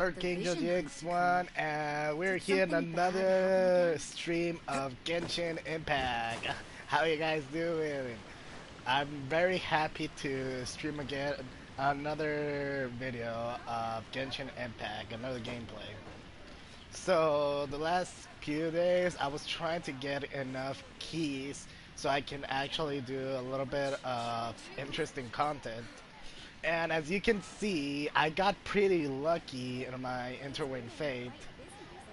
King GX1, and we're here in another stream of Genshin Impact. How you guys doing? I'm very happy to stream again another video of Genshin Impact, another gameplay. So the last few days I was trying to get enough keys so I can actually do a little bit of interesting content. And as you can see, I got pretty lucky in my Interwing Fate.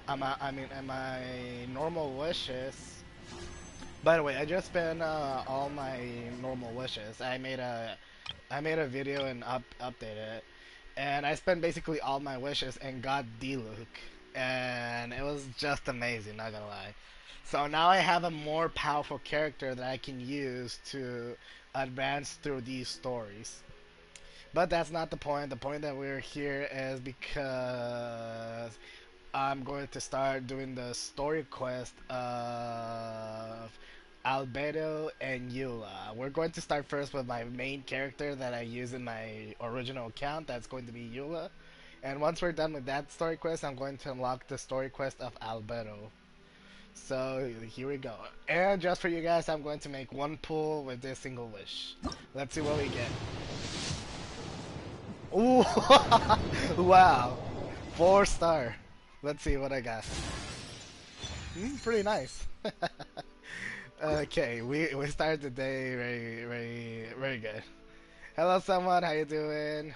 In my normal wishes. By the way, I just spent all my normal wishes. I made a video and updated it, and I spent basically all my wishes and got D-Luke, and it was just amazing. Not gonna lie. So now I have a more powerful character that I can use to advance through these stories. But that's not the point. The point that we're here is because I'm going to start doing the story quest of Albedo and Eula. We're going to start first with my main character that I use in my original account. That's going to be Eula. And once we're done with that story quest, I'm going to unlock the story quest of Albedo. So here we go. And just for you guys, I'm going to make one pull with this single wish. Let's see what we get. Ooh, wow, 4-star. Let's see what I got. Pretty nice. Okay, we started the day very good. Hello, someone. How you doing?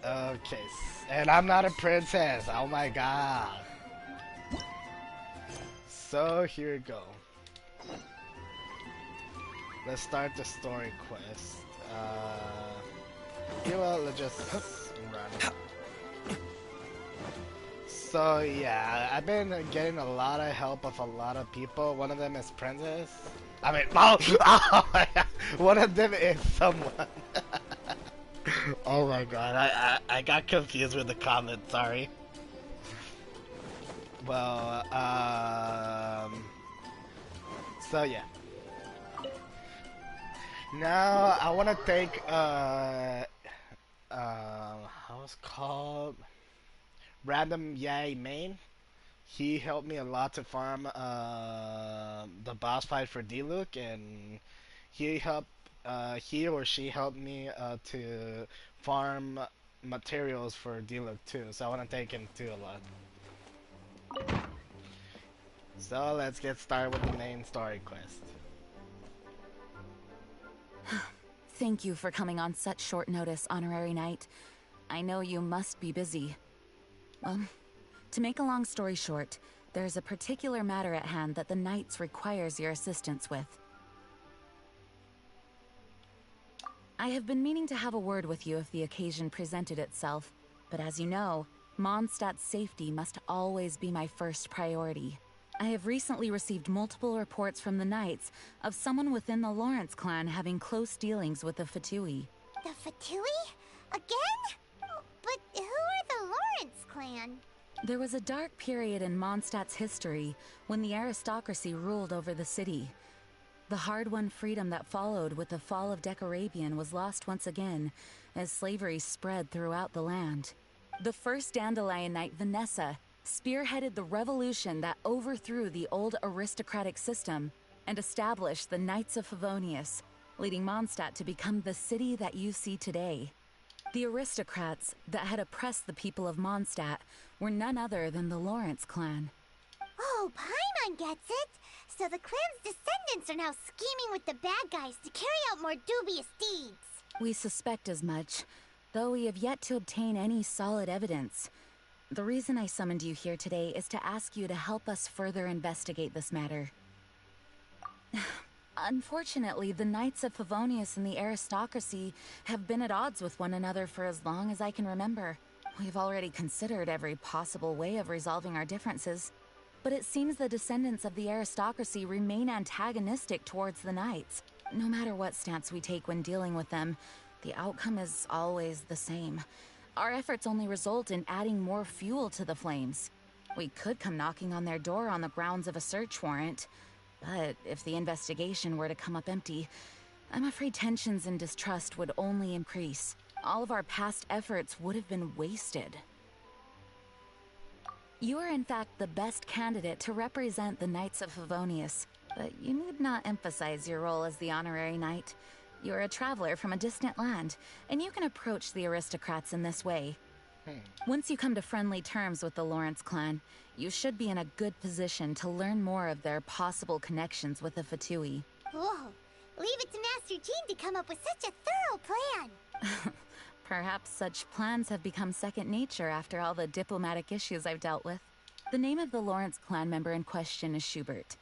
Okay, and I'm not a princess. Oh my god. So here we go. Let's start the story quest. Let's just run. So yeah, I've been getting a lot of help of a lot of people. One of them is Princess. Oh my god. One of them is someone. Oh my god, I got confused with the comment, sorry. Well, so yeah. Now I want to thank how's called Random Yay Main. He helped me a lot to farm the boss fight for D-Luke, and he or she helped me to farm materials for D-Luke too. So I want to thank him too a lot. So let's get started with the main story quest. Thank you for coming on such short notice, Honorary Knight. I know you must be busy. Well, to make a long story short, there's a particular matter at hand that the Knights requires your assistance with. I have been meaning to have a word with you if the occasion presented itself, but as you know, Mondstadt's safety must always be my first priority. I have recently received multiple reports from the Knights of someone within the Lawrence clan having close dealings with the Fatui. The Fatui? Again? But who are the Lawrence clan? There was a dark period in Mondstadt's history when the aristocracy ruled over the city. The hard-won freedom that followed with the fall of Decorabian was lost once again as slavery spread throughout the land. The first Dandelion Knight, Vanessa, spearheaded the revolution that overthrew the old aristocratic system and established the Knights of Favonius, leading Mondstadt to become the city that you see today. The aristocrats that had oppressed the people of Mondstadt were none other than the Lawrence clan. Oh, Paimon gets it! So the clan's descendants are now scheming with the bad guys to carry out more dubious deeds. We suspect as much, though we have yet to obtain any solid evidence. The reason I summoned you here today is to ask you to help us further investigate this matter. Unfortunately, the Knights of Favonius and the aristocracy have been at odds with one another for as long as I can remember. We've already considered every possible way of resolving our differences, but it seems the descendants of the aristocracy remain antagonistic towards the Knights. No matter what stance we take when dealing with them, the outcome is always the same. Our efforts only result in adding more fuel to the flames. We could come knocking on their door on the grounds of a search warrant, but if the investigation were to come up empty, I'm afraid tensions and distrust would only increase. All of our past efforts would have been wasted. You are in fact the best candidate to represent the Knights of Favonius, but you need not emphasize your role as the honorary knight. You are a traveler from a distant land, and you can approach the aristocrats in this way. Once you come to friendly terms with the Lawrence clan, you should be in a good position to learn more of their possible connections with the Fatui. Whoa, leave it to Master Jean to come up with such a thorough plan. Perhaps such plans have become second nature after all the diplomatic issues I've dealt with. The name of the Lawrence clan member in question is Schubert.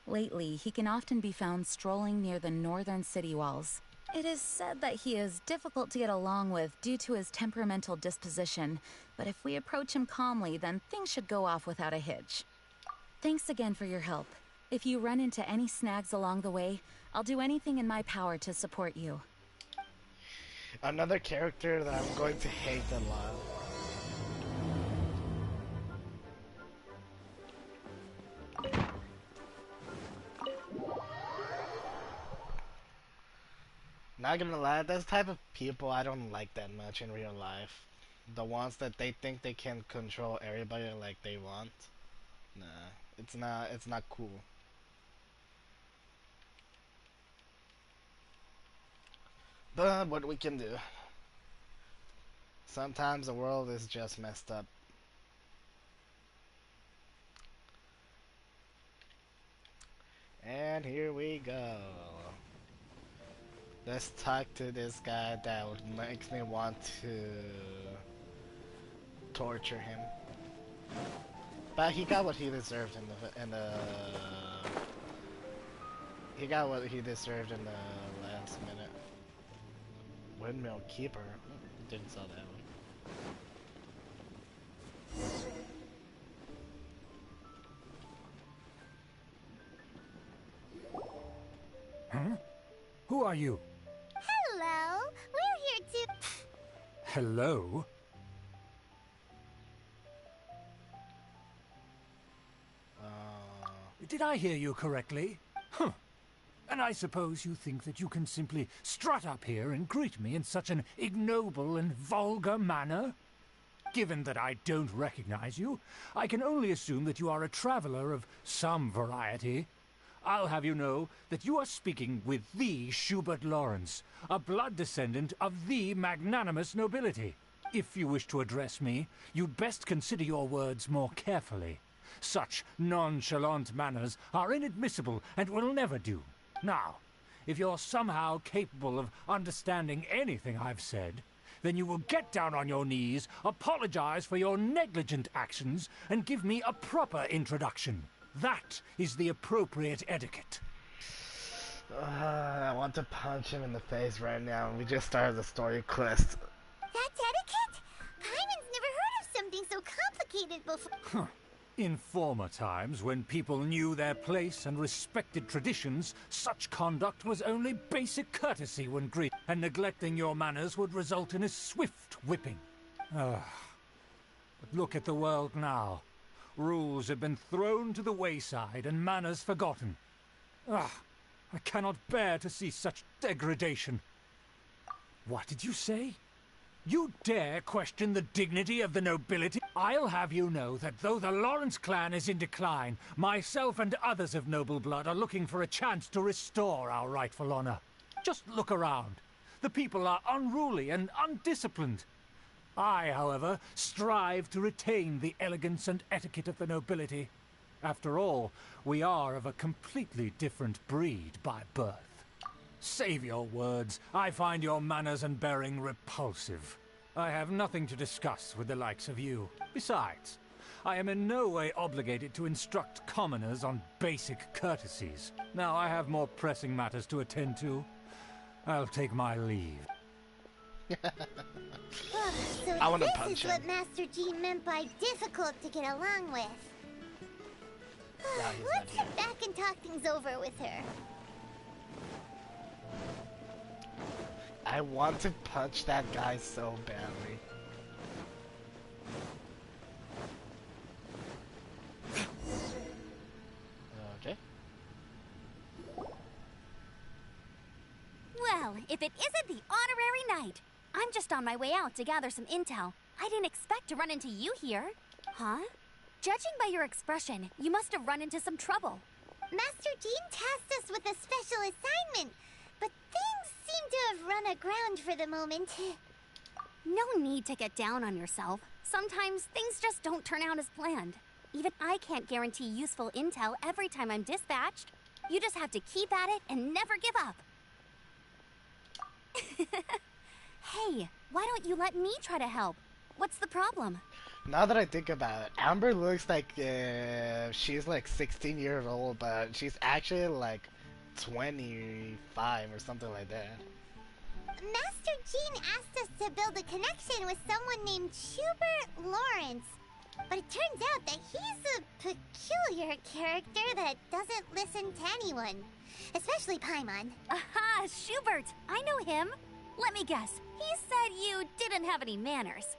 Lately, he can often be found strolling near the northern city walls. It is said that he is difficult to get along with due to his temperamental disposition, but if we approach him calmly, then things should go off without a hitch. Thanks again for your help. If you run into any snags along the way, I'll do anything in my power to support you. Another character that I'm going to hate a lot. Not gonna lie, this type of people I don't like that much in real life. The ones that they think they can control everybody like they want. Nah, it's not cool. But what we can do. Sometimes the world is just messed up. And here we go. Let's talk to this guy that makes me want to torture him. But he got what he deserved he got what he deserved in the last minute. Windmill Keeper. Didn't saw that one. Huh? Who are you? Hello, we're here to... Hello? Did I hear you correctly? Huh. And I suppose you think that you can simply strut up here and greet me in such an ignoble and vulgar manner? Given that I don't recognize you, I can only assume that you are a traveler of some variety. I'll have you know that you are speaking with the Schubert Lawrence, a blood descendant of the magnanimous nobility. If you wish to address me, you'd best consider your words more carefully. Such nonchalant manners are inadmissible and will never do. Now, if you're somehow capable of understanding anything I've said, then you will get down on your knees, apologize for your negligent actions, and give me a proper introduction. That is the appropriate etiquette. I want to punch him in the face right now. We just started the story quest. That's etiquette? Paimon's never heard of something so complicated before. In former times, when people knew their place and respected traditions, such conduct was only basic courtesy when greeted, and neglecting your manners would result in a swift whipping. But look at the world now. Rules have been thrown to the wayside and manners forgotten. I cannot bear to see such degradation. What did you say? You dare question the dignity of the nobility? I'll have you know that though the Lawrence clan is in decline, myself and others of noble blood are looking for a chance to restore our rightful honor. Just look around. The people are unruly and undisciplined. I, however, strive to retain the elegance and etiquette of the nobility. After all, we are of a completely different breed by birth. Save your words. I find your manners and bearing repulsive. I have nothing to discuss with the likes of you. Besides, I am in no way obligated to instruct commoners on basic courtesies. Now I have more pressing matters to attend to. I'll take my leave. So I want to this punch is him. what Master Jean meant by difficult to get along with. Let's head back and talk things over with her. I want to punch that guy so badly. Okay. Well, if it isn't the honorary knight. I'm just on my way out to gather some intel. I didn't expect to run into you here. Huh? Judging by your expression, you must have run into some trouble. Master Jean tasked us with a special assignment, but things seem to have run aground for the moment. No need to get down on yourself. Sometimes things just don't turn out as planned. Even I can't guarantee useful intel every time I'm dispatched. You just have to keep at it and never give up. Hey, why don't you let me try to help? What's the problem? Now that I think about it, Amber looks like she's like 16 years old, but she's actually like 25 or something like that. Master Jean asked us to build a connection with someone named Schubert Lawrence. But it turns out that he's a peculiar character that doesn't listen to anyone. Especially Paimon. Aha, Schubert! I know him. Let me guess. He said you didn't have any manners.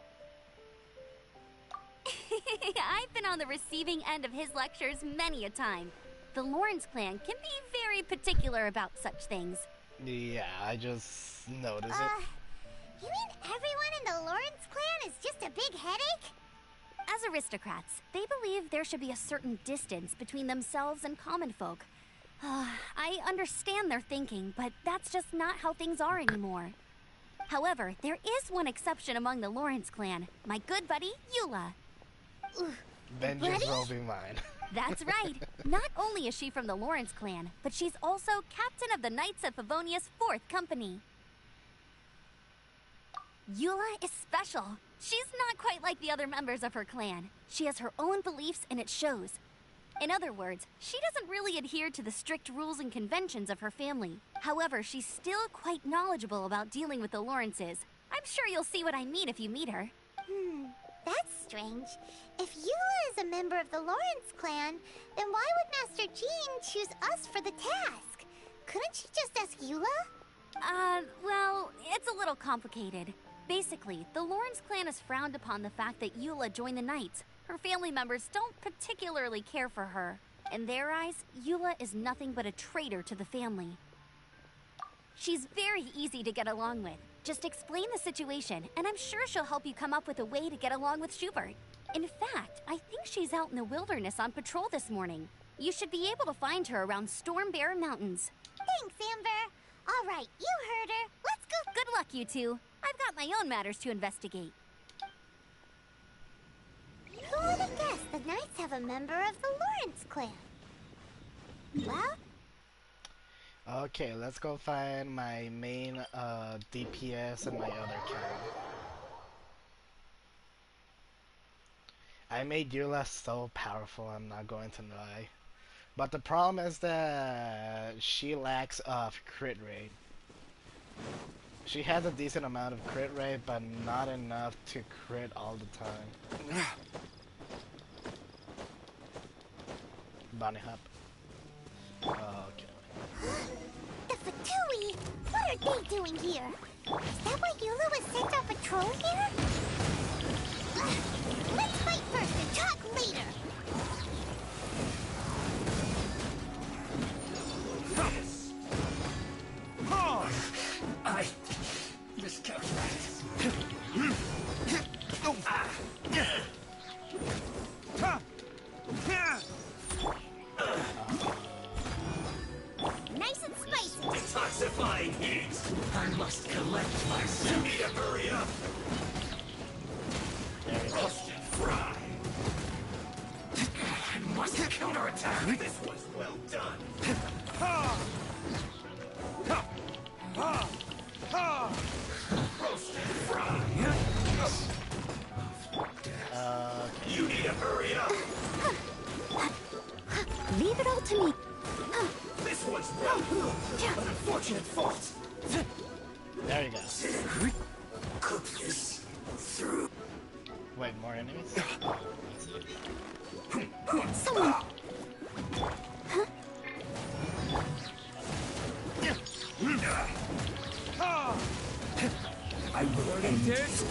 I've been on the receiving end of his lectures many a time. The Lawrence clan can be very particular about such things. Yeah, I just noticed it. You mean everyone in the Lawrence clan is just a big headache? As aristocrats, they believe there should be a certain distance between themselves and common folk. I understand their thinking, but that's just not how things are anymore. However, there is one exception among the Lawrence clan, my good buddy, Eula. Vengeance will be mine. That's right. Not only is she from the Lawrence clan, but she's also captain of the Knights of Favonia's 4th Company. Eula is special. She's not quite like the other members of her clan. She has her own beliefs and it shows. In other words, she doesn't really adhere to the strict rules and conventions of her family. However, she's still quite knowledgeable about dealing with the Lawrences. I'm sure you'll see what I mean if you meet her. That's strange. If Eula is a member of the Lawrence clan, then why would Master Jean choose us for the task? Couldn't she just ask Eula? Well, it's a little complicated. Basically, the Lawrence clan has frowned upon the fact that Eula joined the Knights. Her family members don't particularly care for her. In their eyes, Eula is nothing but a traitor to the family. She's very easy to get along with. Just explain the situation, and I'm sure she'll help you come up with a way to get along with Schubert. In fact, I think she's out in the wilderness on patrol this morning. You should be able to find her around Storm Bear Mountains. Thanks, Amber. All right, you heard her. Let's go. Good luck, you two. I've got my own matters to investigate. Who would have guessed the Knights have a member of the Lawrence clan? Well, Okay, let's go find my main DPS and my other clan. I made Eula so powerful, I'm not going to lie. But the problem is that she lacks of crit rate. She has a decent amount of crit rate, but not enough to crit all the time. Bunny hop. Okay. the Fatui! What are they doing here? Is that why Eula was sent on patrol here? Let's fight first and talk later! I miscalculated. Nice and spicy! Detoxifying heat! I must collect myself. You need to hurry up! Roast and fry! I must counterattack! This was well done! Roast and fry! You need to hurry up! Leave it all to me. This one's well done! An unfortunate fault! There you go. Cook this through. Wait, more enemies? Someone. I will end this.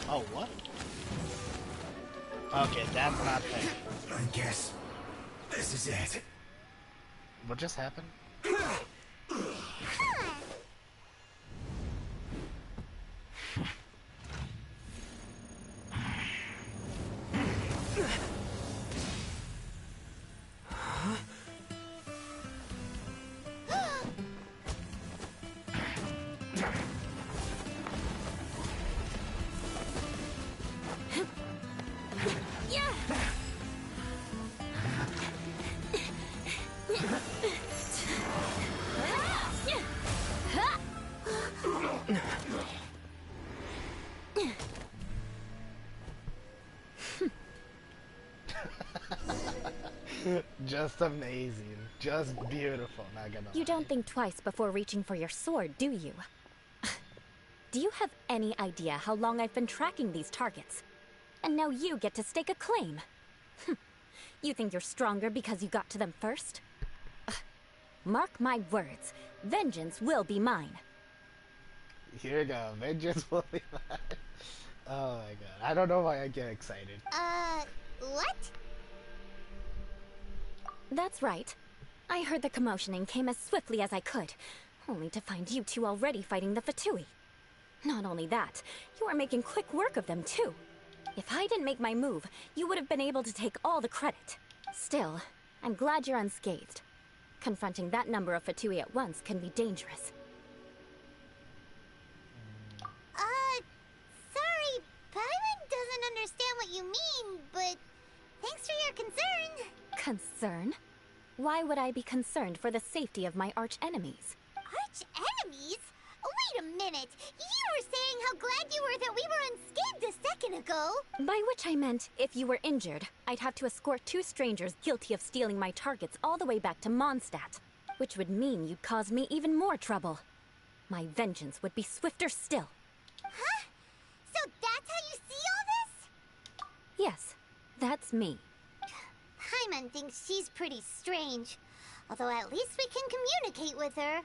Oh, what? Okay, that's not fair. I guess this is it. What just happened? Just amazing. Just beautiful, not gonna You lie. don't think twice before reaching for your sword, do you? Do you have any idea how long I've been tracking these targets? And now you get to stake a claim. You think you're stronger because you got to them first? Mark my words, vengeance will be mine. Here you go. Vengeance will be mine. Oh my god. I don't know why I get excited. What? That's right. I heard the commotion and came as swiftly as I could, only to find you two already fighting the Fatui. Not only that, you are making quick work of them too. If I didn't make my move, you would have been able to take all the credit. Still, I'm glad you're unscathed. Confronting that number of Fatui at once can be dangerous. Sorry, Paimon doesn't understand what you mean, but thanks for your concern. Concern? Why would I be concerned for the safety of my arch-enemies? Arch-enemies? Wait a minute! You were saying how glad you were that we were unscathed a second ago! By which I meant, if you were injured, I'd have to escort two strangers guilty of stealing my targets all the way back to Mondstadt, which would mean you'd cause me even more trouble. My vengeance would be swifter still. Huh? So that's how you see all this? Yes, that's me. Paimon thinks she's pretty strange. Although at least we can communicate with her.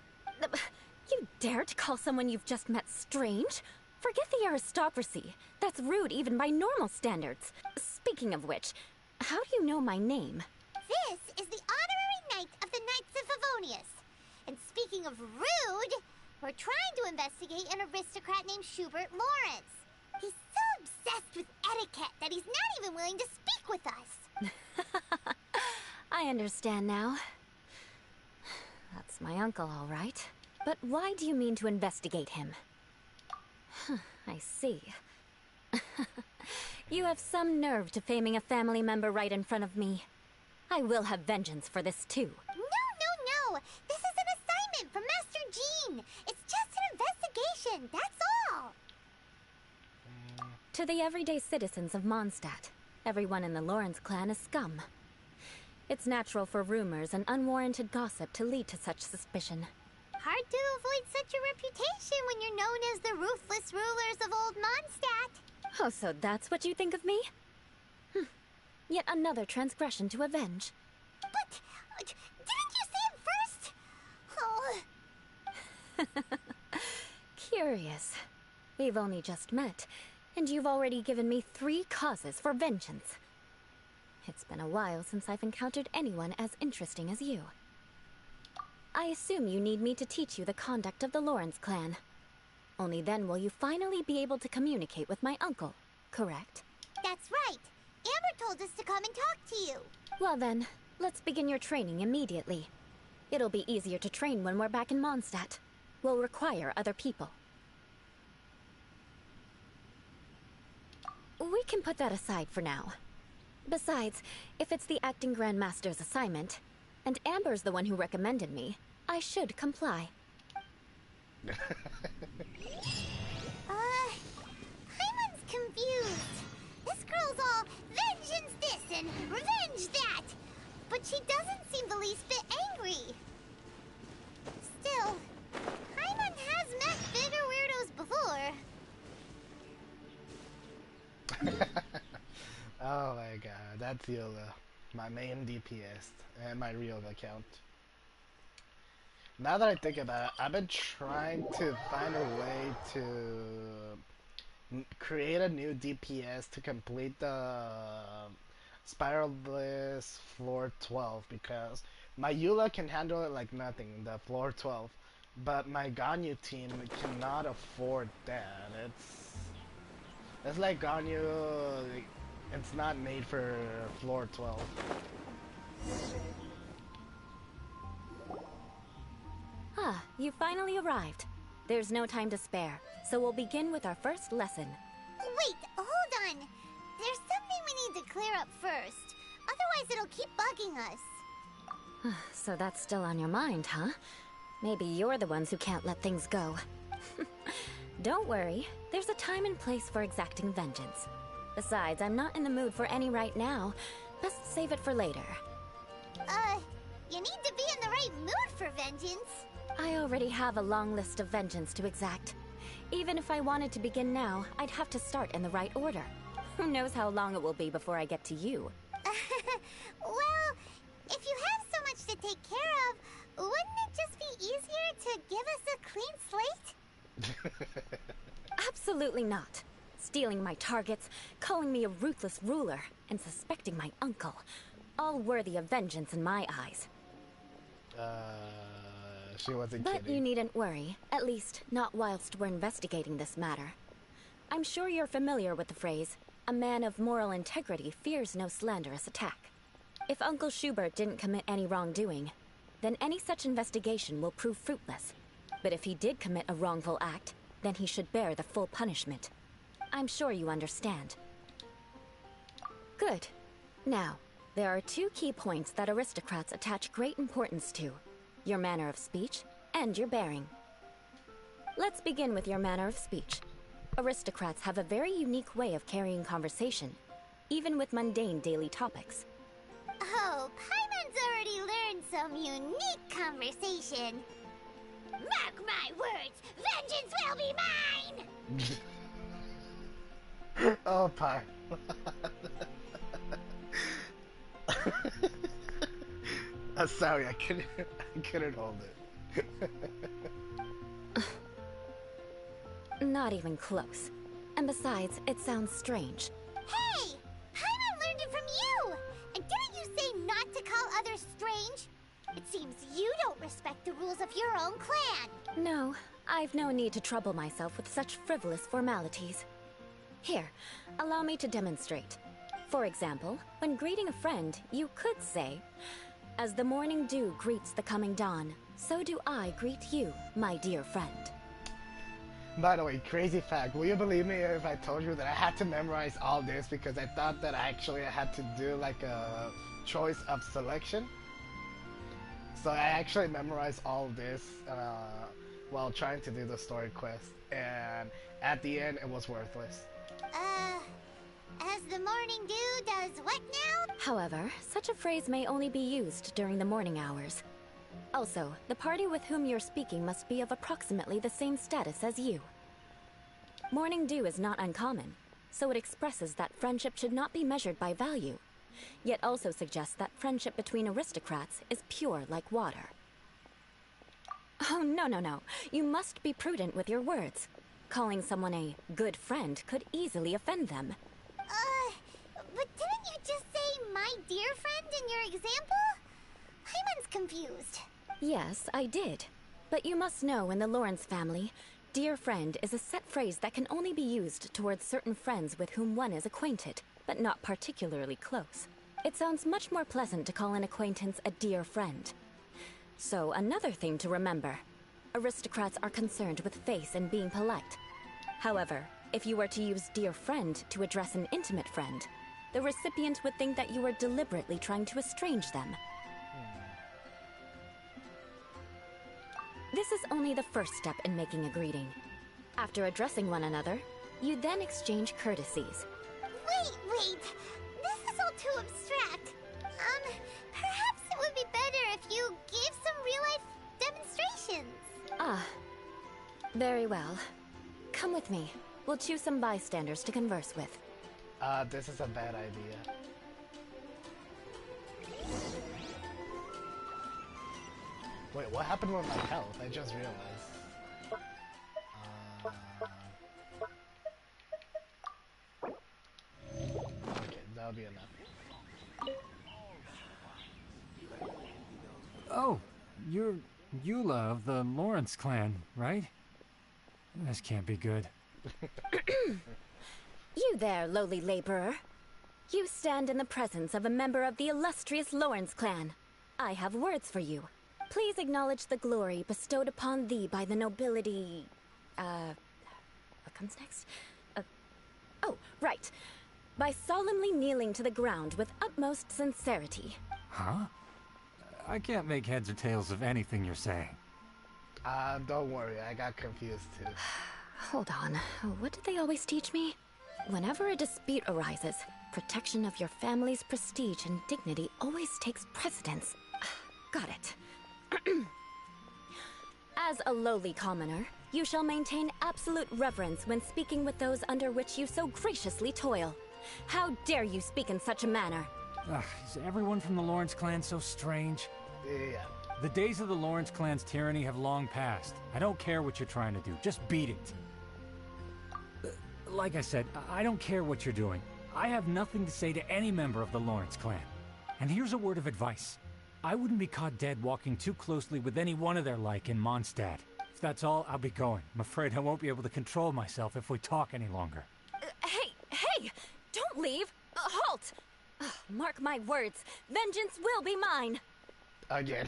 You dare to call someone you've just met strange? Forget the aristocracy. That's rude even by normal standards. Speaking of which, how do you know my name? This is the honorary knight of the Knights of Favonius. And speaking of rude, we're trying to investigate an aristocrat named Schubert Lawrence. He's so obsessed with etiquette that he's not even willing to speak with us. I understand now. That's my uncle, all right. But why do you mean to investigate him? I see. You have some nerve to faming a family member right in front of me. I will have vengeance for this too. No. This is an assignment from Master Jean. It's just an investigation, that's all. To the everyday citizens of Mondstadt, everyone in the Lawrence clan is scum. It's natural for rumors and unwarranted gossip to lead to such suspicion. Hard to avoid such a reputation when you're known as the ruthless rulers of Old Mondstadt. Oh, so that's what you think of me? Yet another transgression to avenge. But, didn't you say it first? Oh. Curious. We've only just met, and you've already given me 3 causes for vengeance. It's been a while since I've encountered anyone as interesting as you. I assume you need me to teach you the conduct of the Lawrence clan. Only then will you finally be able to communicate with my uncle, correct? That's right. Amber told us to come and talk to you. Well then, let's begin your training immediately. It'll be easier to train when we're back in Mondstadt. We'll require other people. We can put that aside for now. Besides, if it's the acting Grandmaster's assignment, and Amber's the one who recommended me, I should comply. Paimon's confused. This girl's all vengeance this and revenge that. But she doesn't seem the least bit angry. Still, Paimon has met bigger weirdos before. Oh my god, that's Eula, my main DPS and my real account. Now that I think about it, I've been trying to find a way to create a new DPS to complete the Spiral Bliss floor 12 because my Eula can handle it like nothing, the floor 12, but my Ganyu team cannot afford that. It's like Ganyu, it's not made for floor 12. Ah, you finally arrived. There's no time to spare, so we'll begin with our first lesson. Wait, hold on. There's something we need to clear up first. Otherwise it'll keep bugging us. So that's still on your mind, huh? Maybe you're the ones who can't let things go. Don't worry, there's a time and place for exacting vengeance. Besides, I'm not in the mood for any right now. Best save it for later. vengeance? I already have a long list of vengeance to exact. Even if I wanted to begin now, I'd have to start in the right order. Who knows how long it will be before I get to you? Well, if you have so much to take care of, wouldn't it just be easier to give us a clean slate? Absolutely not. Stealing my targets, calling me a ruthless ruler, and suspecting my uncle. All worthy of vengeance in my eyes. She wasn't But kidding. you needn't worry, at least not whilst we're investigating this matter. I'm sure you're familiar with the phrase, a man of moral integrity fears no slanderous attack. If Uncle Schubert didn't commit any wrongdoing, then any such investigation will prove fruitless. But if he did commit a wrongful act, then he should bear the full punishment. I'm sure you understand. Good. Now, there are two key points that aristocrats attach great importance to: your manner of speech and your bearing. Let's begin with your manner of speech. Aristocrats have a very unique way of carrying conversation, even with mundane daily topics. Oh, Paimon's already learned some unique conversation. Mark my words, vengeance will be mine! Oh, pie. Sorry, I couldn't hold it. Not even close. And besides, it sounds strange. Hey! Paimon learned it from you! And didn't you say not to call others strange? It seems you don't respect the rules of your own clan. No, I've no need to trouble myself with such frivolous formalities. Here, allow me to demonstrate. For example, when greeting a friend, you could say, "As the morning dew greets the coming dawn, so do I greet you, my dear friend." By the way, crazy fact, will you believe me if I told you that I had to memorize all this because I thought that actually I had to do like a choice of selection? So I actually memorized all this while trying to do the story quest, and at the end it was worthless. As the morning dew does what now? However, such a phrase may only be used during the morning hours. Also, the party with whom you're speaking must be of approximately the same status as you. Morning dew is not uncommon, so it expresses that friendship should not be measured by value, yet also suggests that friendship between aristocrats is pure like water. Oh, no. You must be prudent with your words. Calling someone a good friend could easily offend them. But didn't you just say my dear friend in your example? Paimon's confused. Yes, I did. But you must know in the Lawrence family, dear friend is a set phrase that can only be used towards certain friends with whom one is acquainted, but not particularly close. It sounds much more pleasant to call an acquaintance a dear friend. So, another thing to remember. Aristocrats are concerned with face and being polite. However, if you were to use dear friend to address an intimate friend, the recipient would think that you were deliberately trying to estrange them. This is only the first step in making a greeting. After addressing one another, you then exchange courtesies. Wait! This is all too abstract. Perhaps it would be better if you gave some real-life demonstrations. Ah, very well. Come with me. We'll choose some bystanders to converse with. This is a bad idea. Wait, what happened with my health? I just realized. Okay, that'll be enough. Oh, you're Eula of the Lawrence clan, right? This can't be good. You there, lowly laborer. You stand in the presence of a member of the illustrious Lawrence clan. I have words for you. Please acknowledge the glory bestowed upon thee by the nobility... what comes next? Oh, right. By solemnly kneeling to the ground with utmost sincerity. Huh? I can't make heads or tails of anything you're saying. Don't worry, I got confused too. Hold on. What did they always teach me? Whenever a dispute arises, protection of your family's prestige and dignity always takes precedence. Got it. As a lowly commoner, you shall maintain absolute reverence when speaking with those under which you so graciously toil. How dare you speak in such a manner? Ugh, is everyone from the Lawrence clan so strange? Yeah. The days of the Lawrence clan's tyranny have long passed. I don't care what you're trying to do, just beat it. Like I said, I don't care what you're doing. I have nothing to say to any member of the Lawrence clan. And here's a word of advice. I wouldn't be caught dead walking too closely with any one of their like in Mondstadt. If that's all, I'll be going. I'm afraid I won't be able to control myself if we talk any longer. Hey! Don't leave! Halt! Ugh, mark my words, vengeance will be mine! Again.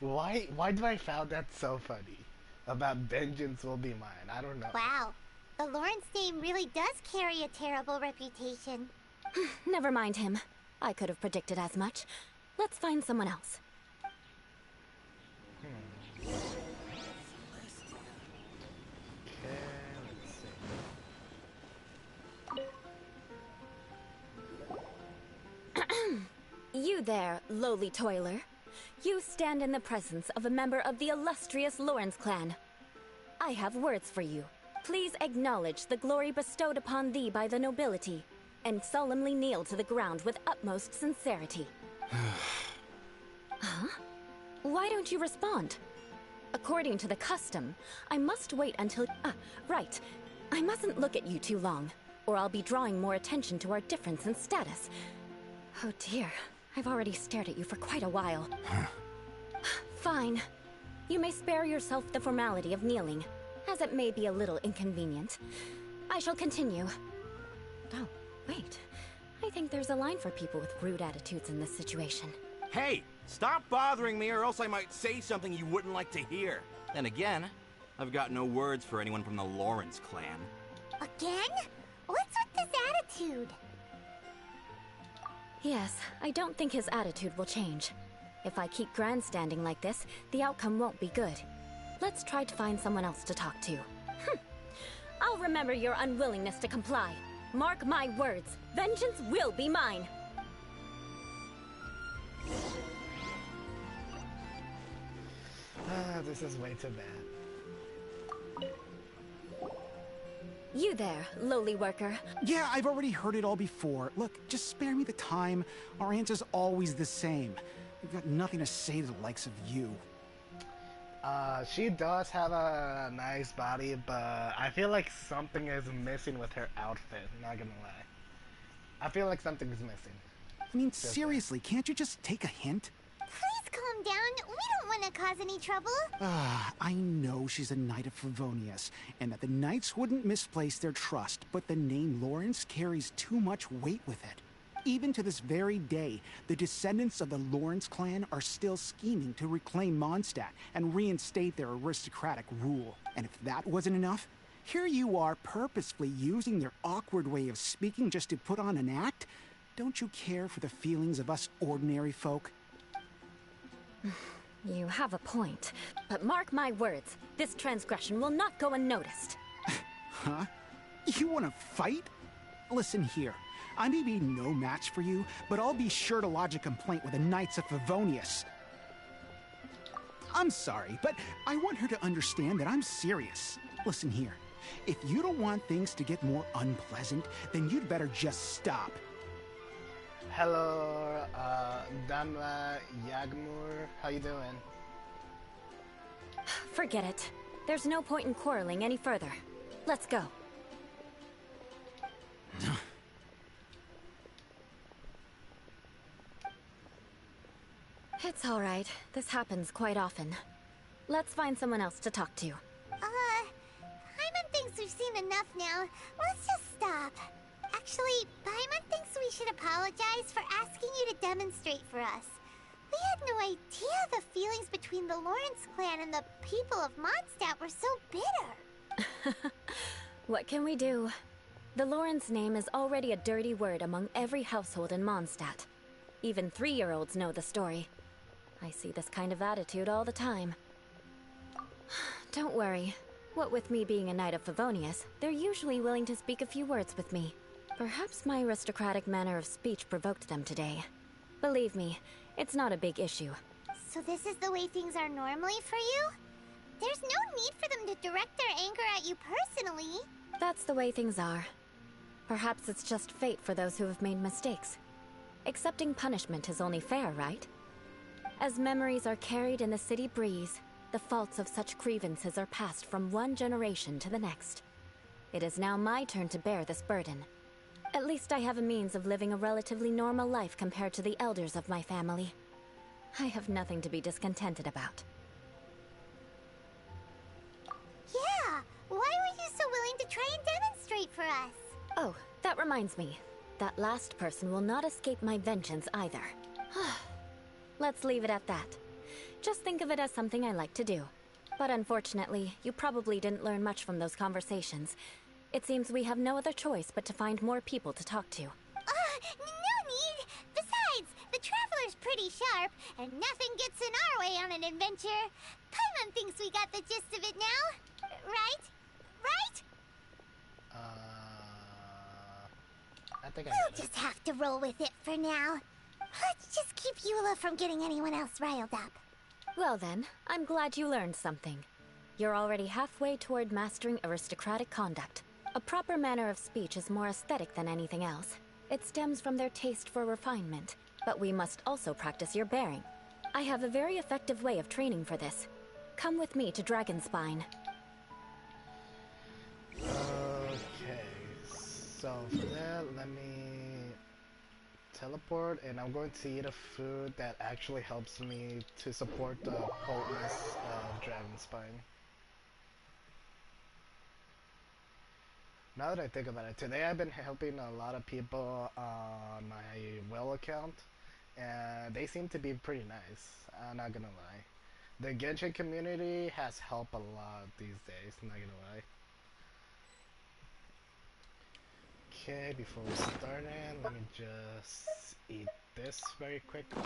Why do I found that so funny? About vengeance will be mine. I don't know. Wow. The Lawrence name really does carry a terrible reputation. Never mind him. I could have predicted as much. Let's find someone else. Okay, let's see. You there, lowly toiler. You stand in the presence of a member of the illustrious Lawrence clan. I have words for you. Please acknowledge the glory bestowed upon thee by the nobility, and solemnly kneel to the ground with utmost sincerity. Huh? Why don't you respond? According to the custom, I must wait until... right. I mustn't look at you too long, or I'll be drawing more attention to our difference in status. Oh dear, I've already stared at you for quite a while. Fine. You may spare yourself the formality of kneeling, as it may be a little inconvenient. I shall continue. Oh, wait. I think there's a line for people with rude attitudes in this situation. Hey, stop bothering me or else I might say something you wouldn't like to hear. Then again, I've got no words for anyone from the Lawrence clan. Again? What's with this attitude? Yes, I don't think his attitude will change. If I keep grandstanding like this, the outcome won't be good. Let's try to find someone else to talk to. I'll remember your unwillingness to comply. Mark my words, vengeance will be mine. This is way too bad. You there, lowly worker. Yeah, I've already heard it all before. Look, just spare me the time. Our answer's always the same. We've got nothing to say to the likes of you. She does have a nice body, but I feel like something is missing with her outfit, not gonna lie. I feel like something is missing. I mean, seriously, can't you just take a hint? Please calm down. We don't want to cause any trouble. I know she's a Knight of Favonius, and that the Knights wouldn't misplace their trust, but the name Lawrence carries too much weight with it. Even to this very day, the descendants of the Lawrence clan are still scheming to reclaim Mondstadt and reinstate their aristocratic rule. And if that wasn't enough, here you are purposefully using their awkward way of speaking just to put on an act? Don't you care for the feelings of us ordinary folk? You have a point, but mark my words, this transgression will not go unnoticed. Huh? You want to fight? Listen here. I may be no match for you, but I'll be sure to lodge a complaint with the Knights of Favonius. I'm sorry, but I want her to understand that I'm serious. Listen here. If you don't want things to get more unpleasant, then you'd better just stop. Hello, Damla Yagmur. How you doing? Forget it. There's no point in quarreling any further. Let's go. It's all right. This happens quite often. Let's find someone else to talk to. Paimon thinks we've seen enough now. Let's just stop. Actually, Paimon thinks we should apologize for asking you to demonstrate for us. We had no idea the feelings between the Lawrence clan and the people of Mondstadt were so bitter. What can we do? The Lawrence name is already a dirty word among every household in Mondstadt. Even 3-year-olds know the story. I see this kind of attitude all the time. Don't worry. What with me being a Knight of Favonius, they're usually willing to speak a few words with me. Perhaps my aristocratic manner of speech provoked them today. Believe me, it's not a big issue. So this is the way things are normally for you? There's no need for them to direct their anger at you personally. That's the way things are. Perhaps it's just fate for those who have made mistakes. Accepting punishment is only fair, right? As memories are carried in the city breeze, the faults of such grievances are passed from one generation to the next. It is now my turn to bear this burden. At least I have a means of living a relatively normal life compared to the elders of my family. I have nothing to be discontented about. Yeah, why were you so willing to try and demonstrate for us? Oh, that reminds me. That last person will not escape my vengeance either. Let's leave it at that. Just think of it as something I like to do. But unfortunately, you probably didn't learn much from those conversations. It seems we have no other choice but to find more people to talk to. No need! Besides, the Traveler's pretty sharp, and nothing gets in our way on an adventure. Paimon thinks we got the gist of it now. Right? Right? I think I We'll got it. just have to roll with it for now. Let's just keep Eula from getting anyone else riled up. Well then, I'm glad you learned something. You're already halfway toward mastering aristocratic conduct. A proper manner of speech is more aesthetic than anything else. It stems from their taste for refinement, but we must also practice your bearing. I have a very effective way of training for this. Come with me to Dragonspine. Okay, so for that, let me teleport, and I'm going to eat a food that actually helps me to support the potentness of Dragonspine. Now that I think about it, today I've been helping a lot of people on my well account, and they seem to be pretty nice, I'm not gonna lie. The Genshin community has helped a lot these days, I'm not gonna lie. Okay, before we start in, let me just eat this very quickly.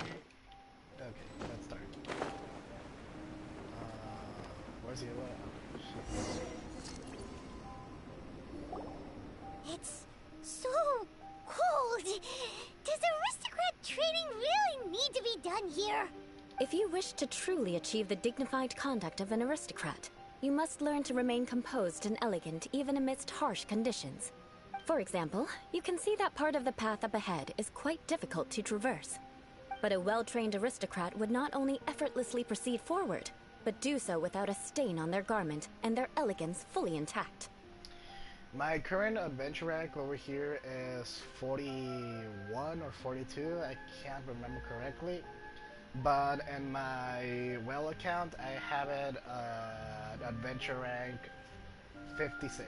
Okay, let's start. Where's Eula? It's so cold. Does aristocrat training really need to be done here? If you wish to truly achieve the dignified conduct of an aristocrat, you must learn to remain composed and elegant even amidst harsh conditions. For example, you can see that part of the path up ahead is quite difficult to traverse. But a well-trained aristocrat would not only effortlessly proceed forward, but do so without a stain on their garment and their elegance fully intact. My current adventure rank over here is 41 or 42, I can't remember correctly. But in my well account, I have it adventure rank 56,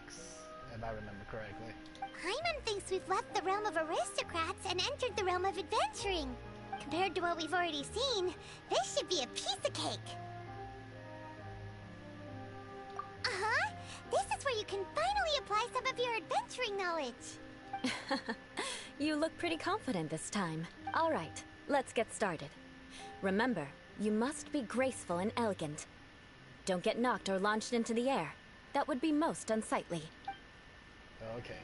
if I remember correctly. Paimon thinks we've left the realm of aristocrats and entered the realm of adventuring. Compared to what we've already seen, this should be a piece of cake. Uh-huh. This is where you can finally apply some of your adventuring knowledge. You look pretty confident this time. All right, let's get started. Remember, you must be graceful and elegant. Don't get knocked or launched into the air. That would be most unsightly. Okay.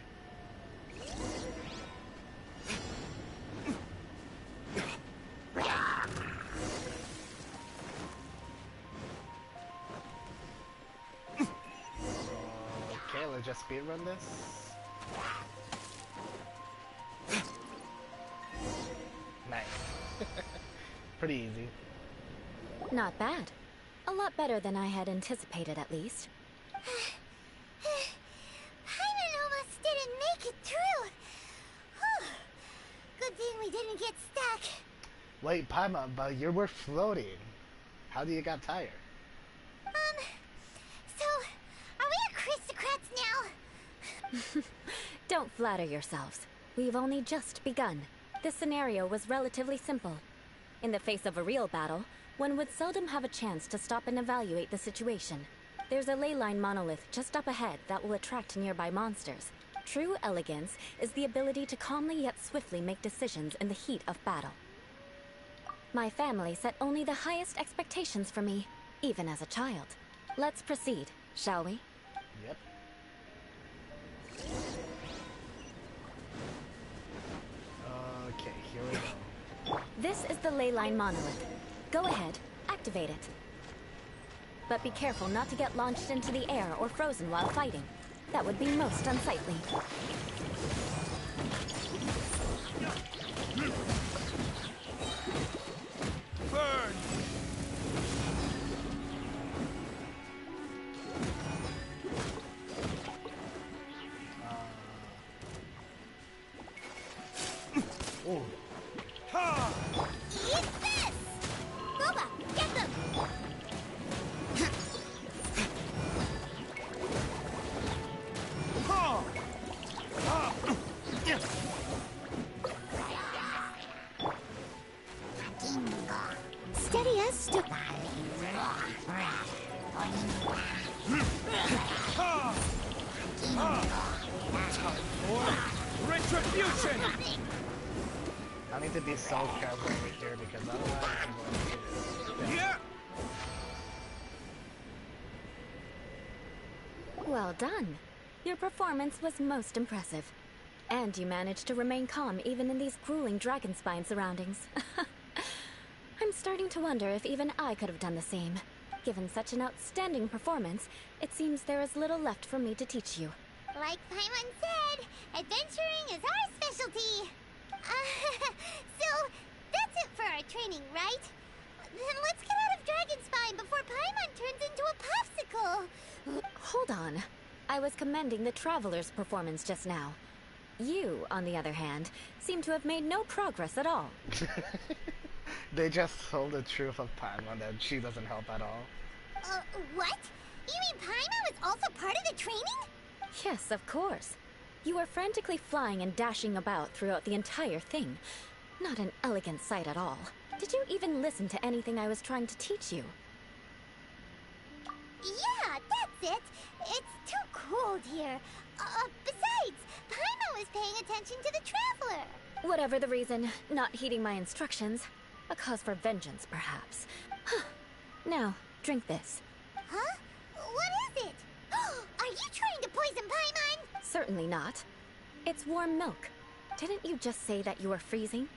Okay, let's just speedrun this. Nice. Pretty easy. Not bad. A lot better than I had anticipated, at least. Paimon almost didn't make it through. Whew. Good thing we didn't get stuck. Wait, Paimon, but you were floating. How do you got tired? So, are we aristocrats now? Don't flatter yourselves. We've only just begun. This scenario was relatively simple. In the face of a real battle, one would seldom have a chance to stop and evaluate the situation. There's a ley line monolith just up ahead that will attract nearby monsters. True elegance is the ability to calmly yet swiftly make decisions in the heat of battle. My family set only the highest expectations for me, even as a child. Let's proceed, shall we? Yep. Okay, here we go. This is the ley line monolith. Go ahead, activate it. But be careful not to get launched into the air or frozen while fighting. That would be most unsightly. Burn! Oh. Ha! Eat this! Boba, get them! Ha! Ha! Steady as stu- Ha! Ha! For retribution! I need to be so careful over here because otherwise I'm going to get it. Yeah! Well done. Your performance was most impressive. And you managed to remain calm even in these grueling dragon spine surroundings. I'm starting to wonder if even I could have done the same. Given such an outstanding performance, it seems there is little left for me to teach you. Like Paimon said, adventuring is our specialty. So, that's it for our training, right? Then let's get out of Dragon Spine before Paimon turns into a popsicle. Hold on. I was commending the Traveler's performance just now. You, on the other hand, seem to have made no progress at all. They just told the truth of Paimon that she doesn't help at all. What? You mean Paimon was also part of the training? Yes, of course. You were frantically flying and dashing about throughout the entire thing. Not an elegant sight at all. Did you even listen to anything I was trying to teach you? Yeah, that's it. It's too cold here. Besides, Paimon was paying attention to the Traveler. Whatever the reason, not heeding my instructions. A cause for vengeance, perhaps. Now, drink this. Huh? What is it? Are you trying to poison Paimon? Certainly not. It's warm milk. Didn't you just say that you were freezing?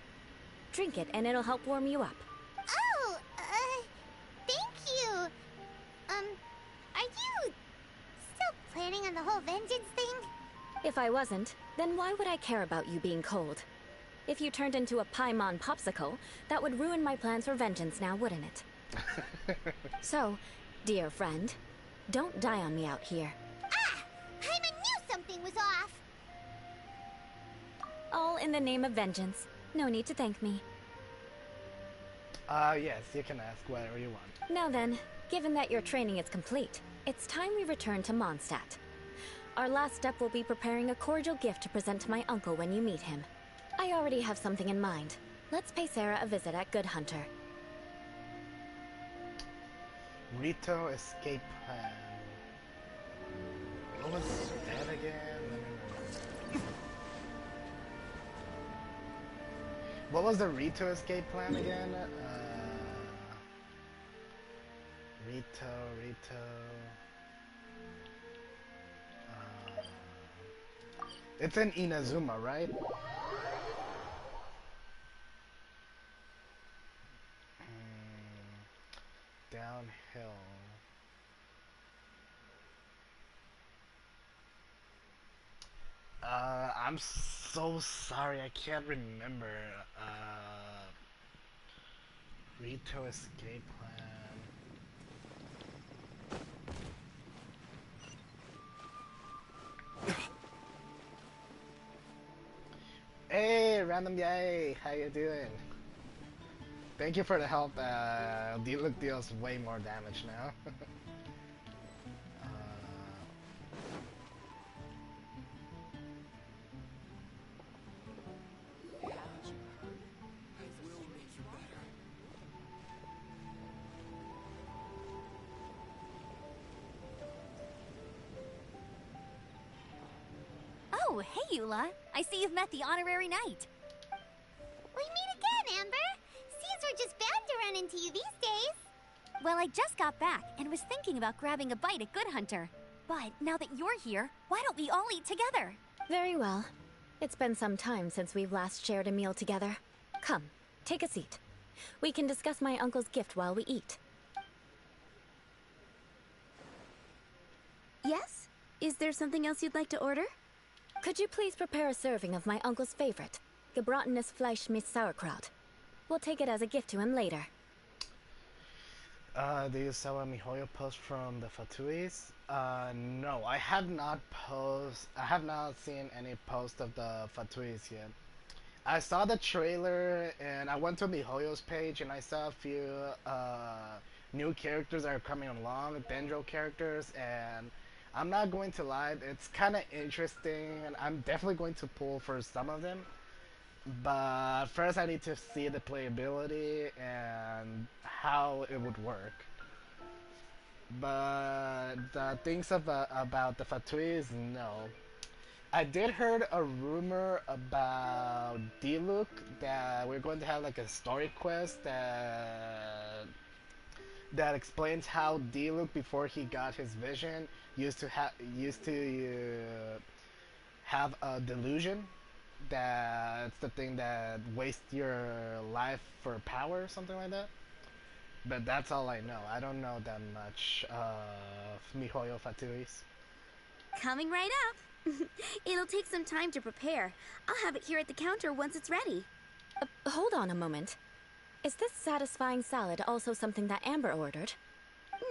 Drink it and it'll help warm you up. Oh, thank you. Are you still planning on the whole vengeance thing? If I wasn't, then why would I care about you being cold? If you turned into a Paimon popsicle, that would ruin my plans for vengeance now, wouldn't it? So, dear friend, don't die on me out here. Ah! Paimon knew something was off! All in the name of vengeance. No need to thank me. Yes, you can ask whatever you want. Now then, given that your training is complete, it's time we return to Mondstadt. Our last step will be preparing a cordial gift to present to my uncle when you meet him. I already have something in mind. Let's pay Sarah a visit at Good Hunter. Rito escape plan. What was that again? What was the Rito escape plan again? Rito. It's in Inazuma, right? Downhill. I'm so sorry, I can't remember. Rito escape plan. Hey, Random Yay, how you doing? Thank you for the help. Look deals way more damage now. Oh, hey, Eula. I see you've met the honorary knight. We meet again, Amber. Seems we're just bound to run into you these days. Well, I just got back and was thinking about grabbing a bite at Good Hunter. But now that you're here, why don't we all eat together? Very well. It's been some time since we've last shared a meal together. Come, take a seat. We can discuss my uncle's gift while we eat. Yes? Is there something else you'd like to order? Could you please prepare a serving of my uncle's favorite, gebratenes Fleisch mit Sauerkraut? We'll take it as a gift to him later. Do you saw a MiHoYo post from the Fatuis? No, I have not seen any post of the Fatuis yet. I saw the trailer and I went to MiHoYo's page and I saw a few new characters that are coming along, Dendro characters, and I'm not going to lie, it's kind of interesting and I'm definitely going to pull for some of them. But first I need to see the playability and how it would work. But the things about the Fatuis, no. I did heard a rumor about Diluc that we're going to have like a story quest that explains how Diluc before he got his vision used to have a delusion. That's the thing that wastes your life for power or something like that. But that's all I know. I don't know that much of MiHoYo Fatuis. Coming right up. It'll take some time to prepare. I'll have it here at the counter once it's ready. Hold on a moment. Is this satisfying salad also something that Amber ordered?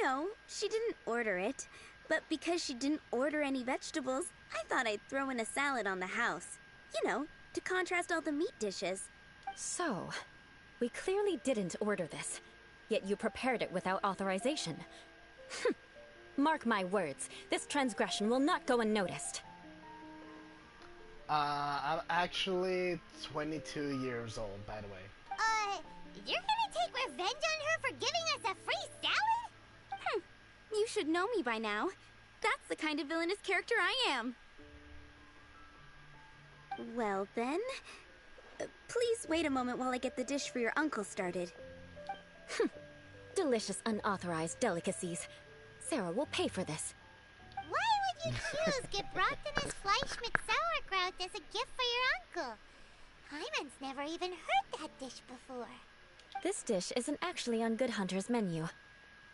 No, she didn't order it. But because she didn't order any vegetables, I thought I'd throw in a salad on the house. You know, to contrast all the meat dishes. So, we clearly didn't order this, yet you prepared it without authorization. Mark my words, this transgression will not go unnoticed. I'm actually 22 years old, by the way. You're gonna take revenge on her for giving us a free salad? You should know me by now. That's the kind of villainous character I am. Well then, please wait a moment while I get the dish for your uncle started. Delicious unauthorized delicacies. Sarah will pay for this. Why would you choose gebratenes Fleisch mit Sauerkraut as a gift for your uncle? Hyman's never even heard that dish before. This dish isn't actually on Good Hunter's menu.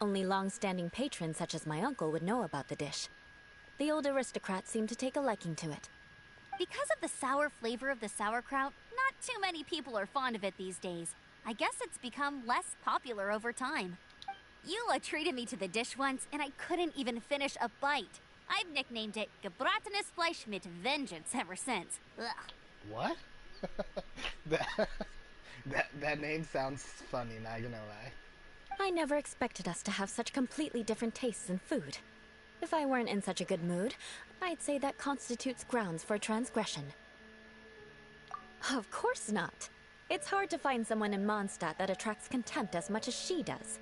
Only long-standing patrons such as my uncle would know about the dish. The old aristocrat seemed to take a liking to it. Because of the sour flavor of the sauerkraut, not too many people are fond of it these days. I guess it's become less popular over time. Eula treated me to the dish once, and I couldn't even finish a bite. I've nicknamed it gebratenes Fleisch mit Vengeance ever since. Ugh. What? that name sounds funny, not gonna lie. I never expected us to have such completely different tastes in food. If I weren't in such a good mood, I'd say that constitutes grounds for transgression. Of course not. It's hard to find someone in Mondstadt that attracts contempt as much as she does.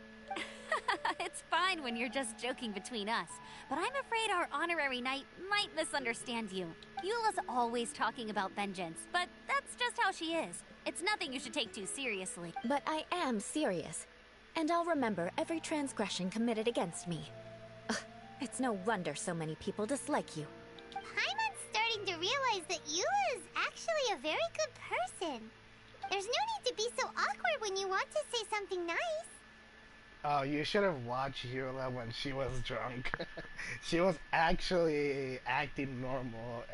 It's fine when you're just joking between us, but I'm afraid our honorary knight might misunderstand you. Eula's always talking about vengeance, but that's just how she is. It's nothing you should take too seriously. But I am serious, and I'll remember every transgression committed against me. Ugh, it's no wonder so many people dislike you. Hyman's starting to realize that Eula is actually a very good person. There's no need to be so awkward when you want to say something nice. Oh, you should have watched Eula when she was drunk. She was actually acting normal.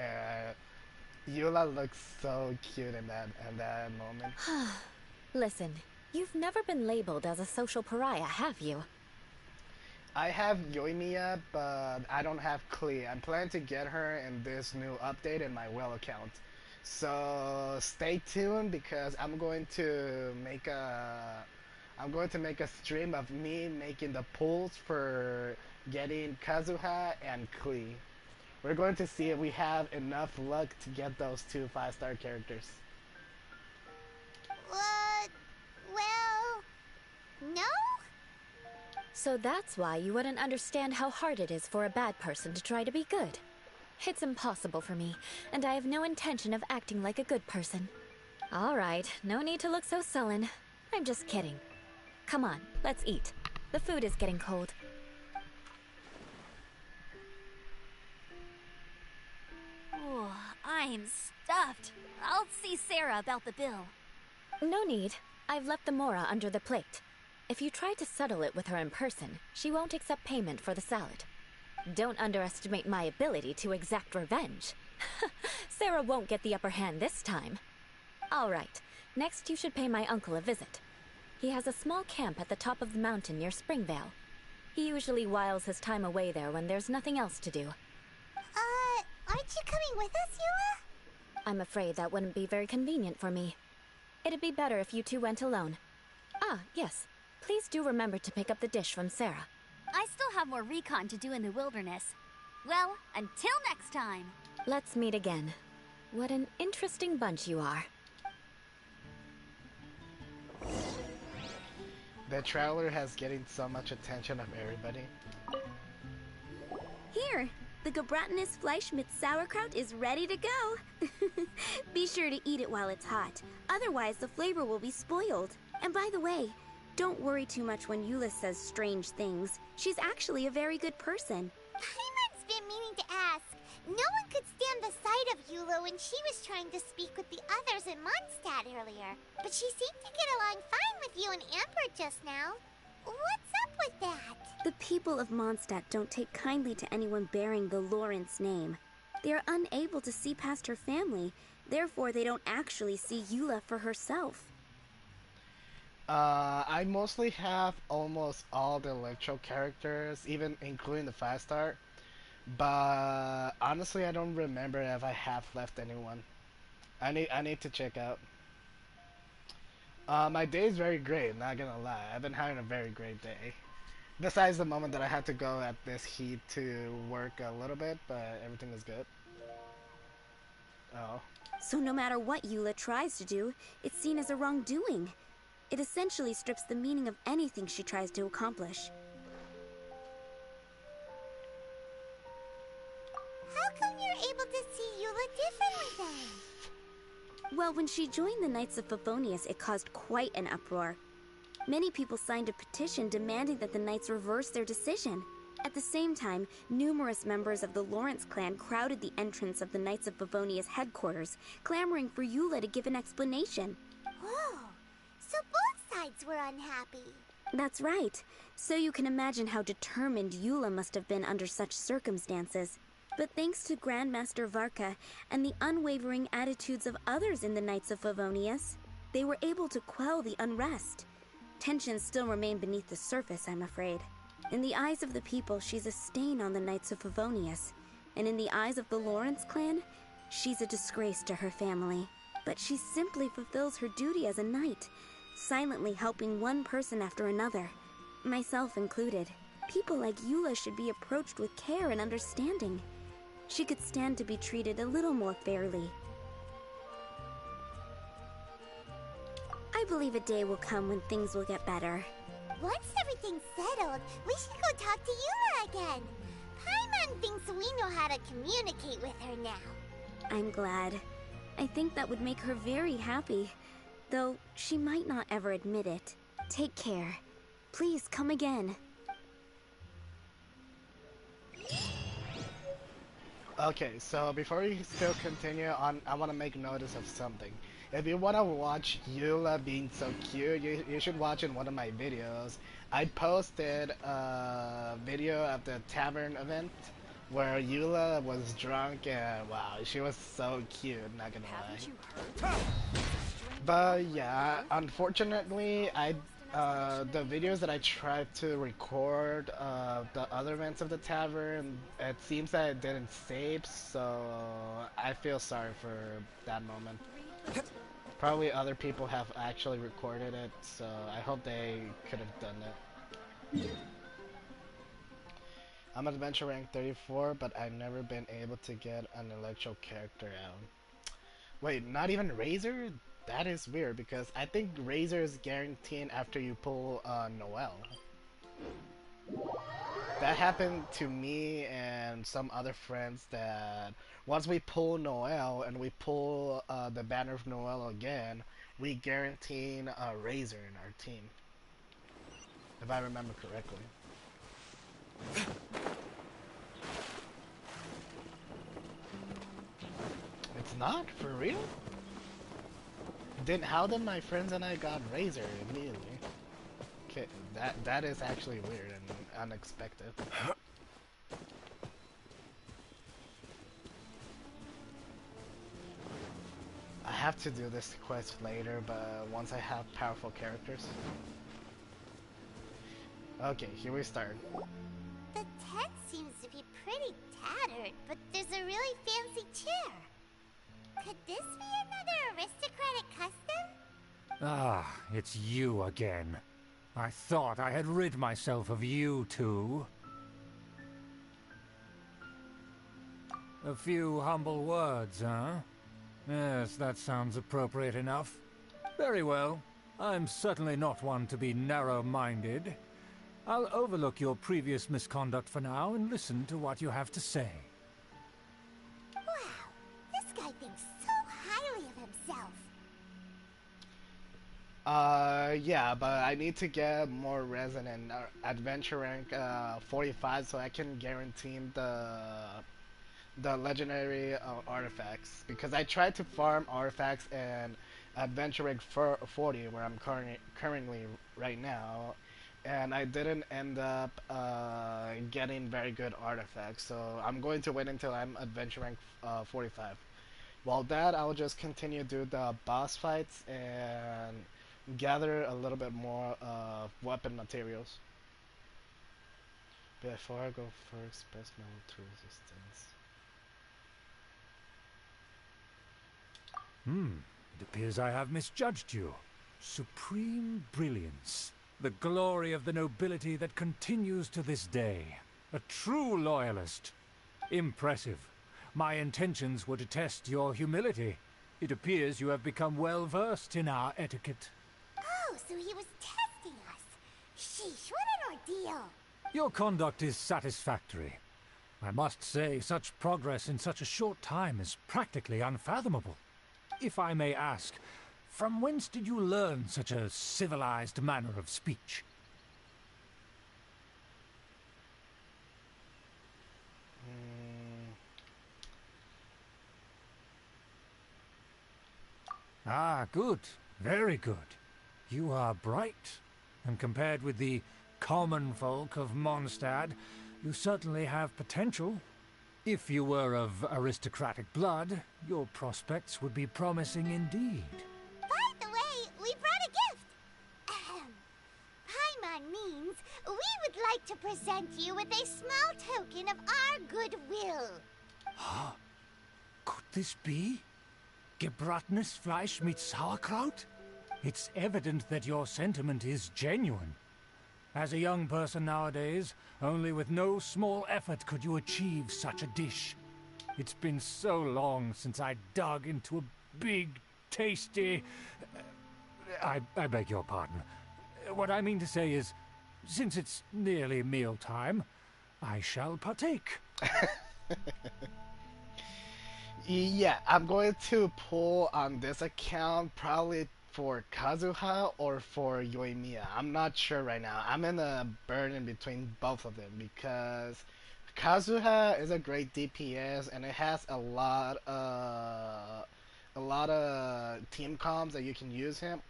Eula looks so cute in that moment. Listen, you've never been labeled as a social pariah, have you? I have Yoimiya, but I don't have Klee. I'm planning to get her in this new update in my Well account. So stay tuned because I'm going to make a stream of me making the pulls for getting Kazuha and Klee. We're going to see if we have enough luck to get those two 5-star characters. Well, no? So that's why you wouldn't understand how hard it is for a bad person to try to be good. It's impossible for me, and I have no intention of acting like a good person. Alright, no need to look so sullen. I'm just kidding. Come on, let's eat. The food is getting cold. Oh, I'm stuffed. I'll see Sarah about the bill. No need. I've left the mora under the plate. If you try to settle it with her in person, she won't accept payment for the salad. Don't underestimate my ability to exact revenge. Sarah won't get the upper hand this time. All right, next you should pay my uncle a visit. He has a small camp at the top of the mountain near Springvale. He usually whiles his time away there when there's nothing else to do. Aren't you coming with us, Eula? I'm afraid that wouldn't be very convenient for me. It'd be better if you two went alone. Ah, yes. Please do remember to pick up the dish from Sarah. I still have more recon to do in the wilderness. Well, until next time. Let's meet again. What an interesting bunch you are. The traveler has getting so much attention of everybody. Here, the Gebratinous Fleisch mit sauerkraut is ready to go. Be sure to eat it while it's hot. Otherwise, the flavor will be spoiled. And by the way, don't worry too much when Eula says strange things. She's actually a very good person. Paimon's been meaning to ask. No one could stand the sight of Eula when she was trying to speak with the others in Mondstadt earlier. But she seemed to get along fine with you and Amber just now. What's up with that? The people of Mondstadt don't take kindly to anyone bearing the Lawrence name. They are unable to see past her family, therefore they don't actually see Eula for herself. I mostly have almost all the Electro characters, even including the 5-star. But honestly, I don't remember if I have left anyone. I need to check out. My day is very great, not gonna lie. I've been having a very great day. Besides the moment that I had to go at this heat to work a little bit, but everything is good. Oh. So no matter what Eula tries to do, it's seen as a wrongdoing. It essentially strips the meaning of anything she tries to accomplish. How come you're able to see Eula differently then? Well, when she joined the Knights of Favonius, it caused quite an uproar. Many people signed a petition demanding that the Knights reverse their decision. At the same time, numerous members of the Lawrence clan crowded the entrance of the Knights of Favonius headquarters, clamoring for Eula to give an explanation. Whoa! So both sides were unhappy. That's right. So you can imagine how determined Eula must have been under such circumstances. But thanks to Grandmaster Varka and the unwavering attitudes of others in the Knights of Favonius, they were able to quell the unrest. Tensions still remain beneath the surface, I'm afraid. In the eyes of the people, she's a stain on the Knights of Favonius. And in the eyes of the Lawrence clan, she's a disgrace to her family. But she simply fulfills her duty as a knight, silently helping one person after another, myself included. People like Eula should be approached with care and understanding. She could stand to be treated a little more fairly. I believe a day will come when things will get better. Once everything's settled, we should go talk to Eula again. Paimon thinks we know how to communicate with her now. I'm glad. I think that would make her very happy, though she might not ever admit it. Take care. Please come again. Okay, so before we still continue on, I want to make notice of something. If you want to watch Eula being so cute, you should watch in one of my videos. I posted a video of the tavern event where Eula was drunk and wow, she was so cute, not gonna lie. But yeah, unfortunately, the videos that I tried to record the other events of the tavern, it seems that it didn't save, so I feel sorry for that moment. Probably other people have actually recorded it, so I hope they could have done it. I'm adventure rank 34, but I've never been able to get an Electro character out. Wait, not even Razor? That is weird, because I think Razor is guaranteed after you pull Noelle. That happened to me and some other friends that once we pull Noelle and we pull the Banner of Noelle again, we guarantee a Razor in our team. If I remember correctly. It's not? For real? How did my friends and I got Razor immediately? Okay, that is actually weird and unexpected. have to do this quest later, but once I have powerful characters. Okay, here we start. The tent seems to be pretty tattered, but there's a really fancy chair. Could this be another aristocratic custom? Ah, it's you again. I thought I had rid myself of you two. A few humble words, huh? Yes, that sounds appropriate enough. Very well. I'm certainly not one to be narrow-minded. I'll overlook your previous misconduct for now and listen to what you have to say. Wow, this guy thinks so highly of himself. Yeah, but I need to get more resin and adventure rank 45 so I can guarantee the legendary artifacts, because I tried to farm artifacts and adventure rank 40 where I'm currently right now, and I didn't end up getting very good artifacts, so I'm going to wait until I'm adventure rank 45. While that, I'll just continue to do the boss fights and gather a little bit more weapon materials. Before I go first, best metal to resistance. It appears I have misjudged you. Supreme brilliance. The glory of the nobility that continues to this day. A true loyalist. Impressive. My intentions were to test your humility. It appears you have become well versed in our etiquette. Oh, so he was testing us. Sheesh, what an ordeal. Your conduct is satisfactory. I must say, such progress in such a short time is practically unfathomable. If I may ask, from whence did you learn such a civilized manner of speech? Ah, good. Very good. You are bright, and compared with the common folk of Mondstadt, you certainly have potential. If you were of aristocratic blood, your prospects would be promising indeed. By the way, we brought a gift. Paimon means we would like to present you with a small token of our goodwill. Huh? Could this be? Gebratenes Fleisch mit Sauerkraut? It's evident that your sentiment is genuine. As a young person nowadays, only with no small effort could you achieve such a dish. It's been so long since I dug into a big, tasty... I beg your pardon. What I mean to say is, since it's nearly mealtime, I shall partake. Yeah, I'm going to pull on this account probably for Kazuha or for Yoimiya. I'm not sure right now. I'm in a burden between both of them because Kazuha is a great DPS and it has a lot of team comms that you can use him.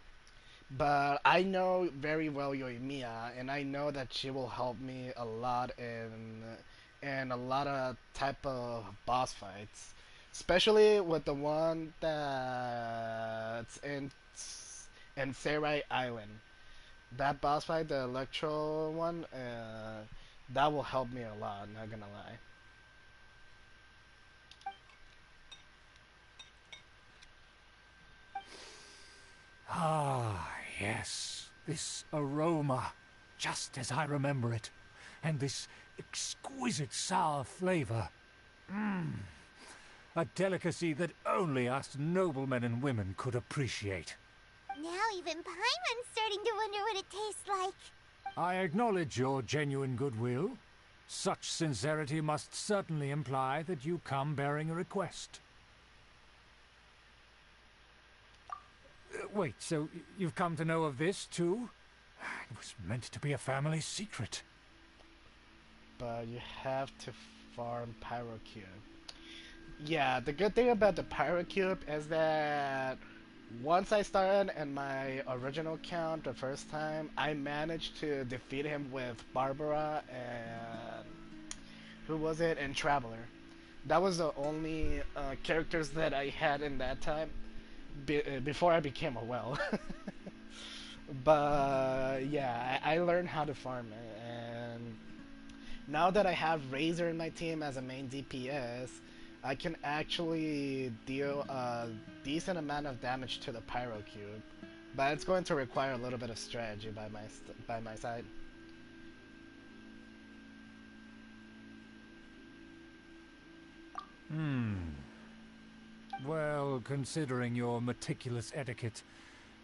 But I know very well Yoimiya, and I know that she will help me a lot in a lot of type of boss fights, especially with the one that's in Serai Island. That boss fight, the Electro one, that will help me a lot. Not gonna lie. Ah, yes. This aroma, just as I remember it. And this exquisite sour flavor. A delicacy that only us noblemen and women could appreciate. Now even Paimon's starting to wonder what it tastes like. I acknowledge your genuine goodwill. Such sincerity must certainly imply that you come bearing a request. Wait, so you've come to know of this, too? It was meant to be a family secret. But you have to farm Pyrocube. Yeah, the good thing about the Pyrocube is that once I started in my original count the first time, I managed to defeat him with Barbara and... who was it? And Traveler. That was the only characters that I had in that time. before I became a well. But yeah, I learned how to farm it, and now that I have Razor in my team as a main DPS, I can actually deal a decent amount of damage to the Pyro Cube. But it's going to require a little bit of strategy by my side. Well, considering your meticulous etiquette,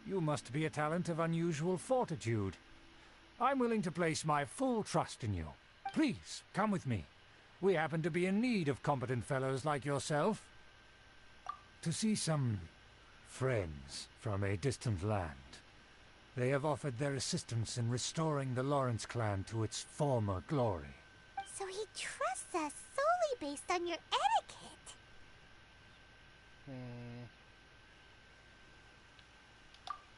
you must be a talent of unusual fortitude. I'm willing to place my full trust in you. Please, come with me. We happen to be in need of competent fellows like yourself. To see some friends from a distant land. They have offered their assistance in restoring the Lawrence clan to its former glory. So he trusts us solely based on your etiquette.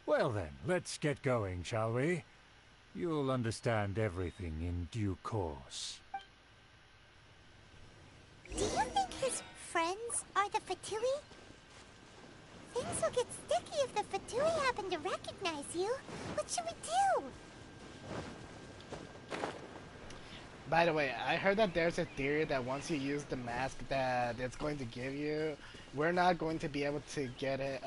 Well then, let's get going, shall we? You'll understand everything in due course. Do you think his friends are the Fatui? Things will get sticky if the Fatui happen to recognize you. What should we do? By the way, I heard that there's a theory that once you use the mask that it's going to give you, we're not going to be able to get it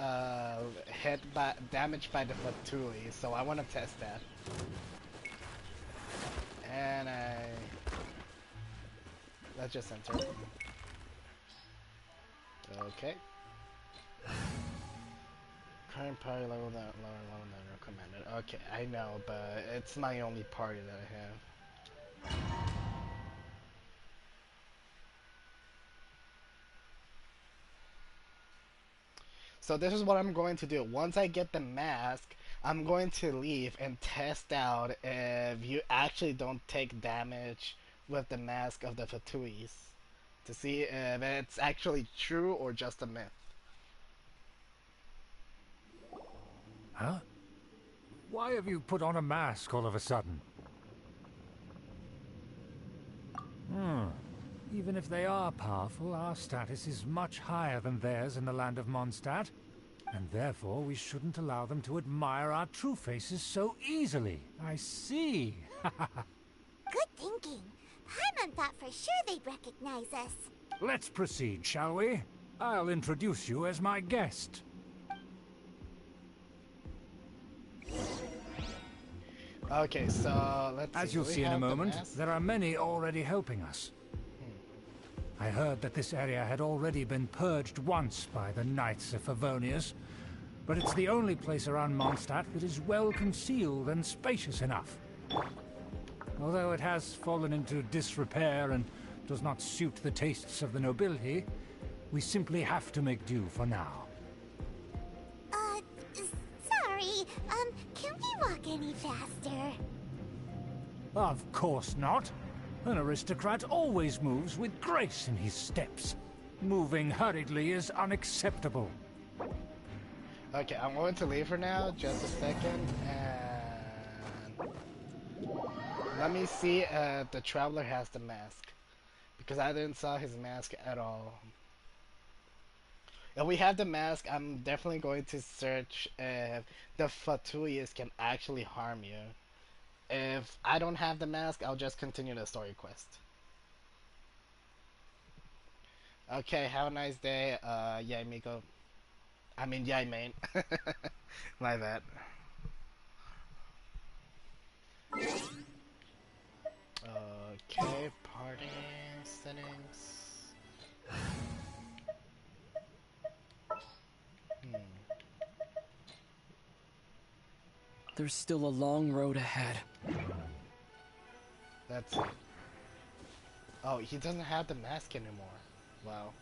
damaged by the Fatui, so I want to test that. And let's just enter. Okay. Current party level that lower than recommended. Okay, I know, but it's my only party that I have. So this is what I'm going to do. Once I get the mask, I'm going to leave and test out if you actually don't take damage with the mask of the Fatuis, to see if it's actually true or just a myth. Huh? Why have you put on a mask all of a sudden? Even if they are powerful, our status is much higher than theirs in the land of Mondstadt, and therefore we shouldn't allow them to admire our true faces so easily. I see. Good thinking. Paimon thought for sure they'd recognize us. Let's proceed, shall we? I'll introduce you as my guest. Okay, so let's see. As you'll see in a moment, there are many already helping us. I heard that this area had already been purged once by the Knights of Favonius, but it's the only place around Mondstadt that is well concealed and spacious enough. Although it has fallen into disrepair and does not suit the tastes of the nobility, we simply have to make do for now. Sorry, can we walk any faster? Of course not. An aristocrat always moves with grace in his steps. Moving hurriedly is unacceptable. Okay, I'm going to leave for now, just a second, and let me see if the Traveler has the mask, because I didn't saw his mask at all. If we have the mask, I'm definitely going to search if the Fatuis can actually harm you. If I don't have the mask, I'll just continue the story quest. Okay, have a nice day, yay Miko. I mean, yay main. My bad. Okay, party settings. There's still a long road ahead. That's it. Oh, he doesn't have the mask anymore. Wow.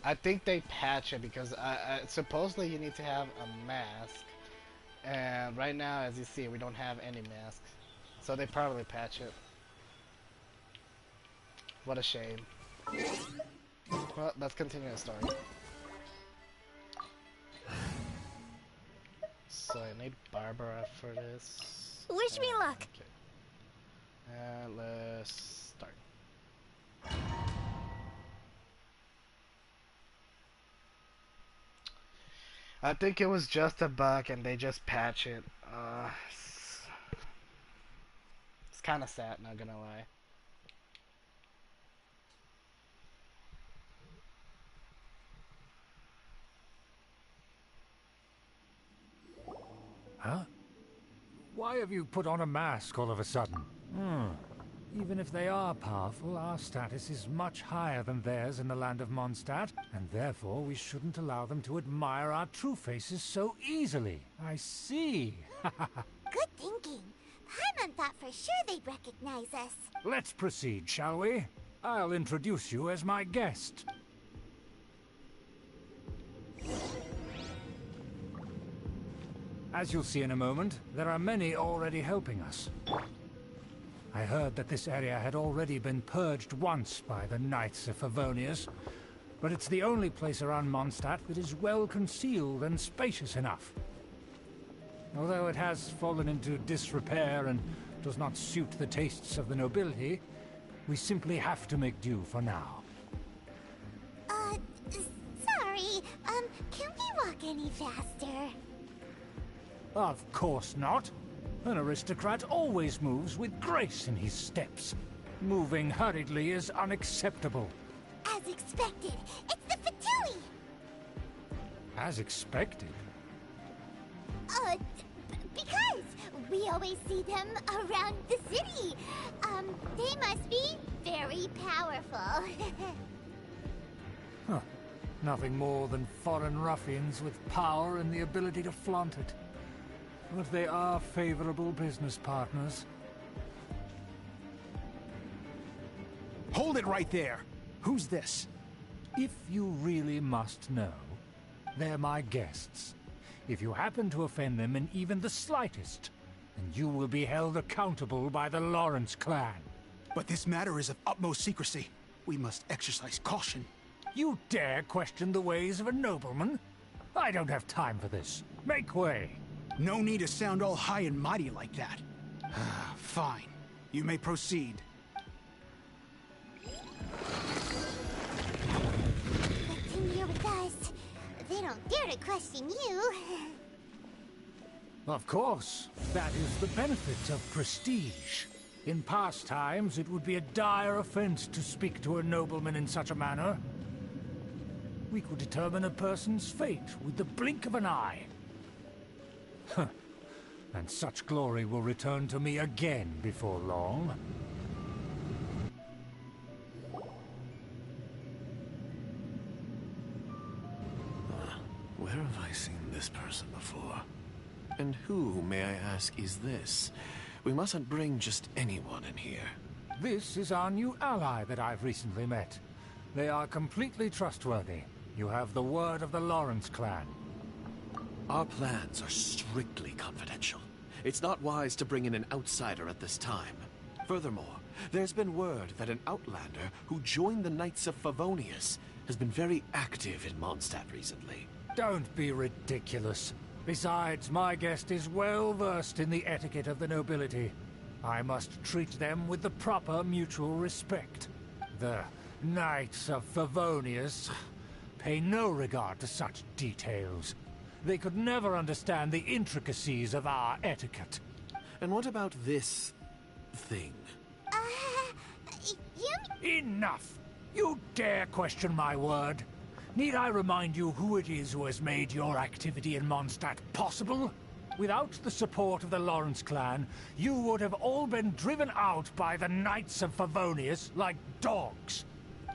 I think they patch it because supposedly you need to have a mask. And right now, as you see, we don't have any masks. So they probably patch it. What a shame. Well, let's continue the story. So I need Barbara for this. Wish me luck. Okay. Let's start. I think it was just a bug and they just patch it. It's kind of sad, not gonna lie. Huh? Why have you put on a mask all of a sudden? Even if they are powerful, our status is much higher than theirs in the land of Mondstadt, and therefore we shouldn't allow them to admire our true faces so easily. I see. Good thinking. Paimon thought for sure they'd recognize us. Let's proceed, shall we? I'll introduce you as my guest. As you'll see in a moment, there are many already helping us. I heard that this area had already been purged once by the Knights of Favonius, but it's the only place around Mondstadt that is well concealed and spacious enough. Although it has fallen into disrepair and does not suit the tastes of the nobility, we simply have to make do for now. Sorry, can we walk any faster? Of course not. An aristocrat always moves with grace in his steps. Moving hurriedly is unacceptable. As expected, it's the Fatui! As expected? Because we always see them around the city. They must be very powerful. Huh. Nothing more than foreign ruffians with power and the ability to flaunt it. But they are favorable business partners. Hold it right there! Who's this? If you really must know, they're my guests. If you happen to offend them in even the slightest, then you will be held accountable by the Lawrence clan. But this matter is of utmost secrecy. We must exercise caution. You dare question the ways of a nobleman? I don't have time for this. Make way. No need to sound all high and mighty like that. Fine. You may proceed. But you're with us. They don't dare to question you. Of course. That is the benefit of prestige. In past times, it would be a dire offense to speak to a nobleman in such a manner. We could determine a person's fate with the blink of an eye. Huh. And such glory will return to me again before long. Where have I seen this person before? And who, may I ask, is this? We mustn't bring just anyone in here. This is our new ally that I've recently met. They are completely trustworthy. You have the word of the Lawrence clan. Our plans are strictly confidential. It's not wise to bring in an outsider at this time. Furthermore, there's been word that an outlander who joined the Knights of Favonius has been very active in Mondstadt recently. Don't be ridiculous. Besides, my guest is well versed in the etiquette of the nobility. I must treat them with the proper mutual respect. The Knights of Favonius pay no regard to such details. They could never understand the intricacies of our etiquette. And what about this thing? Enough! You dare question my word? Need I remind you who it is who has made your activity in Mondstadt possible? Without the support of the Lawrence clan, you would have all been driven out by the Knights of Favonius like dogs.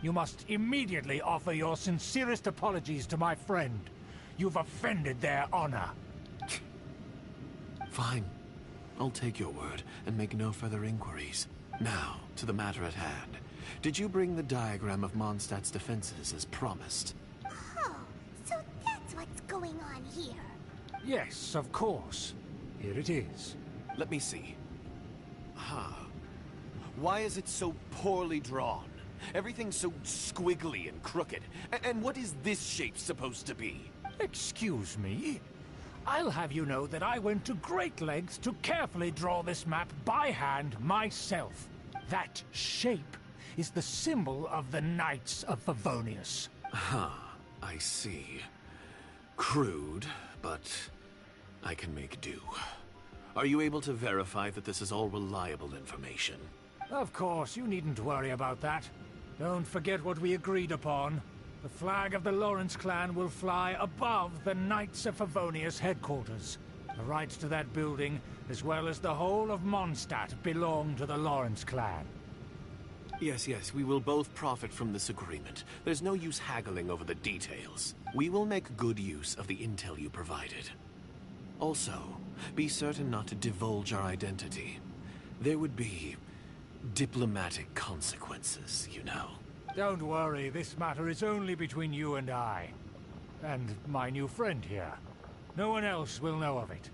You must immediately offer your sincerest apologies to my friend. You've offended their honor. Fine. I'll take your word and make no further inquiries. Now, to the matter at hand. Did you bring the diagram of Mondstadt's defenses as promised? Oh, so that's what's going on here. Yes, of course. Here it is. Let me see. Why is it so poorly drawn? Everything's so squiggly and crooked. And what is this shape supposed to be? Excuse me? I'll have you know that I went to great lengths to carefully draw this map by hand myself. That shape is the symbol of the Knights of Favonius. I see. Crude, but I can make do. Are you able to verify that this is all reliable information? Of course, you needn't worry about that. Don't forget what we agreed upon. The flag of the Lawrence clan will fly above the Knights of Favonius headquarters. The rights to that building, as well as the whole of Mondstadt, belong to the Lawrence clan. Yes, we will both profit from this agreement. There's no use haggling over the details. We will make good use of the intel you provided. Also, be certain not to divulge our identity. There would be diplomatic consequences, you know. Don't worry, this matter is only between you and I. And my new friend here. No one else will know of it.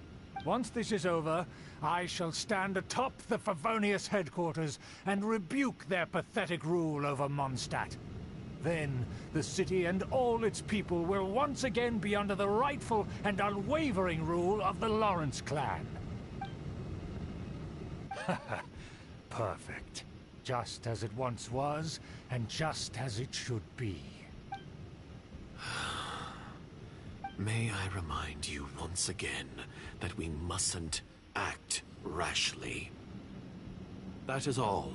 Once this is over, I shall stand atop the Favonius headquarters and rebuke their pathetic rule over Mondstadt. Then, the city and all its people will once again be under the rightful and unwavering rule of the Lawrence clan. Perfect. Just as it once was, and just as it should be. May I remind you once again that we mustn't act rashly. That is all,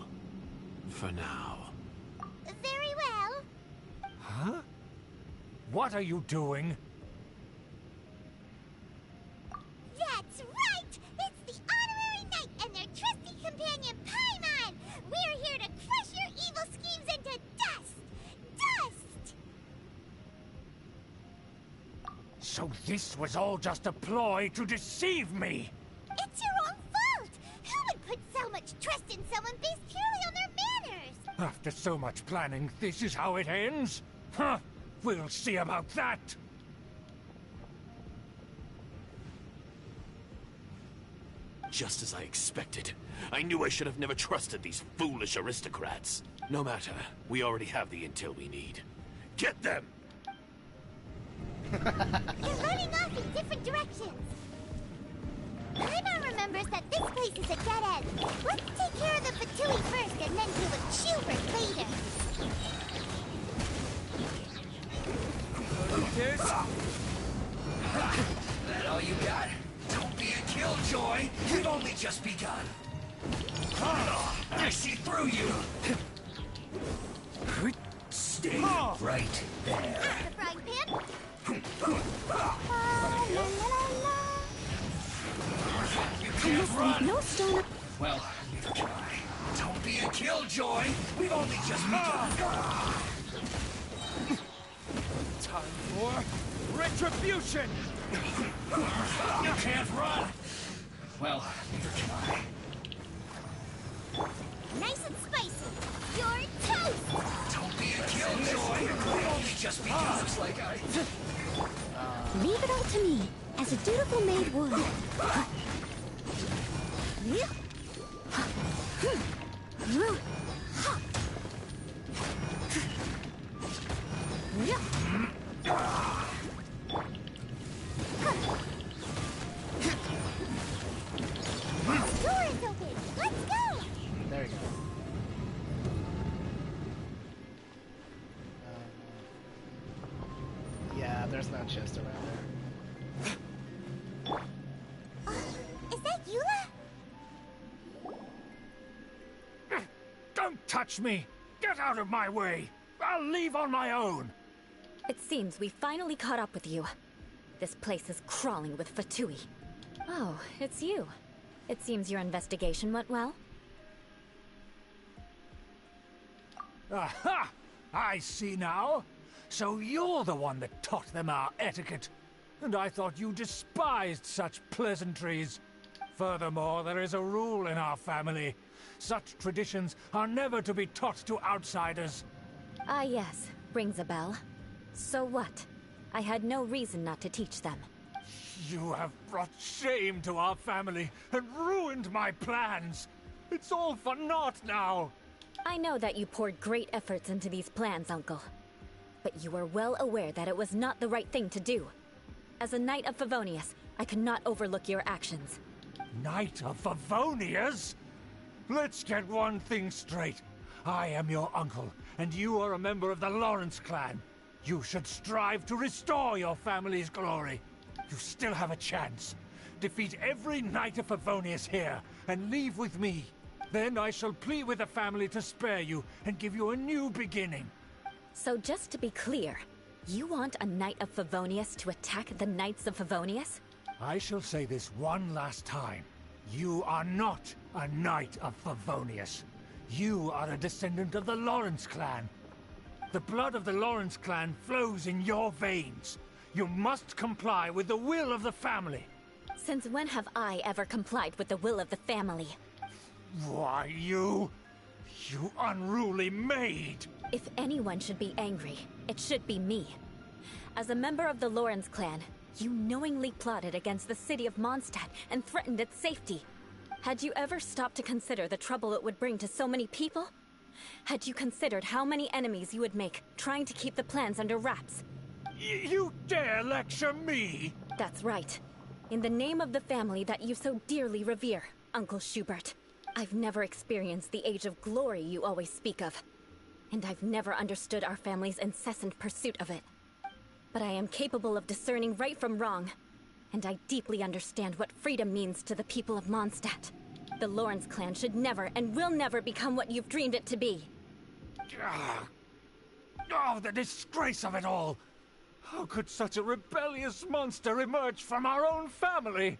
for now. Very well. Huh? What are you doing? That's right! It's the Honorary Knight and their trusty companion, Paimon! We're here to crush your evil schemes into dust! Dust! So this was all just a ploy to deceive me! It's your own fault! Who would put so much trust in someone based purely on their manners? After so much planning, this is how it ends? Huh? We'll see about that! Just as I expected. I knew I should have never trusted these foolish aristocrats. No matter, we already have the intel we need. Get them! They're running off in different directions. Paimon remembers that this place is a dead end. Let's take care of the Fatui first and then deal with Schubert later. That all you got? Don't be a killjoy. We've only just begun. I see through you. Stay right there. The frying pan? You can't run. No stone. Well, neither can I. Don't be a killjoy. We've only just begun. Time for retribution! You can't run. Well, neither can I. Nice and spicy. You're toast! Don't be a killjoy. We've only just begun. Looks like I... Leave it all to me, as a dutiful maid would. Door is open! Let's go! There you go. Yeah, there's no chest around there. Is that Eula? Don't touch me! Get out of my way! I'll leave on my own! It seems we finally caught up with you. This place is crawling with Fatui. Oh, it's you. It seems your investigation went well. Aha! I see now. So you're the one that taught them our etiquette. And I thought you despised such pleasantries. Furthermore, there is a rule in our family. Such traditions are never to be taught to outsiders. Ah yes, rings a bell. So what? I had no reason not to teach them. You have brought shame to our family and ruined my plans. It's all for naught now. I know that you poured great efforts into these plans, Uncle. But you were well aware that it was not the right thing to do. As a Knight of Favonius, I could not overlook your actions. Knight of Favonius? Let's get one thing straight. I am your uncle, and you are a member of the Lawrence clan. You should strive to restore your family's glory. You still have a chance. Defeat every Knight of Favonius here, and leave with me. Then I shall plead with the family to spare you, and give you a new beginning. So just to be clear, you want a Knight of Favonius to attack the Knights of Favonius? I shall say this one last time. You are not a Knight of Favonius. You are a descendant of the Lawrence clan. The blood of the Lawrence clan flows in your veins. You must comply with the will of the family. Since when have I ever complied with the will of the family? Why, you unruly maid! If anyone should be angry, it should be me. As a member of the Lawrence clan, you knowingly plotted against the city of Mondstadt and threatened its safety. Had you ever stopped to consider the trouble it would bring to so many people? Had you considered how many enemies you would make trying to keep the plans under wraps? You dare lecture me? That's right. In the name of the family that you so dearly revere, Uncle Schubert. I've never experienced the age of glory you always speak of. And I've never understood our family's incessant pursuit of it. But I am capable of discerning right from wrong. And I deeply understand what freedom means to the people of Mondstadt. The Lawrence clan should never and will never become what you've dreamed it to be. Oh, the disgrace of it all! How could such a rebellious monster emerge from our own family?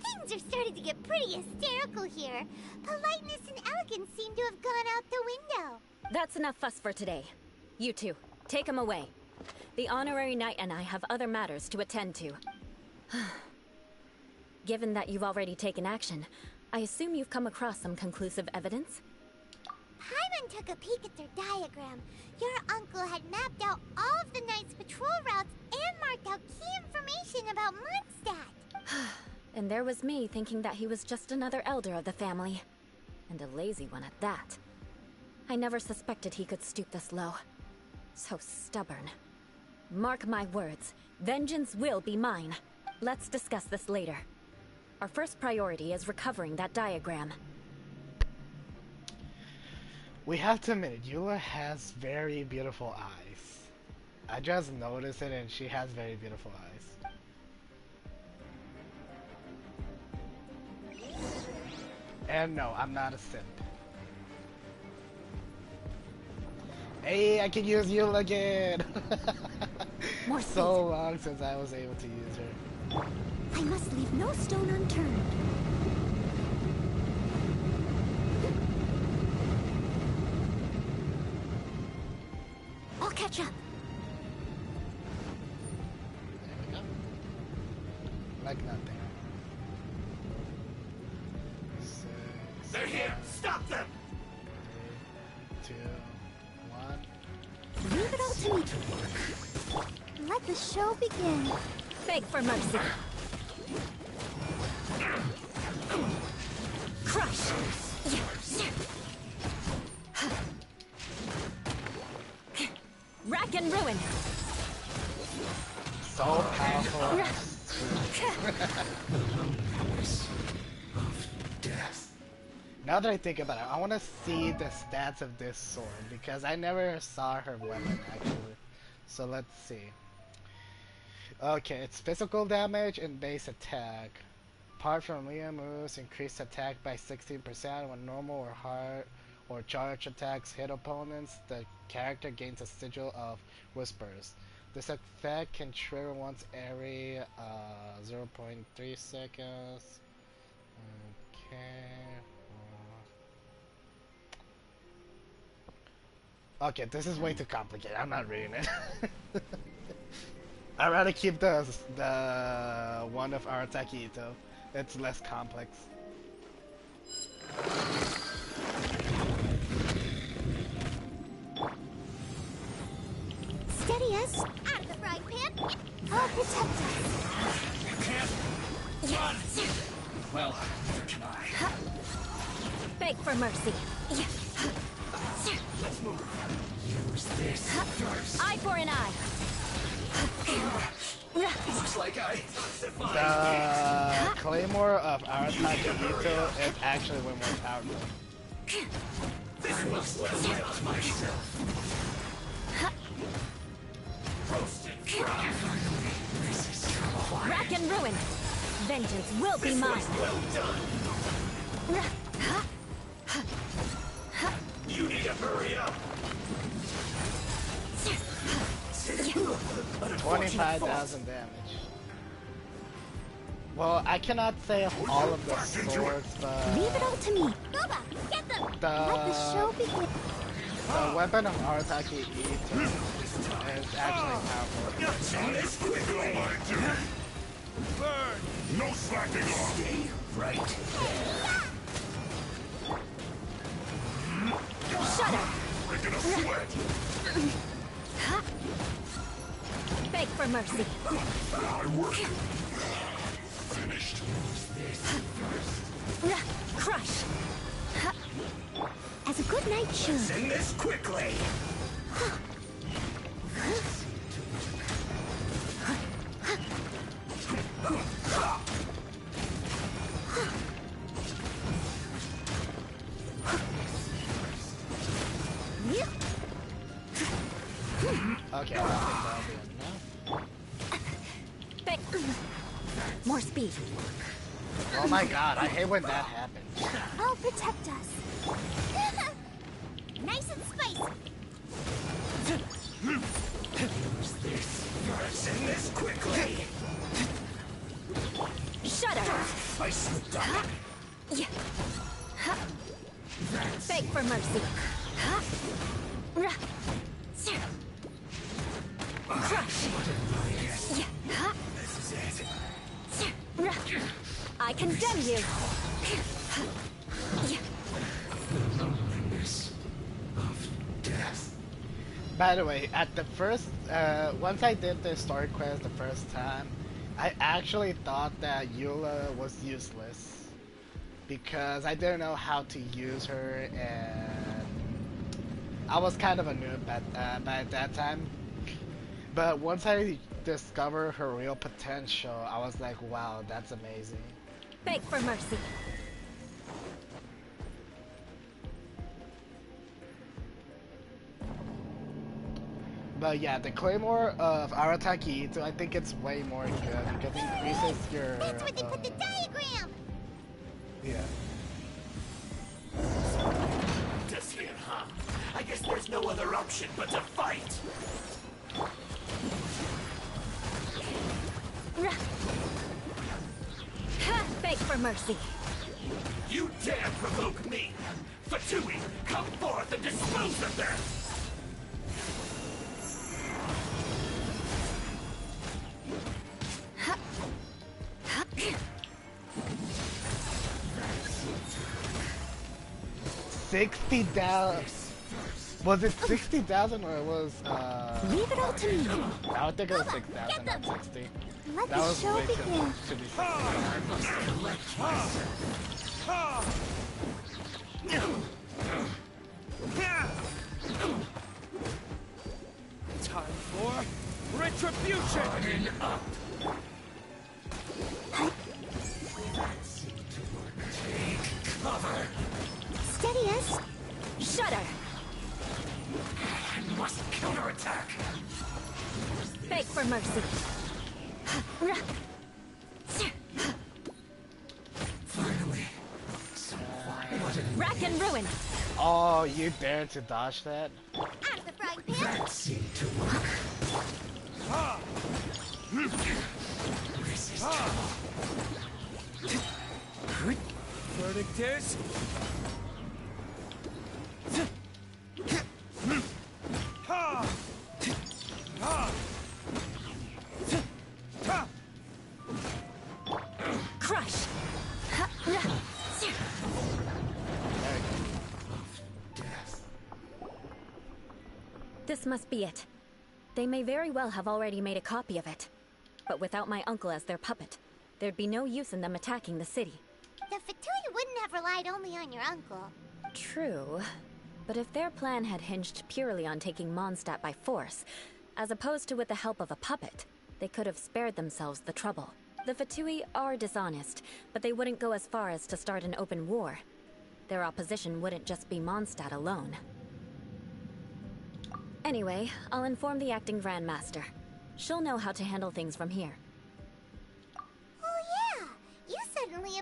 Things are starting to get pretty hysterical here. Politeness and elegance seem to have gone out the window. That's enough fuss for today. You two, take him away. The honorary knight and I have other matters to attend to. Given that you've already taken action, I assume you've come across some conclusive evidence? Paimon took a peek at their diagram. Your uncle had mapped out all of the Knight's patrol routes and marked out key information about Mondstadt. And there was me thinking that he was just another elder of the family. And a lazy one at that. I never suspected he could stoop this low. So stubborn. Mark my words, vengeance will be mine. Let's discuss this later. Our first priority is recovering that diagram. We have to admit, Eula has very beautiful eyes. I just noticed it and she has very beautiful eyes. And no, I'm not a simp. Hey, I can use Eula again! More so long since I was able to use her. I must leave no stone unturned. I'll catch up. There we go. Like nothing. They're here! Stop them! 3, 2, 1. Leave it all to me. Let the show begin. Beg for mercy. Crush! Rack and ruin! So powerful. Now that I think about it, I want to see the stats of this sword because I never saw her weapon actually. So let's see. Okay, it's physical damage and base attack. Apart from Leah moves, increased attack by 16% when normal or hard or charge attacks hit opponents. The character gains a sigil of whispers. This effect can trigger once every 0.3 seconds. Okay. Okay, this is way too complicated. I'm not reading it. I'd rather keep the one of Arataki Ito. It's less complex. Steady us out of the frying pan. I'll protect us. You can't run! Well, neither can I. Beg for mercy. Let's move. Use this first. Eye for an eye. Looks like I The Claymore of Arataki Ito is actually way more powerful. I must collect myself. Vengeance will be mine. Well done. You need to hurry up. 25,000 damage. Well, I cannot say all of the swords, but Leave it all to me. Boba, get them. Let the show begin. the weapon of Arataki E is actually powerful. This quickly. Burn! No slacking off! Stay right Shudder! Breaking a sweat! Beg for mercy. My work finished. Crush! As a good night should. Send this quickly. Okay, I don't think that'll be enough. Beg. More speed. Oh my god, I hate when that happens. I'll protect us. Nice and spicy. Send this quickly. Shudder! I slipped up. Yeah. Beg for mercy. Crush! Yeah. This is it. I condemn you! Loneliness of death. By the way, at the first, once I did the story quest the first time, I actually thought that Eula was useless because I didn't know how to use her, and I was kind of a noob by that time. But once I discovered her real potential, I was like, wow, that's amazing. Beg for mercy. But yeah, the Claymore of Arataki Ito, I think it's way more good because it increases your... That's where they put the diagram! Yeah. Just here, huh? I guess there's no other option but to fight. Beg for mercy. You dare provoke me! Fatui, come forth and dispose of them! $60,000. Was it 60,000 or it was Leave it all to me. I would think it was 6,000, not 60. Let That the was show way too begin. much to be 60,000. Time for retribution! Up. Take cover. Steady us. Shudder! I must counterattack. Beg for mercy. Finally. Rack and ruin! Oh, you dared to dodge that? Out of the frying pan. That seemed to work. Verdict is... Crush! This must be it. They may very well have already made a copy of it. But without my uncle as their puppet, there'd be no use in them attacking the city. The Fatui wouldn't have relied only on your uncle. True. But if their plan had hinged purely on taking Mondstadt by force, as opposed to with the help of a puppet, they could have spared themselves the trouble. The Fatui are dishonest, but they wouldn't go as far as to start an open war. Their opposition wouldn't just be Mondstadt alone. Anyway, I'll inform the acting Grandmaster. She'll know how to handle things from here. Oh yeah!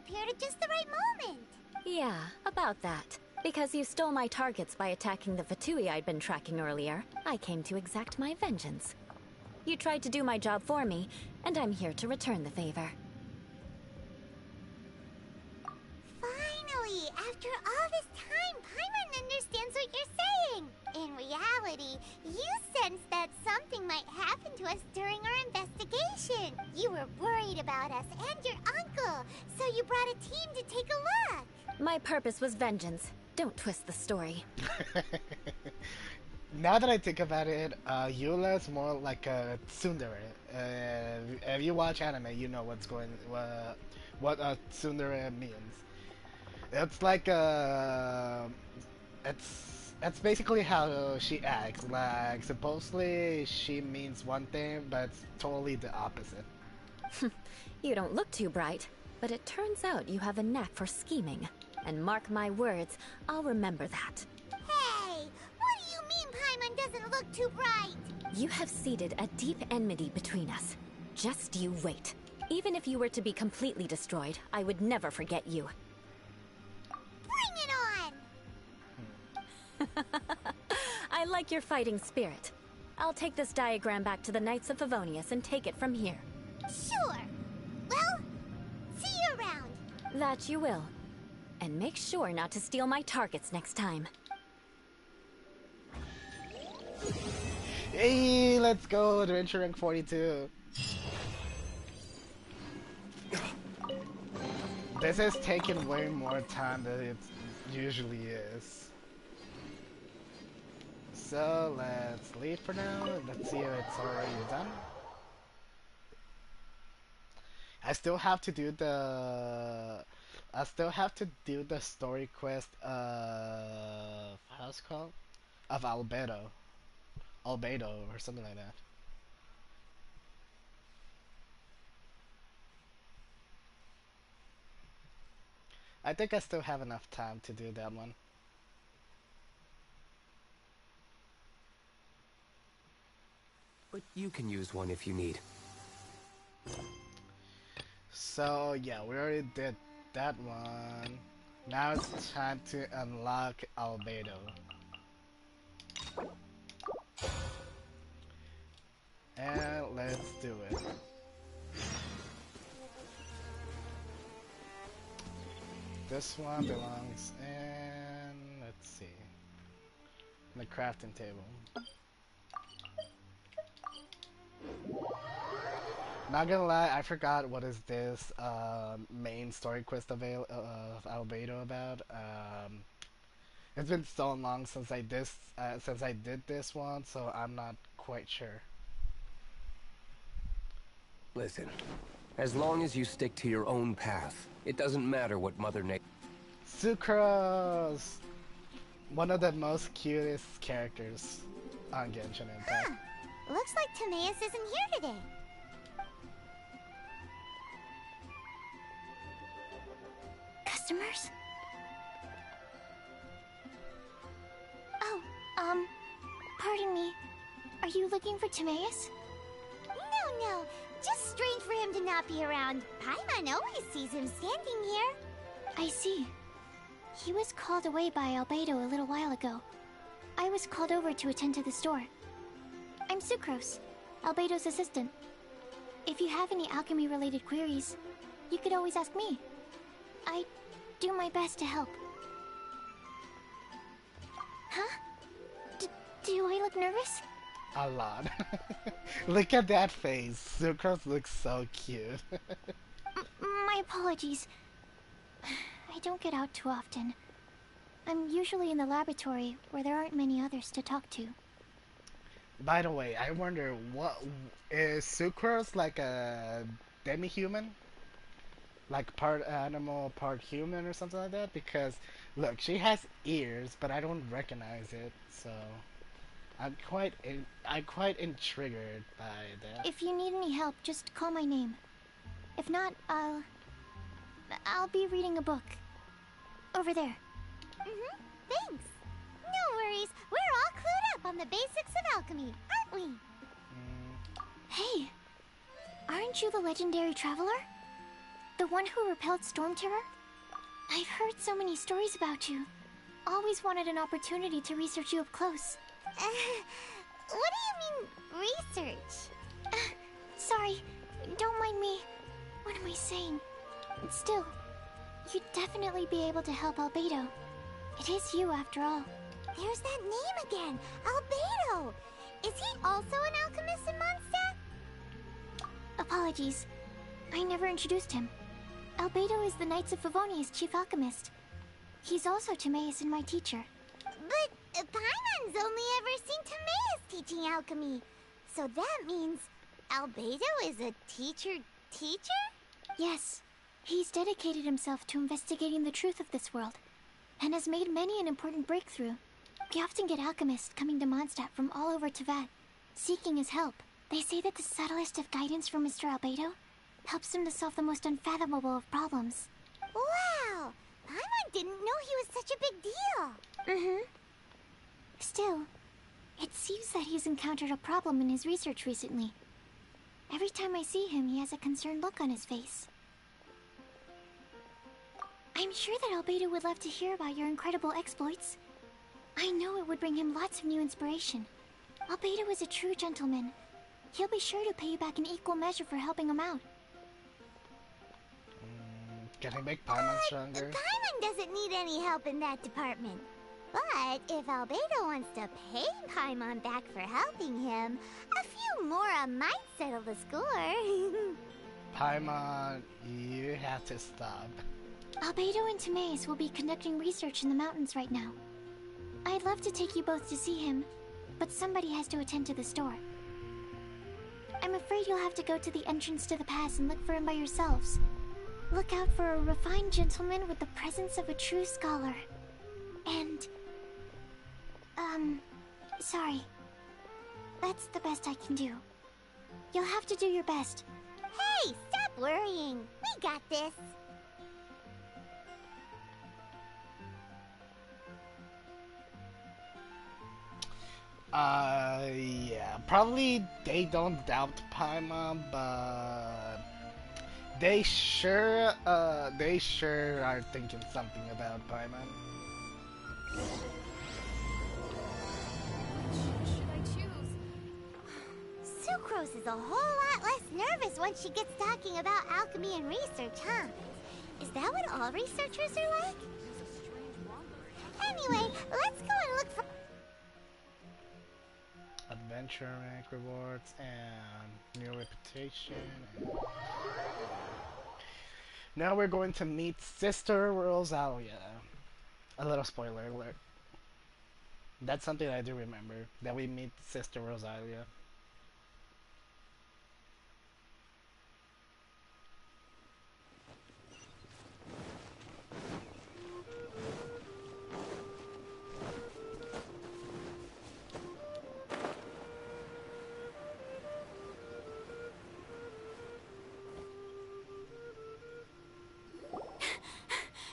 appeared at just the right moment. Yeah, about that. Because you stole my targets by attacking the Fatui I'd been tracking earlier, I came to exact my vengeance. You tried to do my job for me, and I'm here to return the favor. Finally, after all this time, Paimon understands what you're saying. In reality, you sensed that something might happen to us during our investigation. You were worried about us and your uncle, so you brought a team to take a look. My purpose was vengeance. Don't twist the story. Now that I think about it, Eula is more like a tsundere. If you watch anime, you know what a tsundere means. It's like it's basically how she acts. Like supposedly she means one thing, but it's totally the opposite. You don't look too bright, but it turns out you have a knack for scheming. And mark my words, I'll remember that. Hey, what do you mean Paimon doesn't look too bright? You have seeded a deep enmity between us. Just you wait. Even if you were to be completely destroyed, I would never forget you. Bring it on! I like your fighting spirit. I'll take this diagram back to the Knights of Favonius and take it from here. Sure. Well, see you around. That you will. And make sure not to steal my targets next time. Hey, let's go! Adventure rank 42. This is taking way more time than it usually is. So let's leave for now. Let's see if it's already done. I still have to do the story quest of how's it called? Of Albedo or something like that. I think I still have enough time to do that one. But you can use one if you need. So yeah, we already did that one. Now it's time to unlock Albedo. And let's do it. This one belongs in, let's see, the crafting table. Not gonna lie, I forgot what is this main story quest of Albedo about. It's been so long since I did this one, so I'm not quite sure. Listen, as long as you stick to your own path, it doesn't matter what Mother Nature... Sucrose! One of the most cutest characters on Genshin Impact. Huh. Looks like Timaeus isn't here today. Customers? Oh, pardon me. Are you looking for Timaeus? No. Just strange for him to not be around. Paimon always sees him standing here. I see. He was called away by Albedo a little while ago. I was called over to attend to the store. I'm Sucrose, Albedo's assistant. If you have any alchemy-related queries, you could always ask me. I do my best to help. Huh? Do I look nervous? A lot. Look at that face. Sucrose looks so cute. My apologies. I don't get out too often. I'm usually in the laboratory where there aren't many others to talk to. By the way, I wonder, what is Sucrose like a demi-human? Like part animal, part human or something like that? Because, look, she has ears, but I don't recognize it, so... I'm quite intrigued by that. If you need any help, just call my name. If not, I'll be reading a book. Over there. Thanks. No worries. We're all clued up on the basics of alchemy, aren't we? Hey, aren't you the legendary traveler? The one who repelled Storm Terror? I've heard so many stories about you. Always wanted an opportunity to research you up close. What do you mean, research? Sorry, don't mind me. What am I saying? Still, you'd definitely be able to help Albedo. It is you, after all. There's that name again, Albedo! Is he also an alchemist in Mondstadt? Apologies. I never introduced him. Albedo is the Knights of Favonia's chief alchemist. He's also Timaeus and my teacher. But Paimon's only ever seen Timaeus teaching alchemy. So that means Albedo is a teacher? Yes. He's dedicated himself to investigating the truth of this world, and has made many an important breakthrough. We often get alchemists coming to Mondstadt from all over Teyvat, seeking his help. They say that the subtlest of guidance from Mr. Albedo helps him to solve the most unfathomable of problems. Wow! Paimon didn't know he was such a big deal! Mm-hmm. Still, it seems that he's encountered a problem in his research recently. Every time I see him, he has a concerned look on his face. I'm sure that Albedo would love to hear about your incredible exploits. I know it would bring him lots of new inspiration. Albedo is a true gentleman. He'll be sure to pay you back in equal measure for helping him out. Can I make Paimon stronger? Paimon doesn't need any help in that department. But if Albedo wants to pay Paimon back for helping him, a few more might settle the score. Paimon, you have to stop. Albedo and Timaeus will be conducting research in the mountains right now. I'd love to take you both to see him, but somebody has to attend to the store. I'm afraid you'll have to go to the entrance to the pass and look for him by yourselves. Look out for a refined gentleman with the presence of a true scholar. And... sorry. That's the best I can do. You'll have to do your best. Hey, stop worrying. We got this. Yeah, probably they don't doubt Paimon, but they sure are thinking something about Paimon. Should I choose? Sucrose is a whole lot less nervous once she gets talking about alchemy and research, huh? Is that what all researchers are like? Anyway, let's go and look for... Adventure rank rewards and new reputation. Now we're going to meet Sister Rosalia. A little spoiler alert. That's something I do remember, that we meet Sister Rosalia.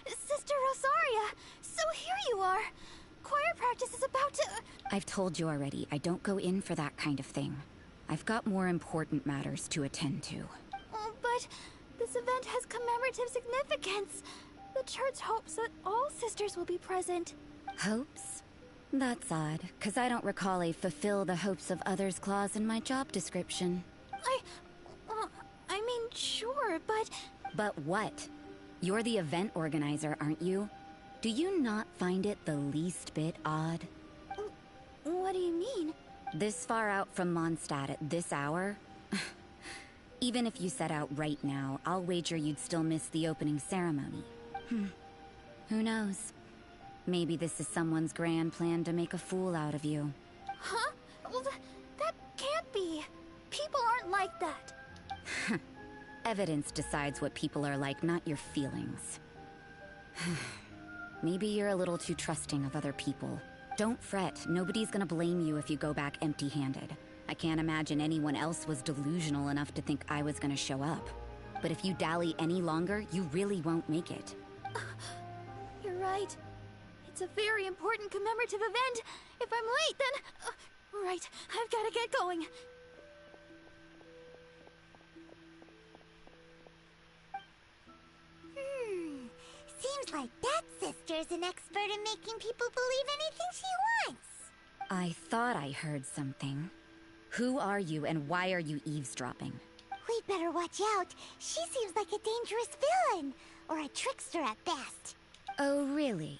Sister Rosaria! So here you are! Choir practice is about to... I've told you already, I don't go in for that kind of thing. I've got more important matters to attend to. But this event has commemorative significance. The church hopes that all sisters will be present. Hopes? That's odd, because I don't recall a fulfill the hopes of others clause in my job description. I mean, sure, but... But what? You're the event organizer, aren't you? Do you not find it the least bit odd? What do you mean? This far out from Mondstadt at this hour? Even if you set out right now, I'll wager you'd still miss the opening ceremony. Who knows? Maybe this is someone's grand plan to make a fool out of you. Huh? Well, that can't be. People aren't like that. Evidence decides what people are like, not your feelings. Maybe you're a little too trusting of other people. Don't fret, nobody's gonna blame you if you go back empty-handed. I can't imagine anyone else was delusional enough to think I was gonna show up. But if you dally any longer, you really won't make it. You're right. It's a very important commemorative event. If I'm late, then... right, I've gotta get going. character's an expert in making people believe anything she wants. I thought I heard something. Who are you and why are you eavesdropping? We'd better watch out. She seems like a dangerous villain, or a trickster at best. Oh, really?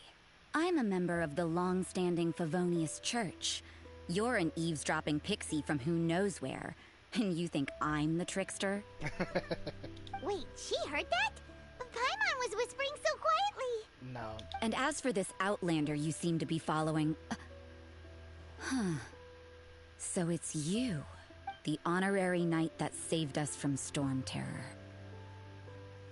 I'm a member of the long-standing Favonius Church. You're an eavesdropping pixie from who knows where, and you think I'm the trickster? Wait, she heard that? Paimon was whispering so quietly. No. And as for this outlander you seem to be following... Huh. So it's you, the honorary knight that saved us from Storm Terror.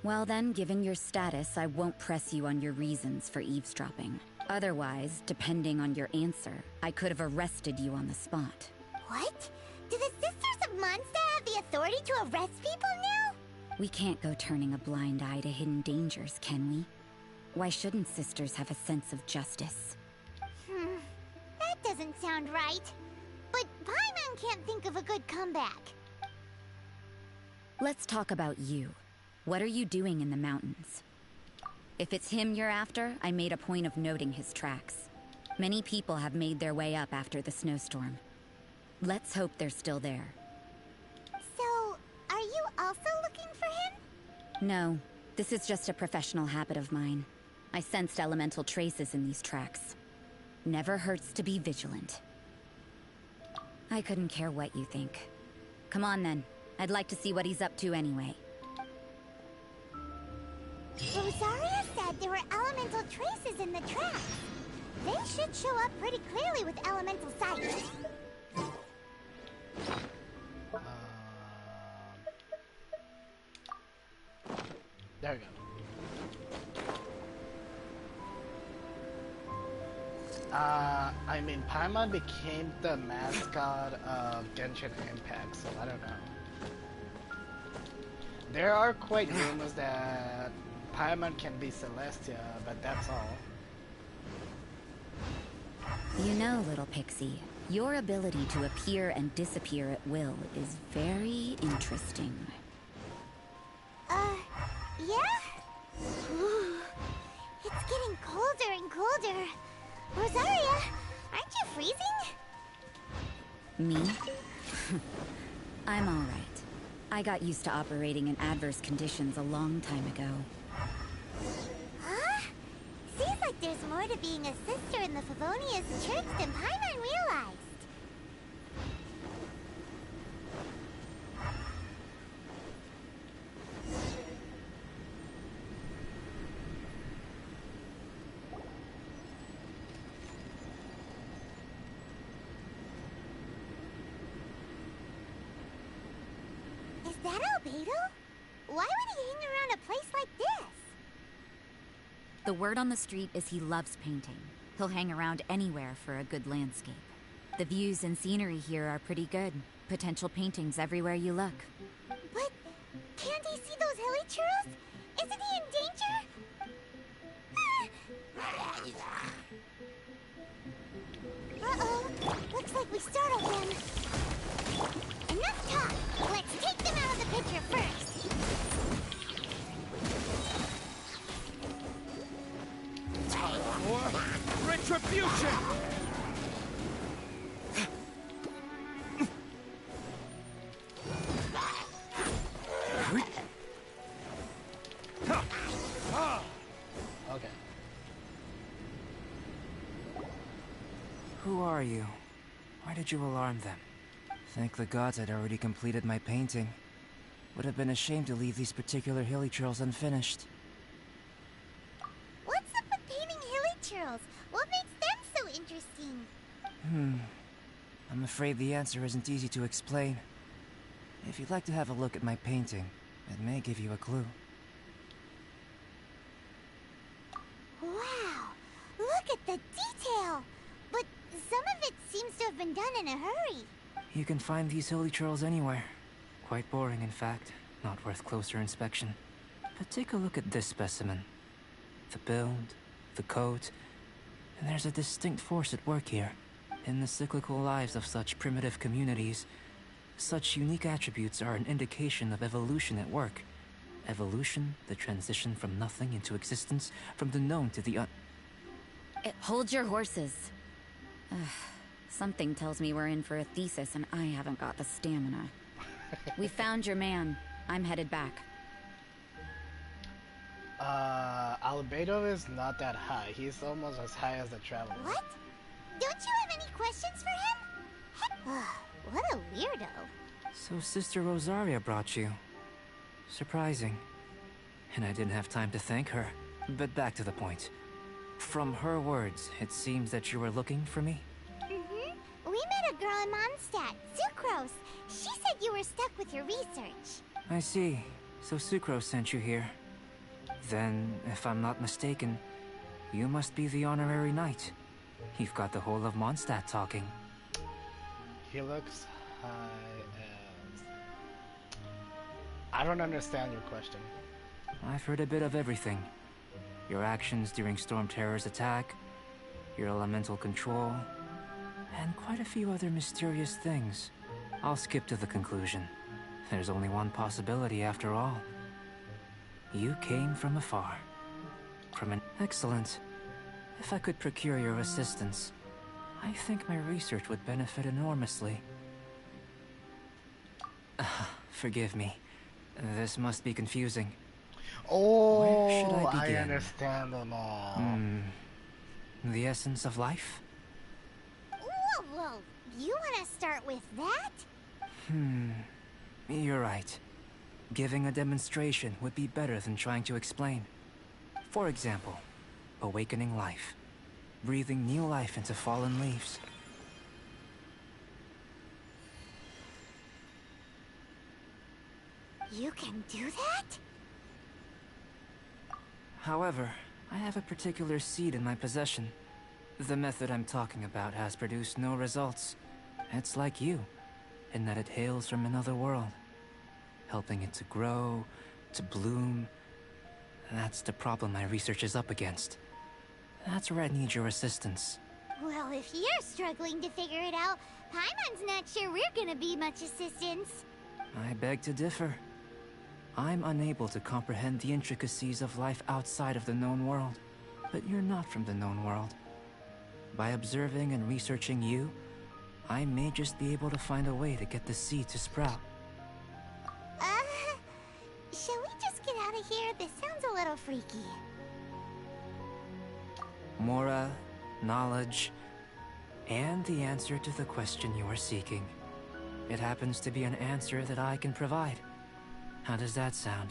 Well then, given your status, I won't press you on your reasons for eavesdropping. Otherwise, depending on your answer, I could have arrested you on the spot. What? Do the Sisters of Mondstadt have the authority to arrest people now? We can't go turning a blind eye to hidden dangers, can we? Why shouldn't sisters have a sense of justice? That doesn't sound right. But Paimon can't think of a good comeback. Let's talk about you. What are you doing in the mountains? If it's him you're after, I made a point of noting his tracks. Many people have made their way up after the snowstorm. Let's hope they're still there. So, are you also looking for him? No, this is just a professional habit of mine. I sensed elemental traces in these tracks. Never hurts to be vigilant. I couldn't care what you think. Come on then. I'd like to see what he's up to anyway. Rosaria said there were elemental traces in the tracks. They should show up pretty clearly with elemental sight. There we go. I mean, Paimon became the mascot of Genshin Impact, so I don't know. There are quite rumors that Paimon can be Celestia, but that's all. You know, little pixie, your ability to appear and disappear at will is very interesting. Yeah? It's getting colder and colder. Rosaria, aren't you freezing? Me? I'm alright. I got used to operating in adverse conditions a long time ago. Huh? Seems like there's more to being a sister in the Favonius Church than Paimon realized. Is that Albedo? Why would he hang around a place like this? The word on the street is he loves painting. He'll hang around anywhere for a good landscape. The views and scenery here are pretty good. Potential paintings everywhere you look. But can't he see those hilly churros? Isn't he in danger? Uh-oh. Looks like we startled them. Enough talk. Let's take them out of the picture first. For retribution! Okay. Who are you? Why did you alarm them? Thank the gods I'd already completed my painting. Would have been a shame to leave these particular hilly churls unfinished. What's up with painting hilly churls? What makes them so interesting? I'm afraid the answer isn't easy to explain. If you'd like to have a look at my painting, it may give you a clue. Wow! Look at the detail! But some of it seems to have been done in a hurry. You can find these hilly churls anywhere. Quite boring, in fact. Not worth closer inspection. But take a look at this specimen. The build, the coat, and there's a distinct force at work here. In the cyclical lives of such primitive communities, such unique attributes are an indication of evolution at work. Evolution, the transition from nothing into existence, from the known to the Hold your horses. Something tells me we're in for a thesis and I haven't got the stamina. We found your man. I'm headed back. Albedo is not that high. He's almost as high as the Traveler. What? Don't you have any questions for him? What a weirdo. So Sister Rosaria brought you. Surprising. And I didn't have time to thank her. But back to the point. From her words, it seems that you were looking for me? Mm-hmm. We met a girl in Mondstadt, Sucrose. She said you were stuck with your research. I see. So Sucrose sent you here. Then, if I'm not mistaken, you must be the honorary knight. You've got the whole of Mondstadt talking. He looks high as... I don't understand your question. I've heard a bit of everything. Your actions during Storm Terror's attack, your elemental control, and quite a few other mysterious things. I'll skip to the conclusion. There's only one possibility after all. You came from afar. From an... Excellent. If I could procure your assistance, I think my research would benefit enormously. Forgive me. This must be confusing. Oh, where should I begin? I understand them all. The essence of life? Whoa. You want to start with that? You're right. Giving a demonstration would be better than trying to explain. For example, awakening life. Breathing new life into fallen leaves. You can do that? However, I have a particular seed in my possession. The method I'm talking about has produced no results. It's like you, in that it hails from another world. Helping it to grow, to bloom. That's the problem my research is up against. That's where I need your assistance. Well, if you're struggling to figure it out, Paimon's not sure we're gonna be much assistance. I beg to differ. I'm unable to comprehend the intricacies of life outside of the known world. But you're not from the known world. By observing and researching you, I may just be able to find a way to get the seed to sprout. Shall we just get out of here? This sounds a little freaky. Mora, knowledge, and the answer to the question you are seeking. It happens to be an answer that I can provide. How does that sound?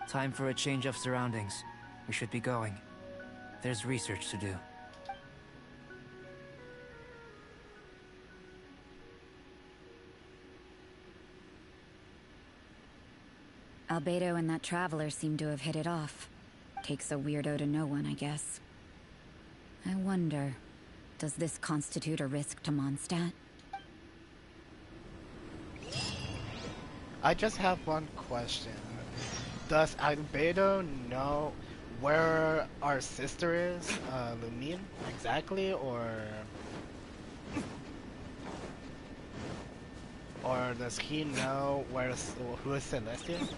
Time for a change of surroundings. We should be going. There's research to do. Albedo and that traveler seem to have hit it off. Takes a weirdo to know one, I guess. I wonder, does this constitute a risk to Mondstadt? I just have one question. Does Albedo know where our sister is, Lumine, exactly, or does he know who is Celestia?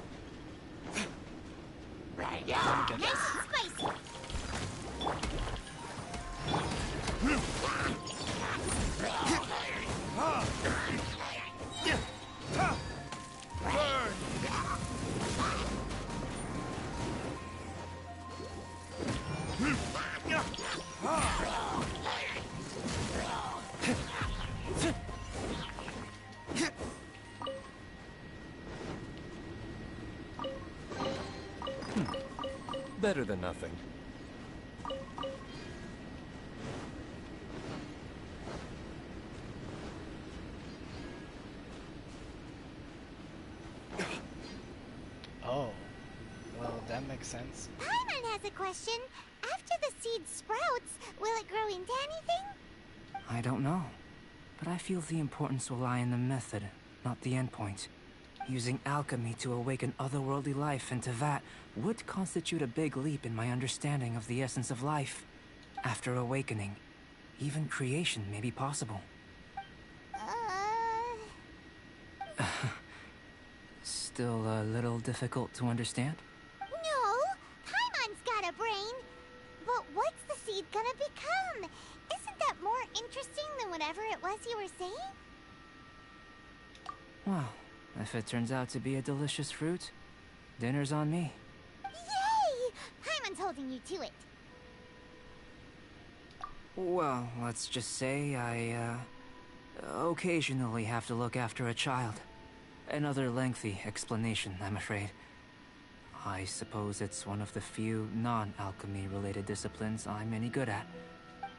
Right, yeah. Nice and spicy. Better than nothing. Oh, well, that makes sense. Paimon has a question. After the seed sprouts, will it grow into anything? I don't know. But I feel the importance will lie in the method, not the endpoint. Using alchemy to awaken otherworldly life into that would constitute a big leap in my understanding of the essence of life. After awakening, even creation may be possible. Still a little difficult to understand? No, Paimon's got a brain. But what's the seed gonna become? Well, if it turns out to be a delicious fruit, dinner's on me. Yay! Paimon's holding you to it. Well, let's just say I, occasionally have to look after a child. Another lengthy explanation, I'm afraid. I suppose it's one of the few non-alchemy related disciplines I'm any good at.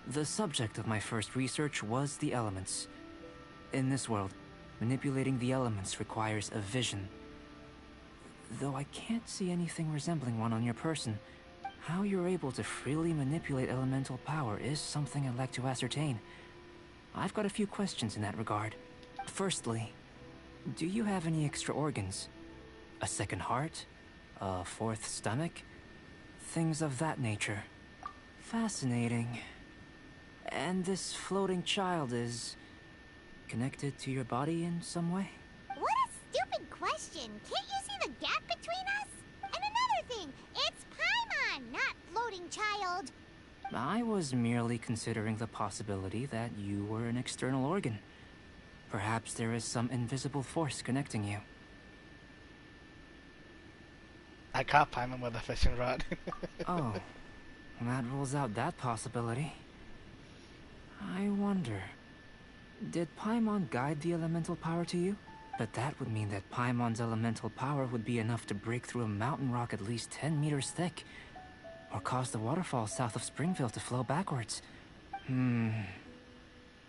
The subject of my first research was the elements. In this world, manipulating the elements requires a vision. Though I can't see anything resembling one on your person, how you're able to freely manipulate elemental power is something I'd like to ascertain. I've got a few questions in that regard. Firstly, do you have any extra organs? A second heart? A fourth stomach? Things of that nature. Fascinating. And this floating child is connected to your body in some way? What a stupid question! Can't you see the gap between us? And another thing, it's Paimon, not floating child. I was merely considering the possibility that you were an external organ. Perhaps there is some invisible force connecting you. I caught Paimon with a fishing rod. Oh, that rules out that possibility. I wonder, did Paimon guide the elemental power to you? But that would mean that Paimon's elemental power would be enough to break through a mountain rock at least 10 meters thick, or cause the waterfall south of Springfield to flow backwards. No,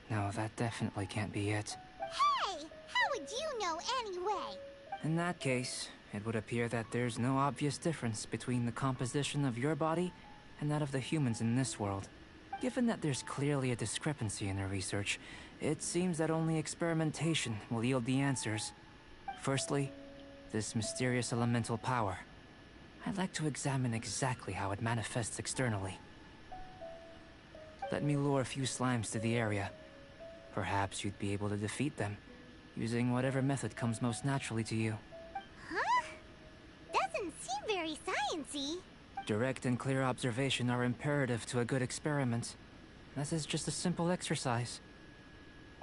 that definitely can't be it. Hey! How would you know anyway? In that case, it would appear that there's no obvious difference between the composition of your body and that of the humans in this world. Given that there's clearly a discrepancy in their research, it seems that only experimentation will yield the answers. Firstly, this mysterious elemental power. I'd like to examine exactly how it manifests externally. Let me lure a few slimes to the area. Perhaps you'd be able to defeat them, using whatever method comes most naturally to you. Huh? Doesn't seem very sciencey. Direct and clear observation are imperative to a good experiment. This is just a simple exercise.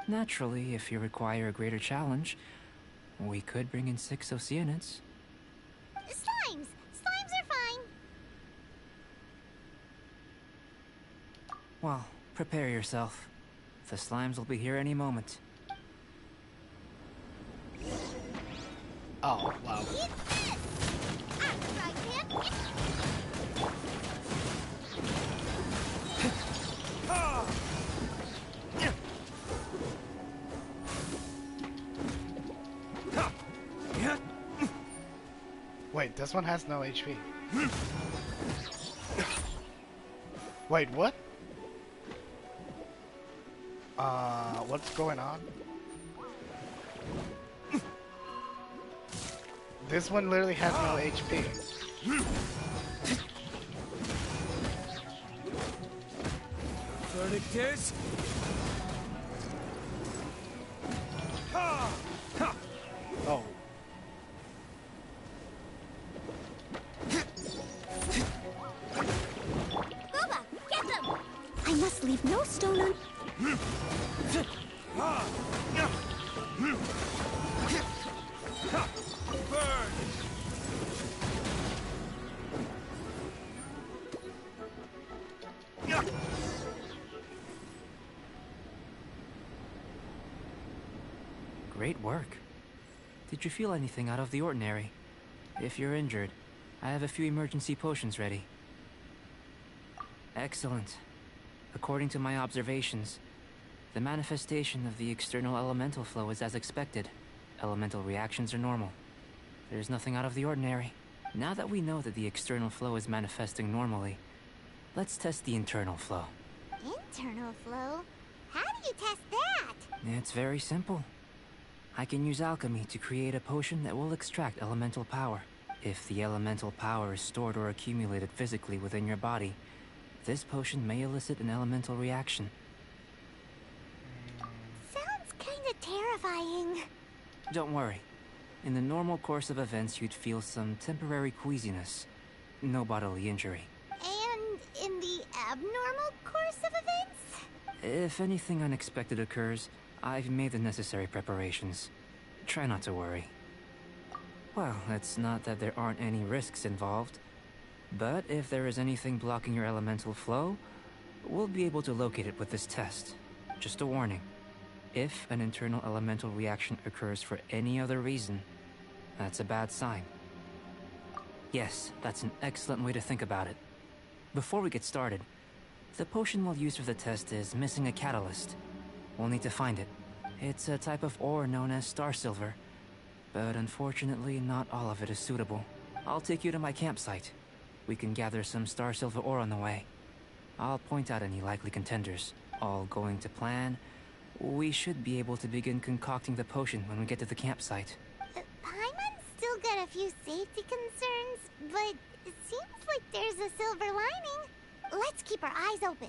Naturally, if you require a greater challenge, we could bring in 6 Oceanids. Slimes! Slimes are fine. Well, prepare yourself. The slimes will be here any moment. Oh, wow. Eat this! I'm right. Wait, this one has no HP. Wait, what? What's going on? This one literally has no HP. Verdict is... Oh. Boba, get them! I must leave no stone un... Burn! Great work. Did you feel anything out of the ordinary? If you're injured, I have a few emergency potions ready. Excellent. According to my observations, the manifestation of the external elemental flow is as expected. Elemental reactions are normal. There's nothing out of the ordinary. Now that we know that the external flow is manifesting normally, let's test the internal flow. Internal flow? How do you test that? It's very simple. I can use alchemy to create a potion that will extract elemental power. If the elemental power is stored or accumulated physically within your body, this potion may elicit an elemental reaction. Sounds kinda terrifying. Don't worry. In the normal course of events, you'd feel some temporary queasiness. No bodily injury. And in the abnormal course of events? If anything unexpected occurs, I've made the necessary preparations. try not to worry. Well, it's not that there aren't any risks involved, but if there is anything blocking your elemental flow, we'll be able to locate it with this test. Just a warning. If an internal elemental reaction occurs for any other reason, that's a bad sign. Yes, that's an excellent way to think about it. Before we get started, the potion we'll use for the test is missing a catalyst. We'll need to find it. It's a type of ore known as star silver, but unfortunately not all of it is suitable. I'll take you to my campsite. We can gather some star silver ore on the way. I'll point out any likely contenders. All going to plan, we should be able to begin concocting the potion when we get to the campsite. Paimon's still got a few safety concerns, but it seems like there's a silver lining. Let's keep our eyes open.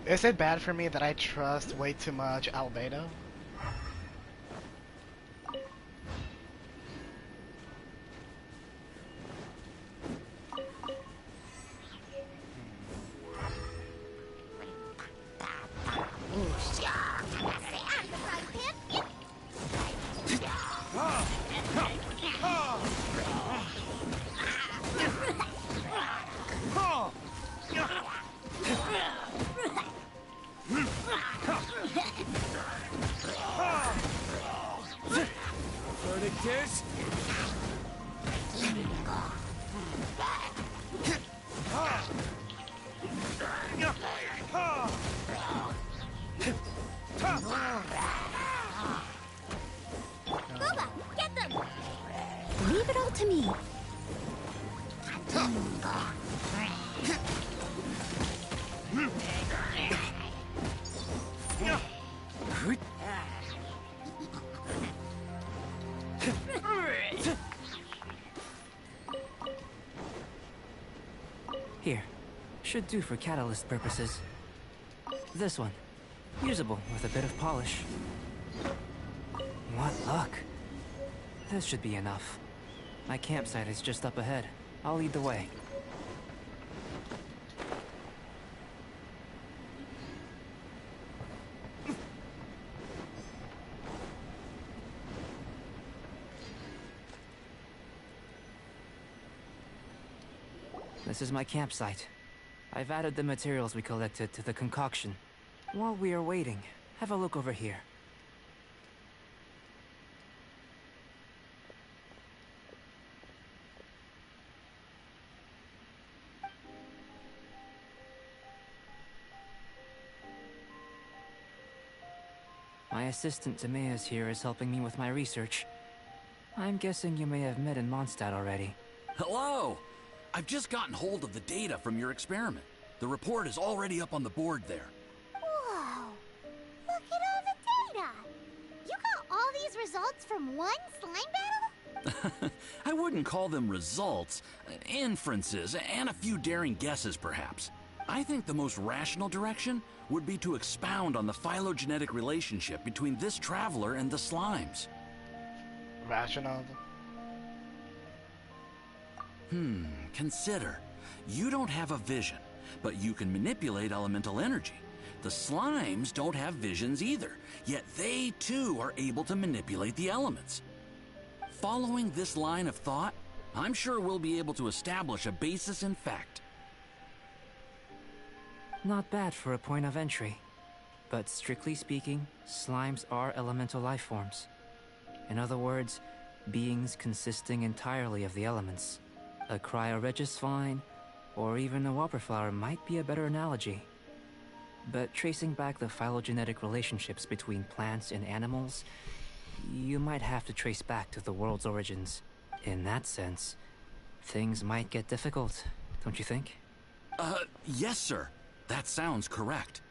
Is it bad for me that I trust way too much Albedo? Get them! Leave it all to me. Here. Should do for catalyst purposes. This one. Usable with a bit of polish. What luck. This should be enough. My campsite is just up ahead. I'll lead the way. This is my campsite. I've added the materials we collected to the concoction. While we are waiting, have a look over here. My assistant Timaeus here is helping me with my research. I'm guessing you may have met in Mondstadt already. Hello! I've just gotten hold of the data from your experiment. The report is already up on the board there. Whoa! Look at all the data! You got all these results from one slime battle? I wouldn't call them results, inferences, and a few daring guesses perhaps. I think the most rational direction would be to expound on the phylogenetic relationship between this traveler and the slimes. Rational? Consider. You don't have a vision, but you can manipulate elemental energy. The slimes don't have visions either, yet they too are able to manipulate the elements. Following this line of thought, I'm sure we'll be able to establish a basis in fact. Not bad for a point of entry. But strictly speaking, slimes are elemental life forms. In other words, beings consisting entirely of the elements. A cryoregis vine, or even a wildflower might be a better analogy. But tracing back the phylogenetic relationships between plants and animals, you might have to trace back to the world's origins. In that sense, things might get difficult, don't you think? Yes, sir. That sounds correct.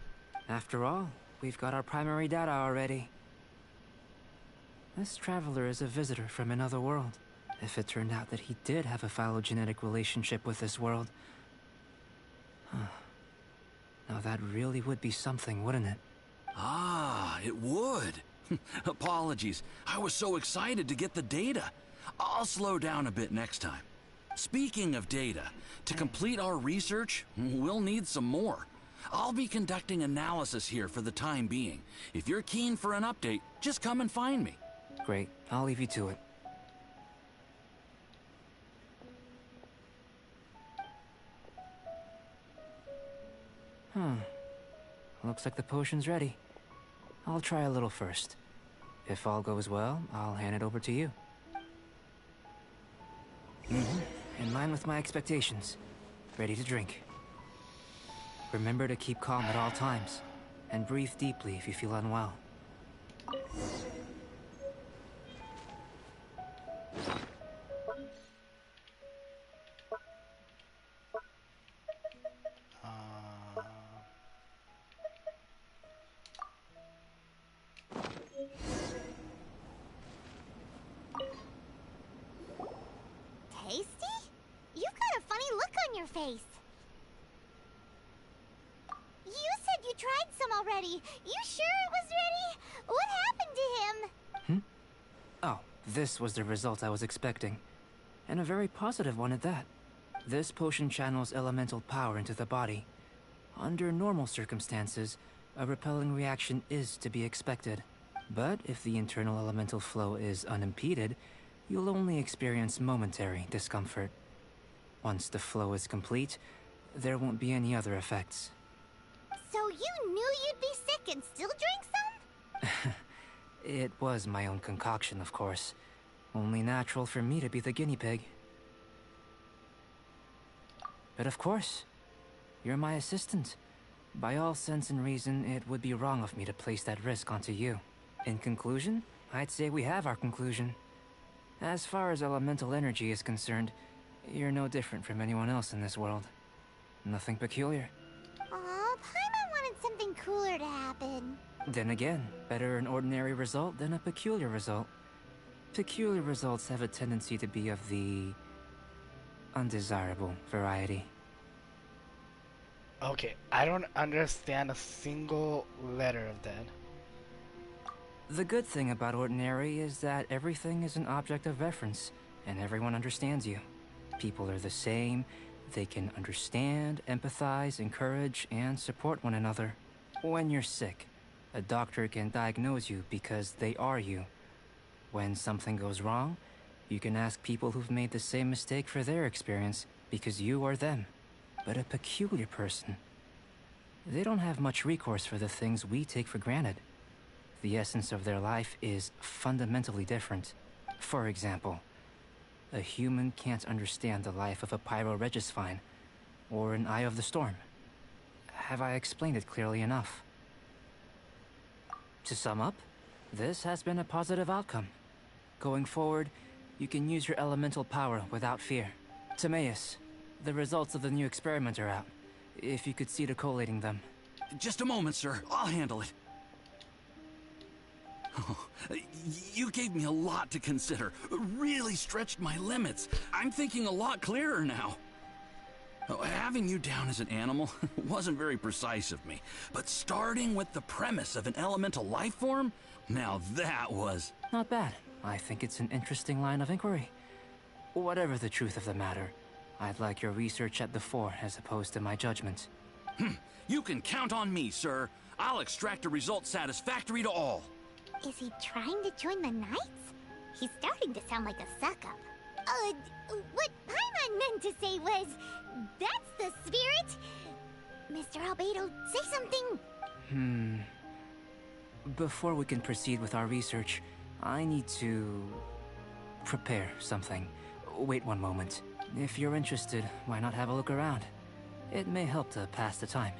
After all, we've got our primary data already. This traveler is a visitor from another world. If it turned out that he did have a phylogenetic relationship with this world... Now that really would be something, wouldn't it? Ah, it would. Apologies. I was so excited to get the data. I'll slow down a bit next time. Speaking of data, to complete our research, we'll need some more. I'll be conducting analysis here for the time being. If you're keen for an update, just come and find me. Great. I'll leave you to it. Looks like the potion's ready. I'll try a little first. If all goes well, I'll hand it over to you. In line with my expectations. Ready to drink. Remember to keep calm at all times, and breathe deeply if you feel unwell. Tasty? You've got a funny look on your face. You said you tried some already. You sure it was ready? What happened to him? Oh, this was the result I was expecting. And a very positive one at that. This potion channels elemental power into the body. Under normal circumstances, a repelling reaction is to be expected. But if the internal elemental flow is unimpeded, you'll only experience momentary discomfort. Once the flow is complete, there won't be any other effects. So you knew you'd be sick and still drank some? It was my own concoction, of course. Only natural for me to be the guinea pig. But of course, you're my assistant. By all sense and reason, it would be wrong of me to place that risk onto you. In conclusion, I'd say we have our conclusion. As far as elemental energy is concerned, you're no different from anyone else in this world. Nothing peculiar. Aw, Paimon wanted something cooler to happen. Then again, better an ordinary result than a peculiar result. Peculiar results have a tendency to be of the undesirable variety. Okay, I don't understand a single letter of that. The good thing about ordinary is that everything is an object of reference, and everyone understands you. People are the same. They can understand, empathize, encourage, and support one another. When you're sick, a doctor can diagnose you because they are you. When something goes wrong, you can ask people who've made the same mistake for their experience because you are them. But a peculiar person, they don't have much recourse for the things we take for granted. The essence of their life is fundamentally different. For example, a human can't understand the life of a pyroregisvine or an eye of the storm. Have I explained it clearly enough? To sum up, this has been a positive outcome. Going forward, you can use your elemental power without fear. Timaeus, the results of the new experiment are out. If you could see to collating them. Just a moment, sir. I'll handle it. You gave me a lot to consider. Really stretched my limits. I'm thinking a lot clearer now. Having you down as an animal wasn't very precise of me, but starting with the premise of an elemental life form, now that was... Not bad. I think it's an interesting line of inquiry. Whatever the truth of the matter, I'd like your research at the fore as opposed to my judgment. You can count on me, sir. I'll extract a result satisfactory to all. Is he trying to join the Knights? He's starting to sound like a suck-up. What Paimon meant to say was, that's the spirit! Mr. Albedo, say something! Before we can proceed with our research, I need to... prepare something. Wait one moment. If you're interested, why not have a look around? It may help to pass the time.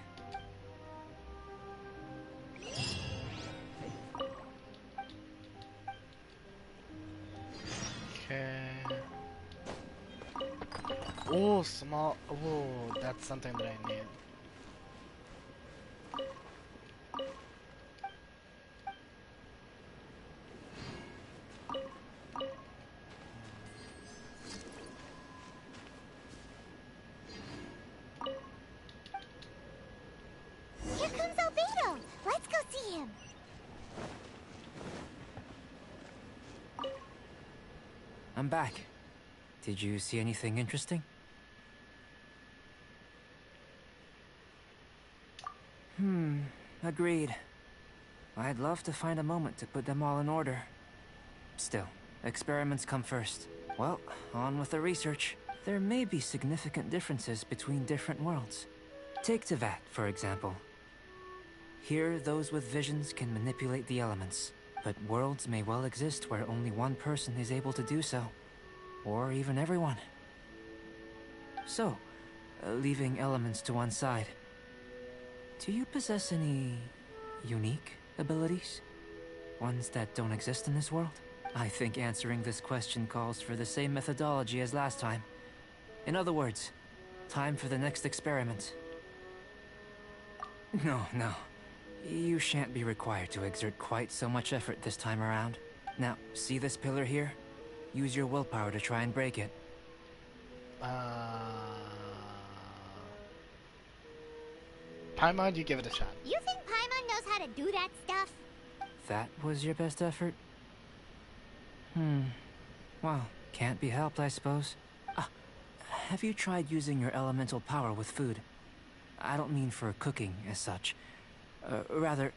Okay. Oh, small. Oh, that's something that I need. Here comes Albedo! Let's go see him! I'm back. Did you see anything interesting? Agreed. I'd love to find a moment to put them all in order. Still, experiments come first. Well, on with the research. There may be significant differences between different worlds. Take Tevat, for example. Here, those with visions can manipulate the elements, but worlds may well exist where only one person is able to do so. Or even everyone. So, leaving elements to one side, do you possess any unique abilities? Ones that don't exist in this world? I think answering this question calls for the same methodology as last time. In other words, time for the next experiment. No. You shan't be required to exert quite so much effort this time around. Now, see this pillar here? Use your willpower to try and break it. Paimon, you give it a shot. You think Paimon knows how to do that stuff? That was your best effort? Well, can't be helped, I suppose. Have you tried using your elemental power with food? I don't mean for cooking, as such. Rather,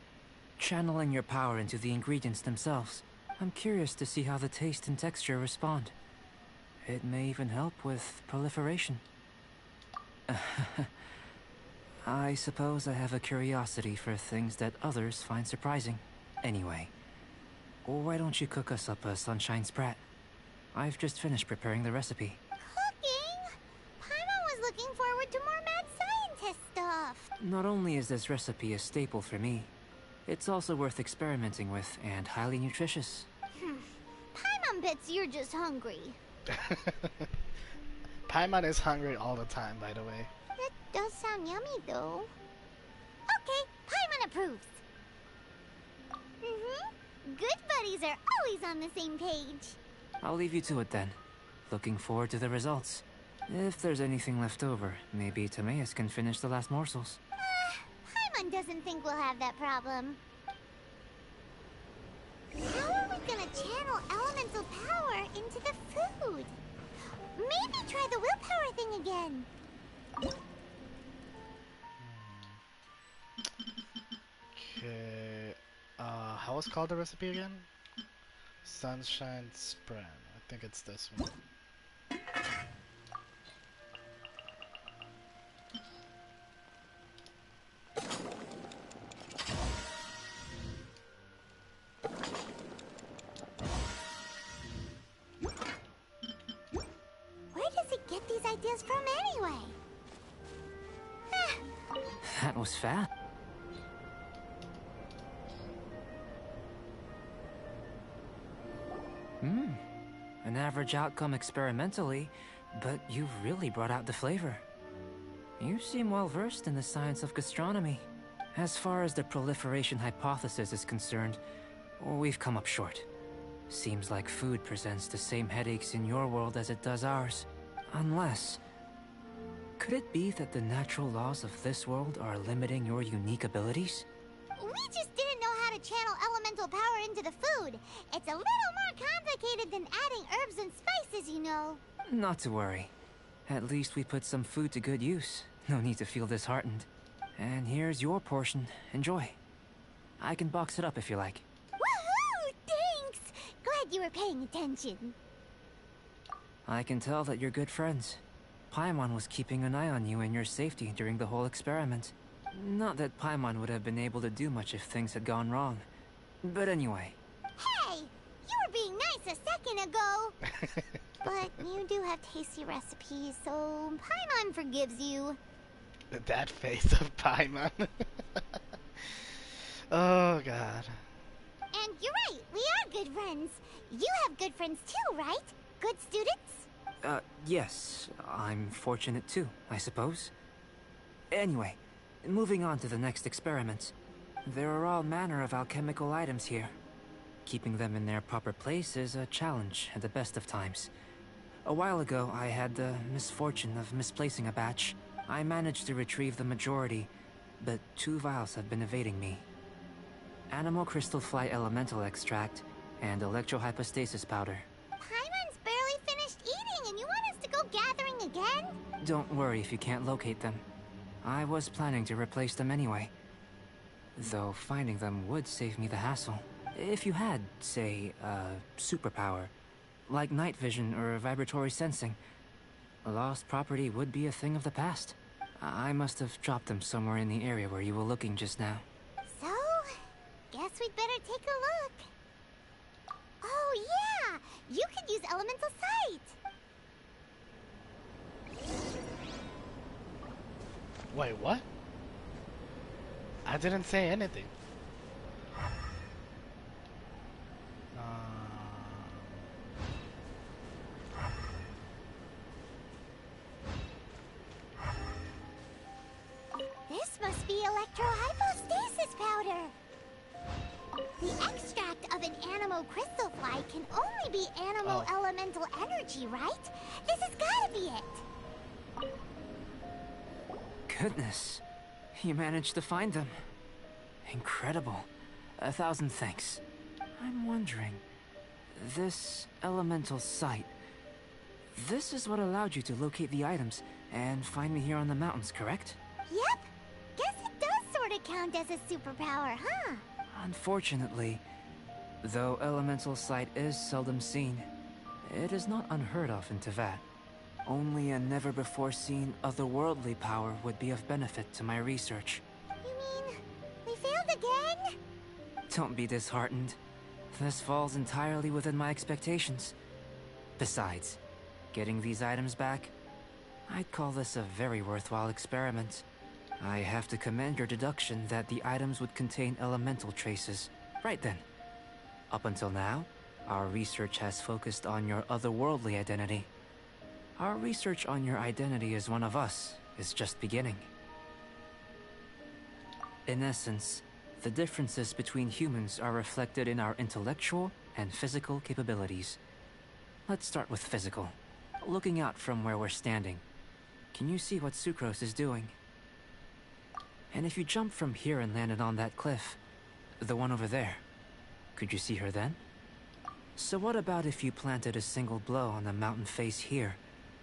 channeling your power into the ingredients themselves. I'm curious to see how the taste and texture respond. It may even help with proliferation. I suppose I have a curiosity for things that others find surprising. Anyway, why don't you cook us up a sunshine sprat? I've just finished preparing the recipe. Cooking? Paimon was looking forward to more mad scientist stuff. Not only is this recipe a staple for me, it's also worth experimenting with and highly nutritious. Paimon bets you're just hungry. Paimon is hungry all the time, by the way. That does sound yummy, though. Okay, Paimon approves. Good buddies are always on the same page. I'll leave you to it then. Looking forward to the results. If there's anything left over, maybe Timaeus can finish the last morsels. Paimon doesn't think we'll have that problem. How are we gonna channel elemental power into the food? Maybe try the willpower thing again. Okay. How was called the recipe again? Sunshine Spran. I think it's this one. Where does he get these ideas from anyway? That was fast. An average outcome experimentally, but you've really brought out the flavor. You seem well versed in the science of gastronomy. As far as the proliferation hypothesis is concerned, we've come up short. Seems like food presents the same headaches in your world as it does ours. Unless... could it be that the natural laws of this world are limiting your unique abilities? We just didn't know how to channel elemental power into the food. It's a little more complicated than adding herbs and spices, you know. Not to worry. At least we put some food to good use. No need to feel disheartened. And here's your portion. Enjoy. I can box it up if you like. Woohoo! Thanks! Glad you were paying attention. I can tell that you're good friends. Paimon was keeping an eye on you and your safety during the whole experiment. Not that Paimon would have been able to do much if things had gone wrong. But anyway. Hey! You were being nice a second ago! But you do have tasty recipes, so Paimon forgives you. That face of Paimon. Oh, God. And you're right, we are good friends. You have good friends too, right? Good students? Yes. I'm fortunate too, I suppose. Anyway, moving on to the next experiment. There are all manner of alchemical items here. Keeping them in their proper place is a challenge at the best of times. A while ago, I had the misfortune of misplacing a batch. I managed to retrieve the majority, but 2 vials have been evading me. Animal crystal fly elemental extract and electrohypostasis powder. Paimon's barely finished eating and you want us to go gathering again? Don't worry if you can't locate them. I was planning to replace them anyway. Though finding them would save me the hassle. If you had, say, a superpower, like night vision or vibratory sensing, lost property would be a thing of the past. I must have dropped them somewhere in the area where you were looking just now. So, guess we'd better take a look. Oh yeah! You could use elemental sight! Wait, what? I didn't say anything. This must be electrohypostasis powder. The extract of an animal crystal fly can only be animal elemental energy, right? This has gotta be it. Goodness, you managed to find them. Incredible. 1,000 thanks. I'm wondering, this elemental sight, this is what allowed you to locate the items and find me here on the mountains, correct? Yep. Guess it does sort of count as a superpower, huh? Unfortunately, though elemental sight is seldom seen, it is not unheard of in Teyvat. Only a never-before-seen otherworldly power would be of benefit to my research. You mean, we failed again? Don't be disheartened. This falls entirely within my expectations. Besides, getting these items back, I'd call this a very worthwhile experiment. I have to commend your deduction that the items would contain elemental traces. Right then. Up until now, our research has focused on your otherworldly identity. Our research on your identity as one of us is just beginning. In essence, the differences between humans are reflected in our intellectual and physical capabilities. Let's start with physical. Looking out from where we're standing, can you see what Sucrose is doing? And if you jumped from here and landed on that cliff, the one over there, could you see her then? So what about if you planted a single blow on the mountain face here,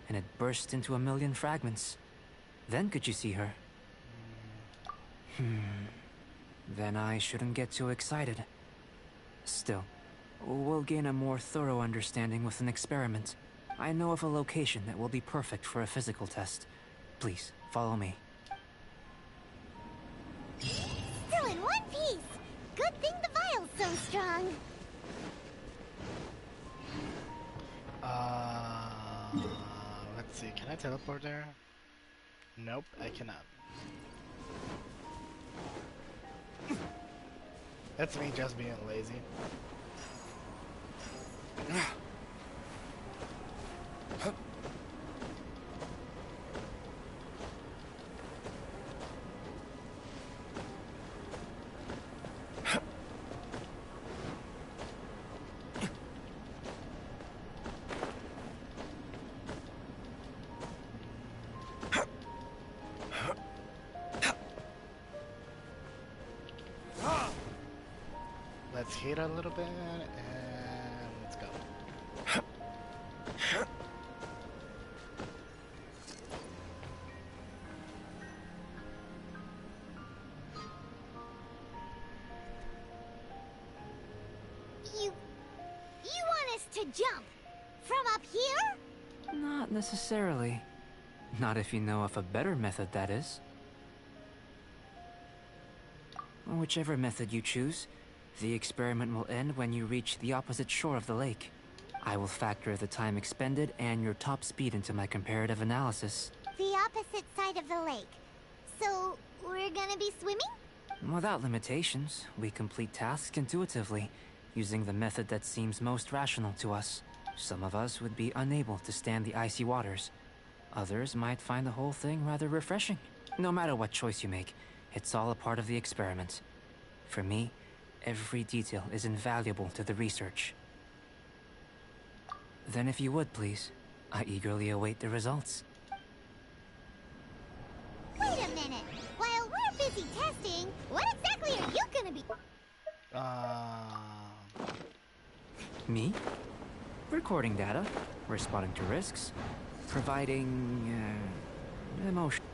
and it burst into 1,000,000 fragments? Then could you see her? Then I shouldn't get too excited. Still, we'll gain a more thorough understanding with an experiment. I know of a location that will be perfect for a physical test. Please, follow me. Still in one piece! Good thing the vial's so strong. Let's see, can I teleport there? Nope, I cannot. That's me just being lazy. Let's hit a little bit, and let's go. You want us to jump? From up here? Not necessarily. Not if you know of a better method, that is. Whichever method you choose, the experiment will end when you reach the opposite shore of the lake. I will factor the time expended and your top speed into my comparative analysis. The opposite side of the lake. So, we're gonna be swimming? Without limitations, we complete tasks intuitively, using the method that seems most rational to us. Some of us would be unable to stand the icy waters. Others might find the whole thing rather refreshing. No matter what choice you make, it's all a part of the experiment. For me, every detail is invaluable to the research. Then if you would, please, I eagerly await the results. Wait a minute! While we're busy testing, what exactly are you gonna be? Me? Recording data, responding to risks, providing, emotion.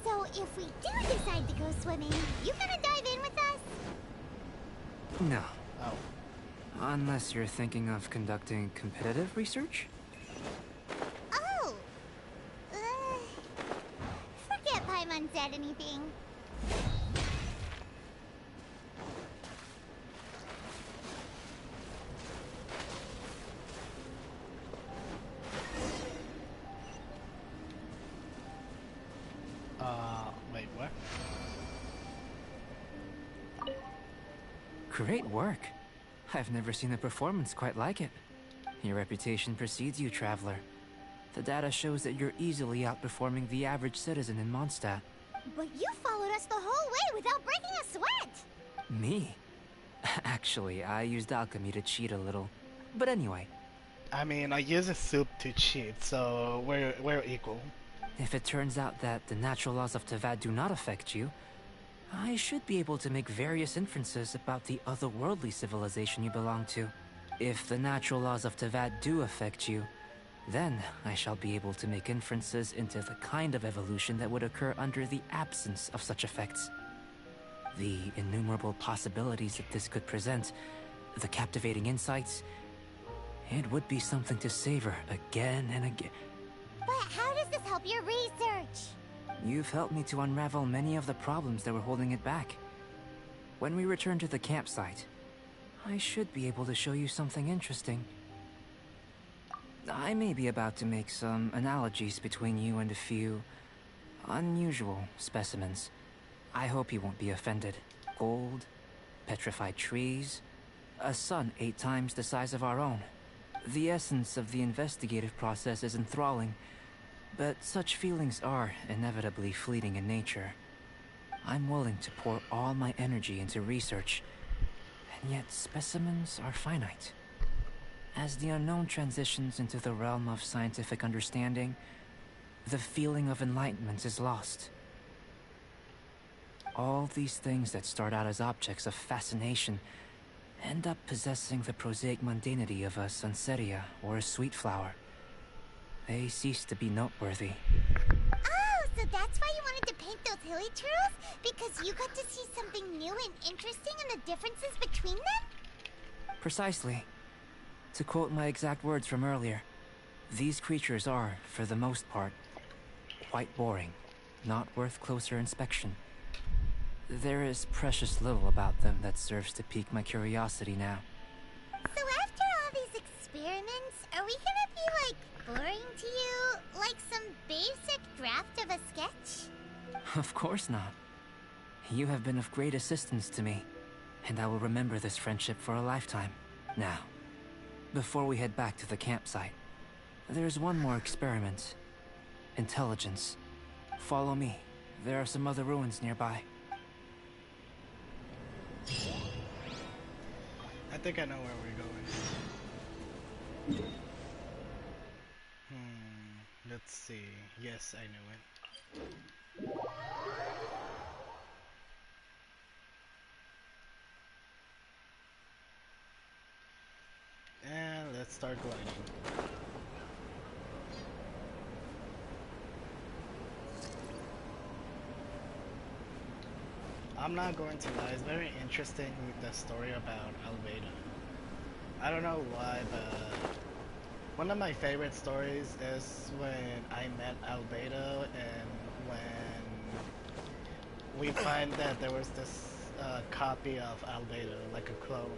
So if we do decide to go swimming, you gonna dive in with us? No. Oh. Unless you're thinking of conducting competitive research? Oh! Forget Paimon said anything. Wait, what? Great work. I've never seen a performance quite like it. Your reputation precedes you, Traveler. The data shows that you're easily outperforming the average citizen in Mondstadt. But you followed us the whole way without breaking a sweat! Me? Actually, I used alchemy to cheat a little. But anyway. I mean, I use a soup to cheat, so we're equal. If it turns out that the natural laws of Tevat do not affect you, I should be able to make various inferences about the otherworldly civilization you belong to. If the natural laws of Tevat do affect you, then I shall be able to make inferences into the kind of evolution that would occur under the absence of such effects. The innumerable possibilities that this could present, the captivating insights, it would be something to savor again and again. But how does this help your research? You've helped me to unravel many of the problems that were holding it back. When we return to the campsite, I should be able to show you something interesting. I may be about to make some analogies between you and a few unusual specimens. I hope you won't be offended. Gold, petrified trees, a sun 8 times the size of our own. The essence of the investigative process is enthralling, but such feelings are inevitably fleeting in nature. I'm willing to pour all my energy into research, and yet specimens are finite. As the unknown transitions into the realm of scientific understanding, the feeling of enlightenment is lost. All these things that start out as objects of fascination end up possessing the prosaic mundanity of a Sunsetia or a sweet flower. They cease to be noteworthy. Oh, so that's why you wanted to paint those hilly turtles? Because you got to see something new and interesting in the differences between them? Precisely. To quote my exact words from earlier, these creatures are, for the most part, quite boring, not worth closer inspection. There is precious little about them that serves to pique my curiosity now. So after all these experiments, are we gonna be, like, boring to you? Like some basic draft of a sketch? Of course not. You have been of great assistance to me, and I will remember this friendship for a lifetime. Now, before we head back to the campsite, there's one more experiment. Intelligence. Follow me. There are some other ruins nearby. I think I know where we're going. Let's see. Yes, I knew it. And let's start gliding. I'm not going to lie, it's very interesting, the story about Albedo. I don't know why, but one of my favorite stories is when I met Albedo and when we find that there was this copy of Albedo, like a clone.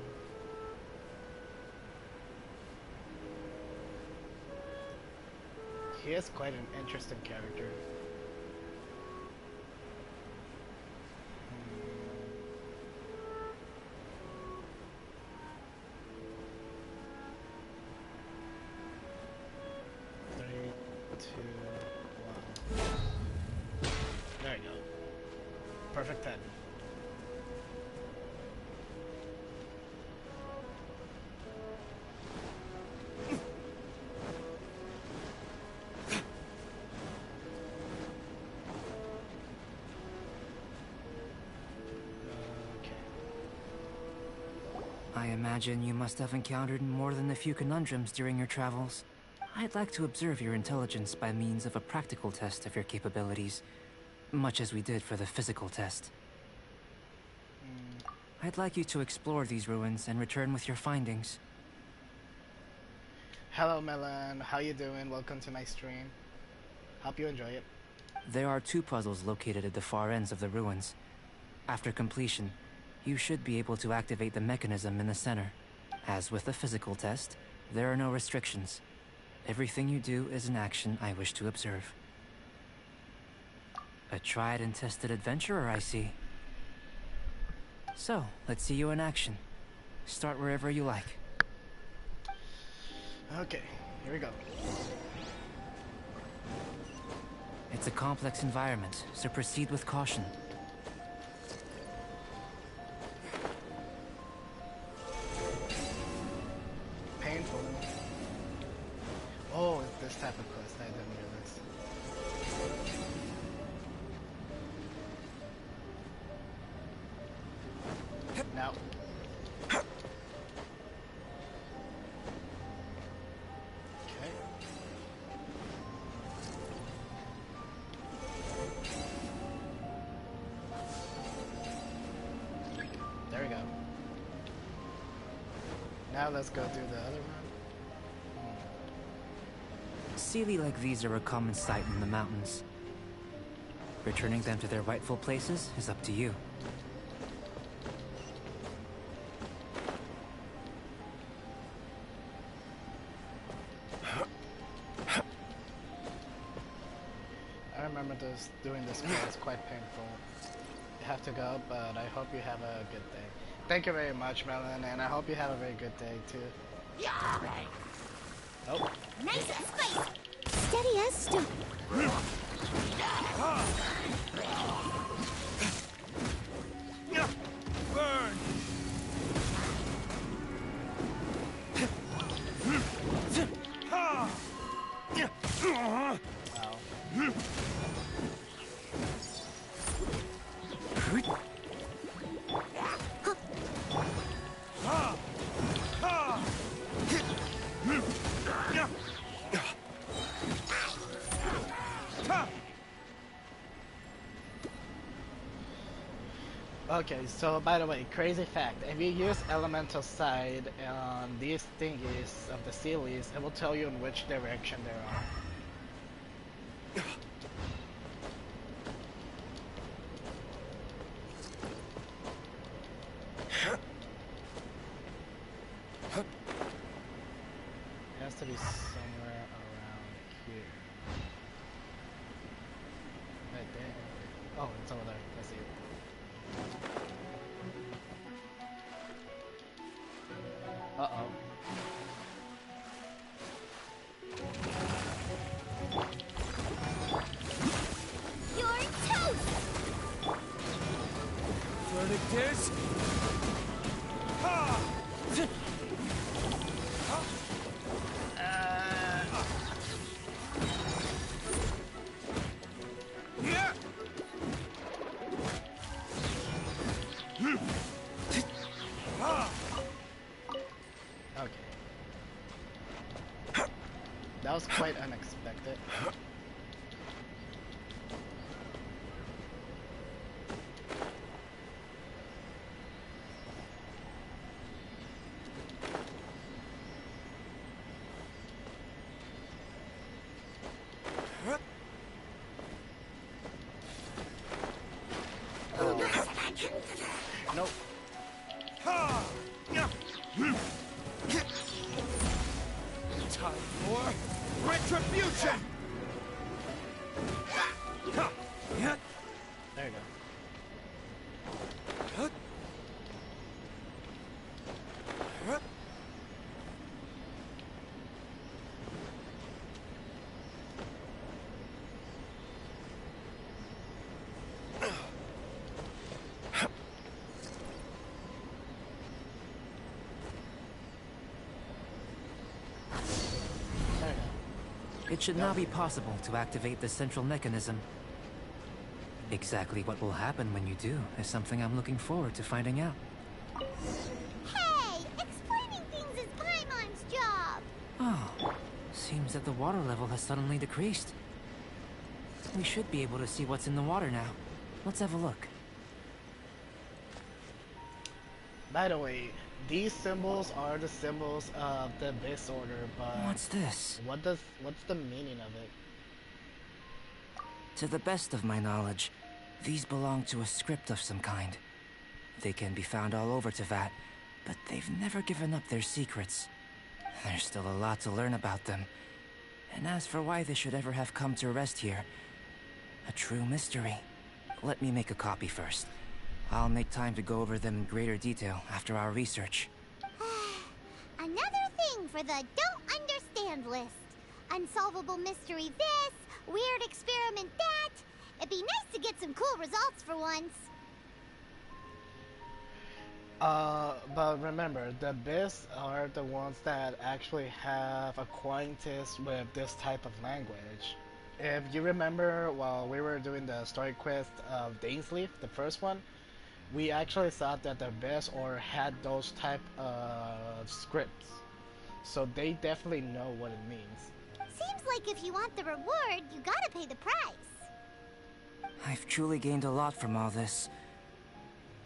He is quite an interesting character. There you go. Perfect timing. I imagine you must have encountered more than a few conundrums during your travels. I'd like to observe your intelligence by means of a practical test of your capabilities, much as we did for the physical test. I'd like you to explore these ruins and return with your findings. Hello, Melon. How you doing? Welcome to my stream. Hope you enjoy it. There are 2 puzzles located at the far ends of the ruins. After completion, you should be able to activate the mechanism in the center. As with the physical test, there are no restrictions. Everything you do is an action I wish to observe. A tried and tested adventurer, I see. So, let's see you in action. Start wherever you like. Okay, here we go. It's a complex environment, so proceed with caution. Painful. Oh, it's this type of quest. I didn't realize. Now. Okay. There we go. Now let's go do the other one. Sealy like these are a common sight in the mountains. Returning them to their rightful places is up to you. I remember doing this quest. It's quite painful. You have to go, but I hope you have a good day. Thank you very much, Melon, and I hope you have a very good day too. Oh. Nice and spicy. Steady as stone. Burn! Okay, so by the way, crazy fact, if you use elemental side on these thingies of the Sealies, it will tell you in which direction they are. It has to be somewhere around here. Right there. Oh, it's over there. I see it. Uh-oh. You're toast! Verdict is... Ha! Yeah! Okay. That was quite unexpected. Nope. Time for retribution! There you go. It should now be possible to activate the central mechanism. Exactly what will happen when you do is something I'm looking forward to finding out. Hey! Explaining things is Paimon's job! Oh, seems that the water level has suddenly decreased. We should be able to see what's in the water now. Let's have a look. By the way, these symbols are the symbols of the Abyss Order, but What's this? what's the meaning of it? To the best of my knowledge, these belong to a script of some kind. They can be found all over Teyvat, but they've never given up their secrets. There's still a lot to learn about them. And as for why they should ever have come to rest here, a true mystery. Let me make a copy first. I'll make time to go over them in greater detail after our research. Another thing for the don't understand list. Unsolvable mystery this, weird experiment that. It'd be nice to get some cool results for once. But remember, the Abyss are the ones that actually have acquaintance with this type of language. If you remember, while we were doing the story quest of Dainsleif, the first one, we actually thought that the Abyss or had those type of scripts. So they definitely know what it means. Seems like if you want the reward, you gotta pay the price. I've truly gained a lot from all this.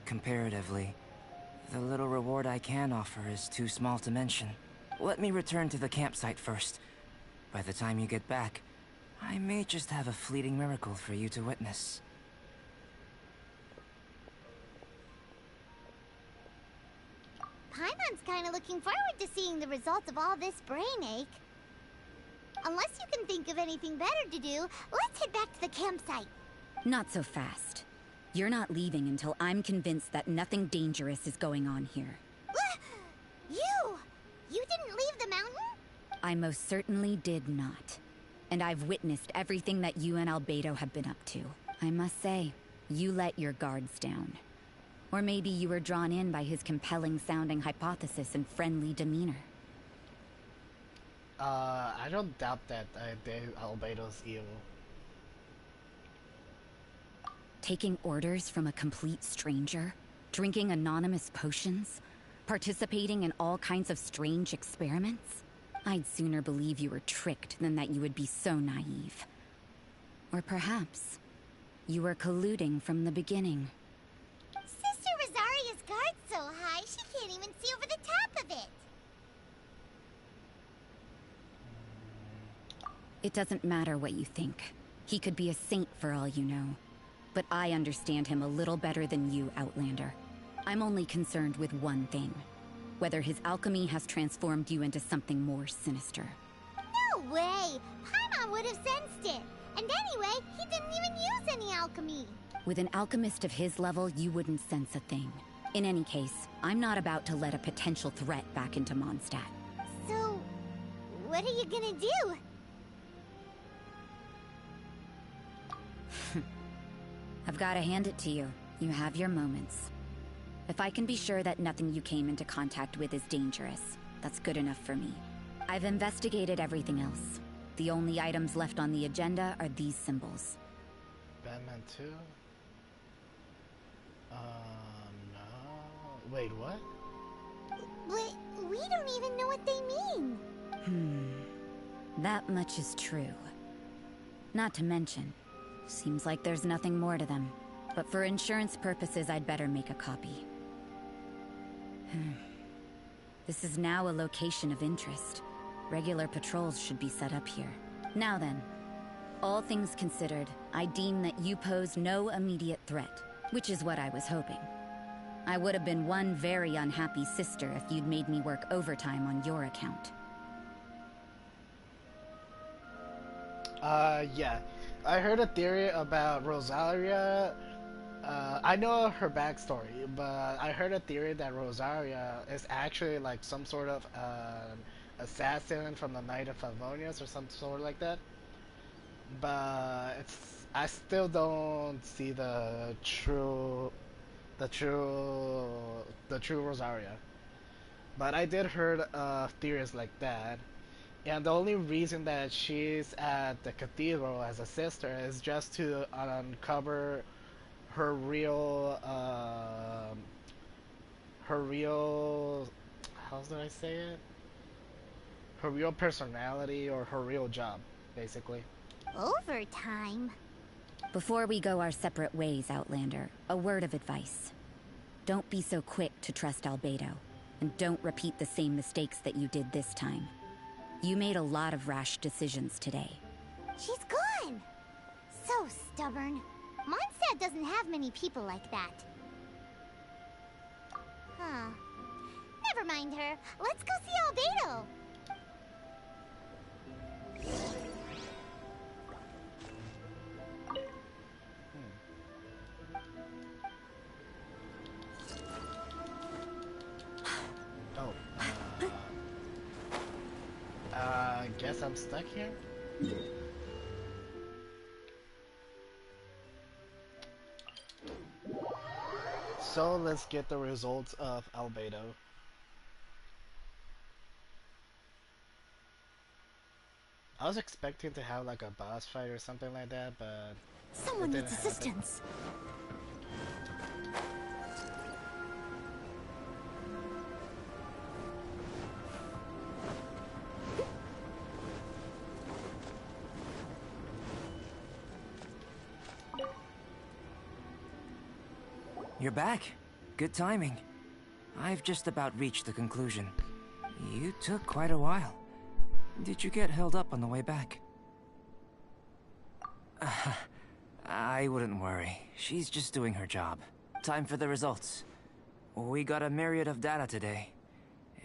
Comparatively, the little reward I can offer is too small to mention. Let me return to the campsite first. By the time you get back, I may just have a fleeting miracle for you to witness. Paimon's kinda looking forward to seeing the results of all this brain ache. Unless you can think of anything better to do, let's head back to the campsite. Not so fast. You're not leaving until I'm convinced that nothing dangerous is going on here. You didn't leave the mountain? I most certainly did not. And I've witnessed everything that you and Albedo have been up to. I must say, you let your guards down. Or maybe you were drawn in by his compelling-sounding hypothesis and friendly demeanor. I don't doubt that Albedo's evil. Taking orders from a complete stranger, drinking anonymous potions, participating in all kinds of strange experiments? I'd sooner believe you were tricked than that you would be so naive. Or perhaps, you were colluding from the beginning. Sister Rosaria's guard's so high, she can't even see over the top of it. It doesn't matter what you think. He could be a saint for all you know. But I understand him a little better than you, Outlander. I'm only concerned with one thing. Whether his alchemy has transformed you into something more sinister. No way! Paimon would have sensed it. And anyway, he didn't even use any alchemy. With an alchemist of his level, you wouldn't sense a thing. In any case, I'm not about to let a potential threat back into Mondstadt. So, what are you gonna do? I've got to hand it to you. You have your moments. If I can be sure that nothing you came into contact with is dangerous, that's good enough for me. I've investigated everything else. The only items left on the agenda are these symbols. Batman 2? No. Wait, what? But we don't even know what they mean. That much is true. Not to mention, seems like there's nothing more to them. But for insurance purposes, I'd better make a copy. This is now a location of interest. Regular patrols should be set up here. Now then, all things considered, I deem that you pose no immediate threat, which is what I was hoping. I would have been one very unhappy sister if you'd made me work overtime on your account. Yeah. I heard a theory about Rosaria. I know her backstory, but I heard a theory that Rosaria is actually like some sort of assassin from the Knight of Favonius or some sort like that. But I still don't see the true Rosaria. But I did heard theories like that. And the only reason that she's at the cathedral as a sister is just to uncover her real, how do I say it? Her real personality or her real job, basically. Overtime? Before we go our separate ways, Outlander, a word of advice. Don't be so quick to trust Albedo, and don't repeat the same mistakes that you did this time. You made a lot of rash decisions today. She's gone! So stubborn. Mondstadt doesn't have many people like that. Huh. Never mind her. Let's go see Albedo. Oh, guess I'm stuck here? So let's get the results of Albedo. I was expecting to have like a boss fight or something like that, but someone needs assistance. You're back. Good timing. I've just about reached the conclusion. You took quite a while. Did you get held up on the way back? I wouldn't worry. She's just doing her job. Time for the results. We got a myriad of data today,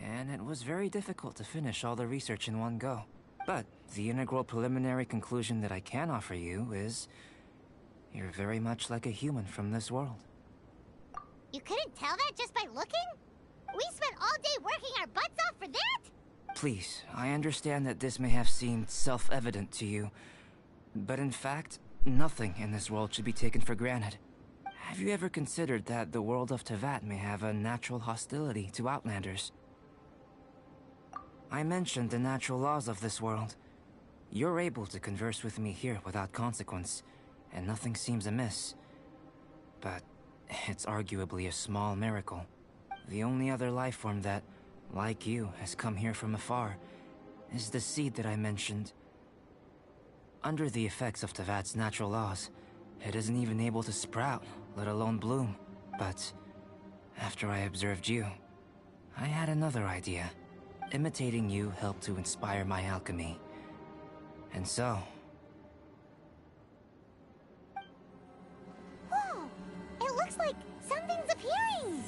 and it was very difficult to finish all the research in one go. But the integral preliminary conclusion that I can offer you is you're very much like a human from this world. You couldn't tell that just by looking? We spent all day working our butts off for that? Please, I understand that this may have seemed self-evident to you, but in fact, nothing in this world should be taken for granted. Have you ever considered that the world of Teyvat may have a natural hostility to Outlanders? I mentioned the natural laws of this world. You're able to converse with me here without consequence, and nothing seems amiss. But it's arguably a small miracle. The only other life form that, like you, has come here from afar is the seed that I mentioned. Under the effects of Teyvat's natural laws, it isn't even able to sprout, let alone bloom. But after I observed you, I had another idea. Imitating you helped to inspire my alchemy. And so... Whoa! It looks like something's appearing!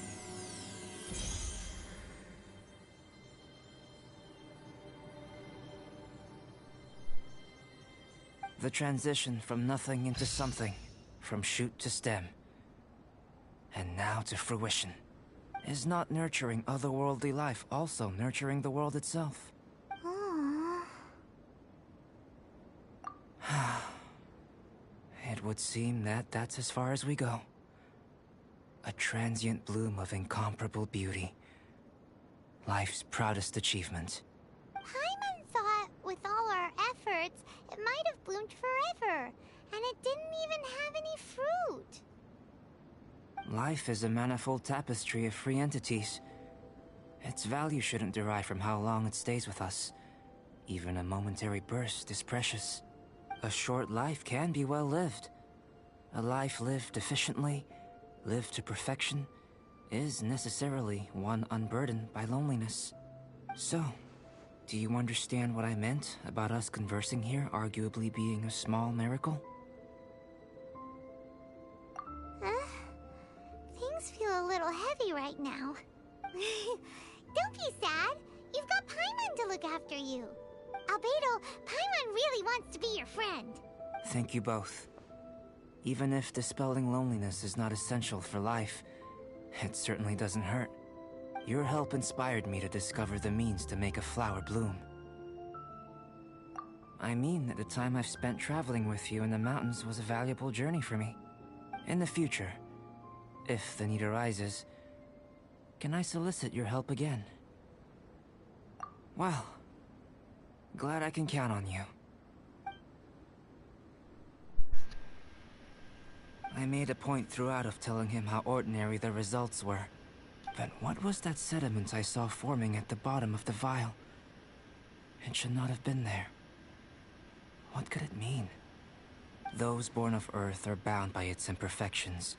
The transition from nothing into something, from shoot to stem, and now to fruition. Is not nurturing otherworldly life also nurturing the world itself? It would seem that that's as far as we go. A transient bloom of incomparable beauty. Life's proudest achievement. Paimon thought, with all our efforts, it might have bloomed forever, and it didn't even have any fruit. Life is a manifold tapestry of free entities. Its value shouldn't derive from how long it stays with us. Even a momentary burst is precious. A short life can be well lived. A life lived efficiently, lived to perfection, is necessarily one unburdened by loneliness. So, do you understand what I meant about us conversing here arguably being a small miracle? Things feel a little heavy right now. Don't be sad. You've got Paimon to look after you. Albedo, Paimon really wants to be your friend. Thank you both. Even if dispelling loneliness is not essential for life, it certainly doesn't hurt. Your help inspired me to discover the means to make a flower bloom. I mean that the time I've spent traveling with you in the mountains was a valuable journey for me. In the future, if the need arises, can I solicit your help again? Well, glad I can count on you. I made a point throughout of telling him how ordinary the results were. But what was that sediment I saw forming at the bottom of the vial? It should not have been there. What could it mean? Those born of Earth are bound by its imperfections.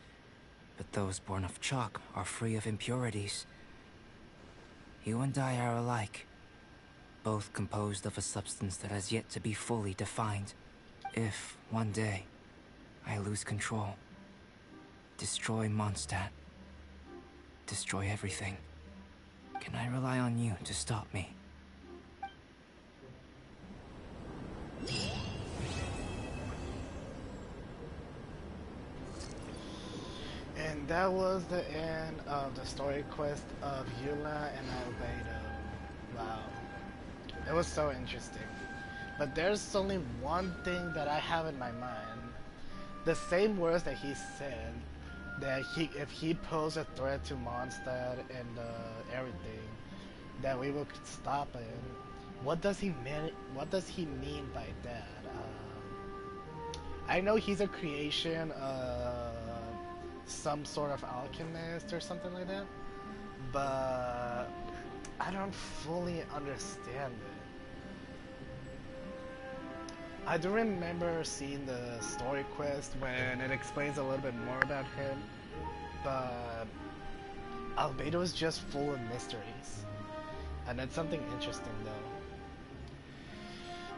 But those born of chalk are free of impurities. You and I are alike, both composed of a substance that has yet to be fully defined. If, one day, I lose control, destroy Mondstadt, destroy everything, can I rely on you to stop me? And that was the end of the story quest of Eula and Albedo. Wow. It was so interesting. But there's only one thing that I have in my mind. The same words that he said, that if he posed a threat to Mondstadt and everything, that we would stop him. What does he mean? What does he mean by that? I know he's a creation of some sort of alchemist or something like that, but I don't fully understand it. I do remember seeing the story quest when it explains a little bit more about him, but Albedo is just full of mysteries, and it's something interesting though.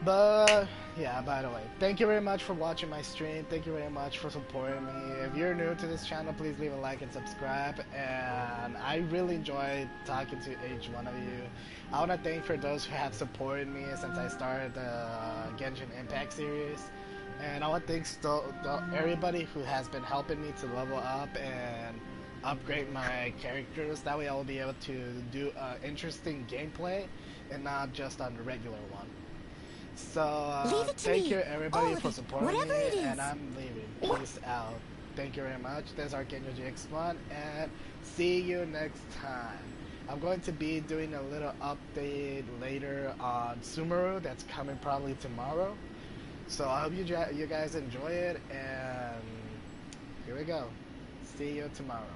But yeah, by the way, thank you very much for watching my stream. Thank you very much for supporting me. If you're new to this channel, please leave a like and subscribe. And I really enjoyed talking to each one of you. I want to thank for those who have supported me since I started the Genshin Impact series. And I want to thank everybody who has been helping me to level up and upgrade my characters. That way I will be able to do interesting gameplay and not just on the regular one. So, thank you everybody for supporting me, and I'm leaving. Peace out. Thank you very much. This is Archangel GX1, and see you next time. I'm going to be doing a little update later on Sumeru that's coming probably tomorrow. So I hope you guys enjoy it, and here we go. See you tomorrow.